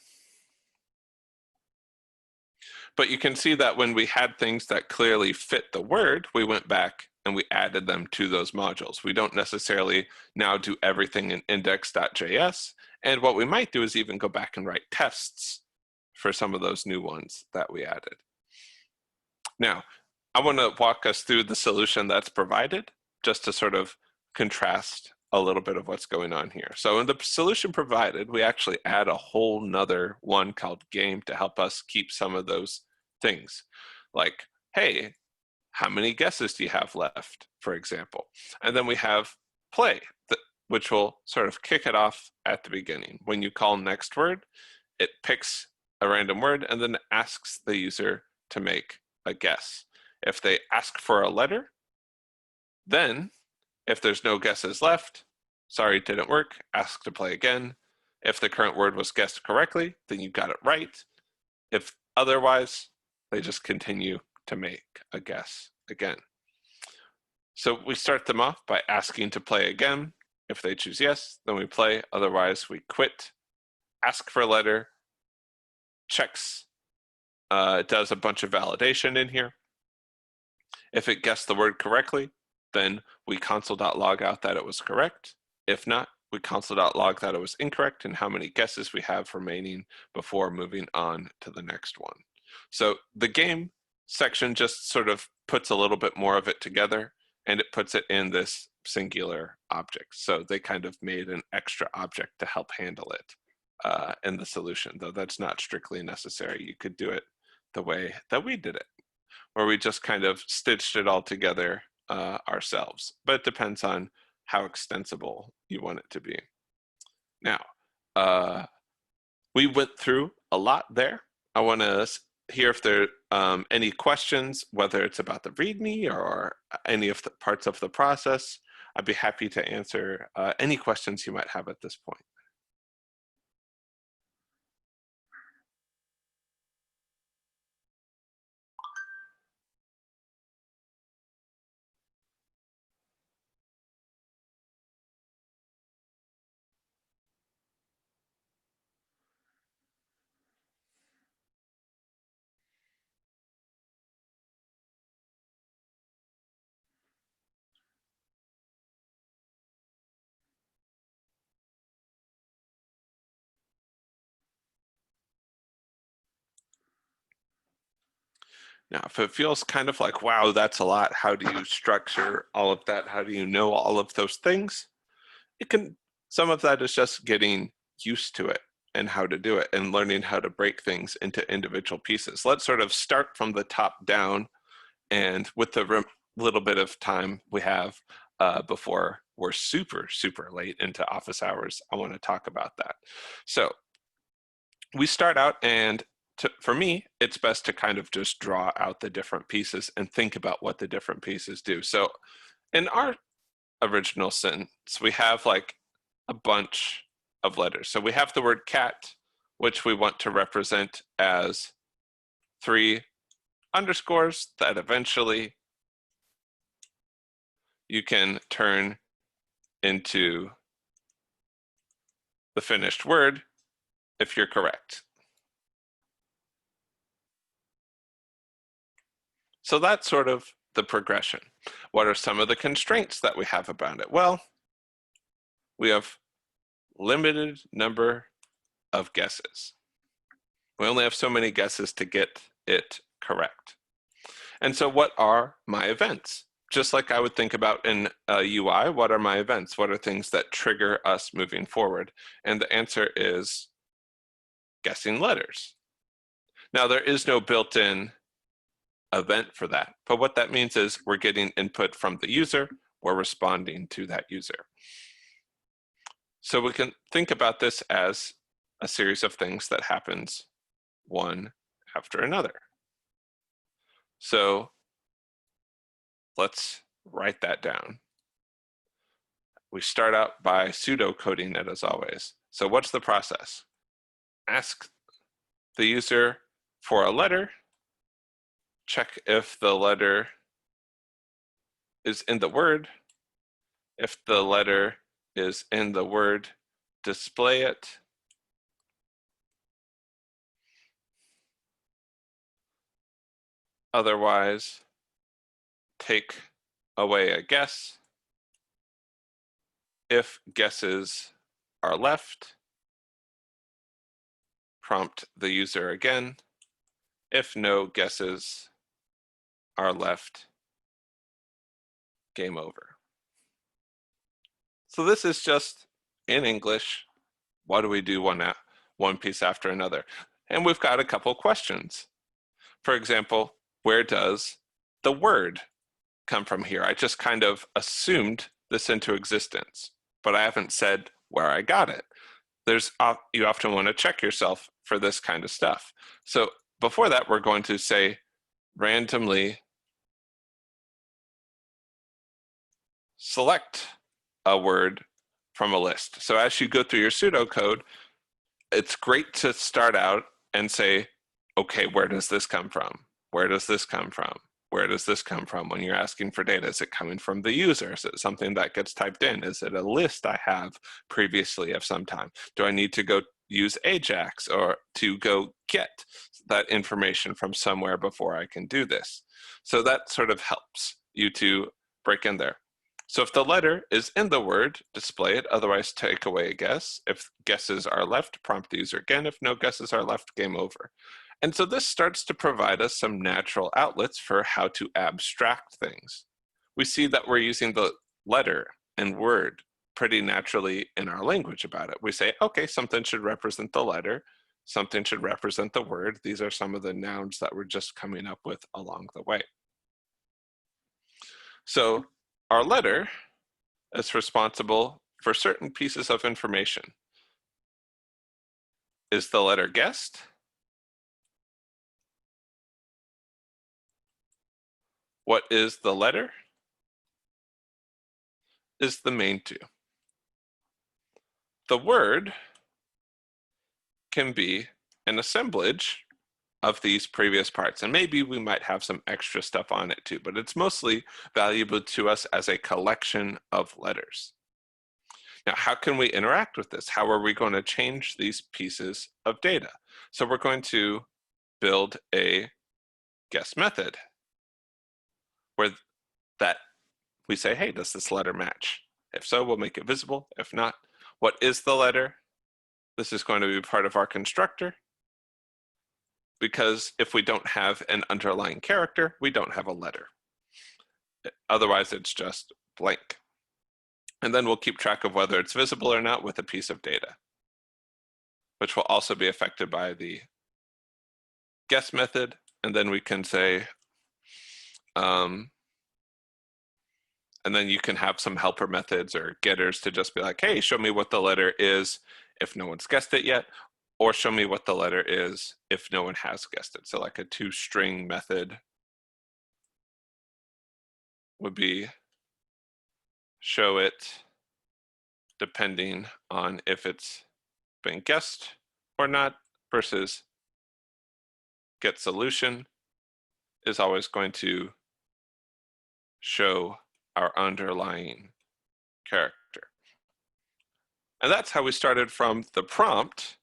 But you can see that when we had things that clearly fit the word, we went back and we added them to those modules. We don't necessarily now do everything in index.js. And what we might do is even go back and write tests for some of those new ones that we added. Now, I want to walk us through the solution that's provided just to sort of contrast a little bit of what's going on here. So in the solution provided, we actually add a whole nother one called game to help us keep some of those things. Like, hey, how many guesses do you have left, for example? And then we have play, which will sort of kick it off at the beginning. When you call next word, it picks a random word and then asks the user to make a guess. If they ask for a letter, then if there's no guesses left, sorry, it didn't work, ask to play again. If the current word was guessed correctly, then you got it right. If otherwise, they just continue to make a guess again. So we start them off by asking to play again. If they choose yes, then we play, otherwise we quit. Ask for a letter, checks, it does a bunch of validation in here. If it guessed the word correctly, then we console.log out that it was correct. If not, we console.log that it was incorrect and how many guesses we have remaining before moving on to the next one. So the game section just sort of puts a little bit more of it together, and it puts it in this singular object. So they kind of made an extra object to help handle it in the solution, though that's not strictly necessary. You could do it the way that we did it, where we just kind of stitched it all together ourselves. But it depends on how extensible you want it to be. Now, we went through a lot there. I want to hear if there are any questions, whether it's about the README or any of the parts of the process. I'd be happy to answer any questions you might have at this point. Now, if it feels kind of like, wow, that's a lot, how do you structure all of that? How do you know all of those things? Some of that is just getting used to it and how to do it and learning how to break things into individual pieces. Let's sort of start from the top down, and with the little bit of time we have before we're super, super late into office hours, I want to talk about that. So we start out, and for me, it's best to kind of just draw out the different pieces and think about what the different pieces do. So in our original sentence, we have like a bunch of letters. So we have the word cat, which we want to represent as 3 underscores that eventually you can turn into the finished word if you're correct. So that's sort of the progression. What are some of the constraints that we have about it? Well, we have limited number of guesses. We only have so many guesses to get it correct. And so what are my events? Just like I would think about in a UI, what are my events? What are things that trigger us moving forward? And the answer is guessing letters. Now, there is no built-in event for that, but what that means is we're getting input from the user, we're responding to that user. So we can think about this as a series of things that happens one after another. So let's write that down. We start out by pseudo-coding it as always. So what's the process? Ask the user for a letter, check if the letter is in the word. If the letter is in the word, display it. Otherwise, take away a guess. If guesses are left, prompt the user again. If no guesses are left, game over. So this is just in English. What do we do one piece after another? And we've got a couple questions. For example, where does the word come from here? I just kind of assumed this into existence, but I haven't said where I got it. You often want to check yourself for this kind of stuff. So before that, we're going to say randomly select a word from a list. So as you go through your pseudocode, it's great to start out and say, okay, where does this come from? Where does this come from? Where does this come from? When you're asking for data, is it coming from the user? Is it something that gets typed in? Is it a list I have previously of some time? Do I need to go use Ajax or to go get that information from somewhere before I can do this? So that sort of helps you to break in there. So if the letter is in the word, display it, otherwise take away a guess. If guesses are left, prompt the user again. If no guesses are left, game over. And so this starts to provide us some natural outlets for how to abstract things. We see that we're using the letter and word pretty naturally in our language about it. We say, okay, something should represent the letter, something should represent the word. These are some of the nouns that we're just coming up with along the way. So our letter is responsible for certain pieces of information. Is the letter guessed? What is the letter? Is the main two. The word can be an assemblage of these previous parts, and maybe we might have some extra stuff on it too, but it's mostly valuable to us as a collection of letters. Now, how can we interact with this? How are we going to change these pieces of data? So we're going to build a guess method where that we say, hey, does this letter match? If so, we'll make it visible. If not, what is the letter? This is going to be part of our constructor, because if we don't have an underlying character, we don't have a letter. Otherwise, it's just blank. And then we'll keep track of whether it's visible or not with a piece of data, which will also be affected by the guess method. And then we can say, and then you can have some helper methods or getters to just be like, hey, show me what the letter is if no one's guessed it yet, or show me what the letter is if no one has guessed it. So like a toString method would be show it depending on if it's been guessed or not, versus get solution is always going to show our underlying character. And that's how we started from the prompt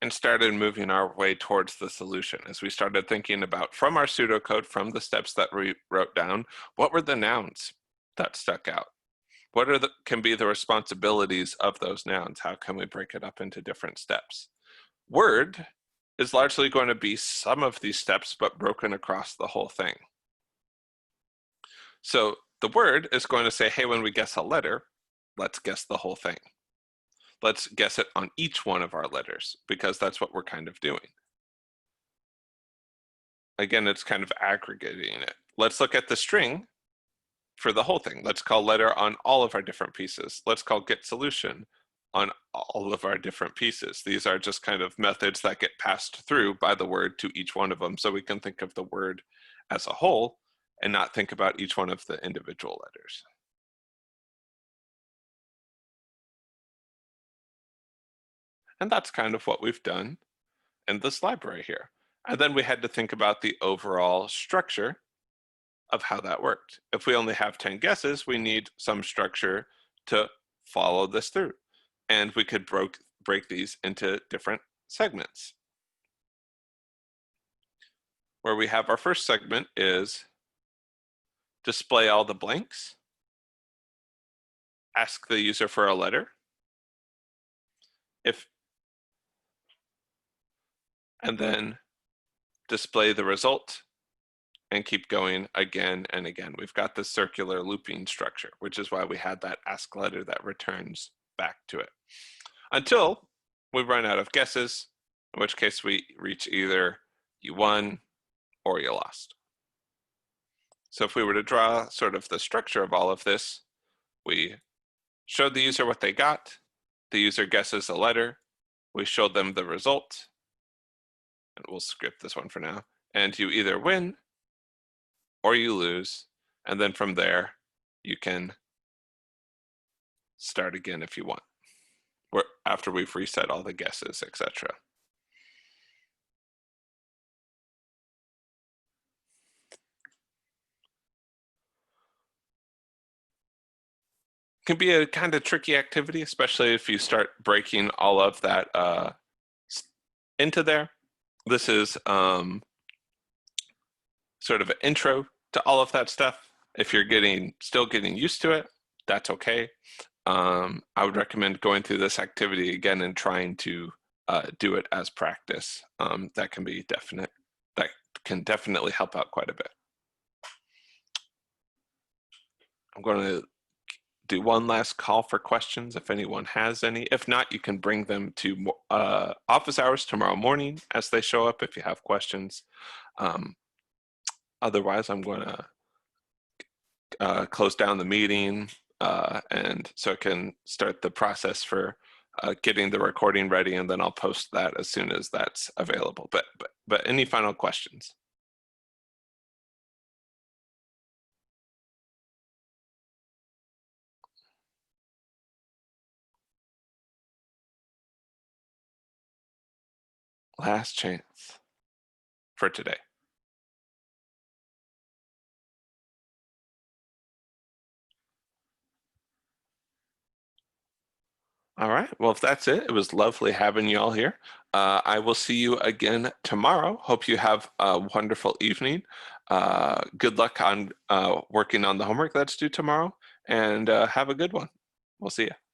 and started moving our way towards the solution. As we started thinking about, from our pseudocode, from the steps that we wrote down, what were the nouns that stuck out? What are can be the responsibilities of those nouns? How can we break it up into different steps? Word is largely going to be some of these steps, but broken across the whole thing. So the word is going to say, hey, when we guess a letter, let's guess the whole thing. Let's guess it on each one of our letters, because that's what we're kind of doing. Again, it's kind of aggregating it. Let's look at the string for the whole thing. Let's call letter on all of our different pieces. Let's call get solution on all of our different pieces. These are just kind of methods that get passed through by the word to each one of them, so we can think of the word as a whole and not think about each one of the individual letters. And that's kind of what we've done in this library here. And then we had to think about the overall structure of how that worked. If we only have 10 guesses, we need some structure to follow this through. And we could break these into different segments. Where we have our first segment is display all the blanks, ask the user for a letter, and then display the result and keep going again and again. We've got this circular looping structure, which is why we had that ask letter that returns back to it. Until we run out of guesses, in which case we reach either you won or you lost. So if we were to draw sort of the structure of all of this, we showed the user what they got, the user guesses a letter, we showed them the result, and we'll skip this one for now, and you either win or you lose, and then from there you can start again if you want, or after we've reset all the guesses, etc. Can be a kind of tricky activity, especially if you start breaking all of that into there. This is sort of an intro to all of that stuff. If you're still getting used to it, that's okay. I would recommend going through this activity again and trying to do it as practice. That can definitely help out quite a bit. I'm going to do one last call for questions if anyone has any. If not, you can bring them to office hours tomorrow morning as they show up if you have questions. Otherwise, I'm going to close down the meeting and so I can start the process for getting the recording ready, and then I'll post that as soon as that's available. But any final questions? Last chance for today. All right, well, if that's it, it was lovely having you all here. I will see you again tomorrow. Hope you have a wonderful evening. Good luck on working on the homework that's due tomorrow, and have a good one. We'll see you.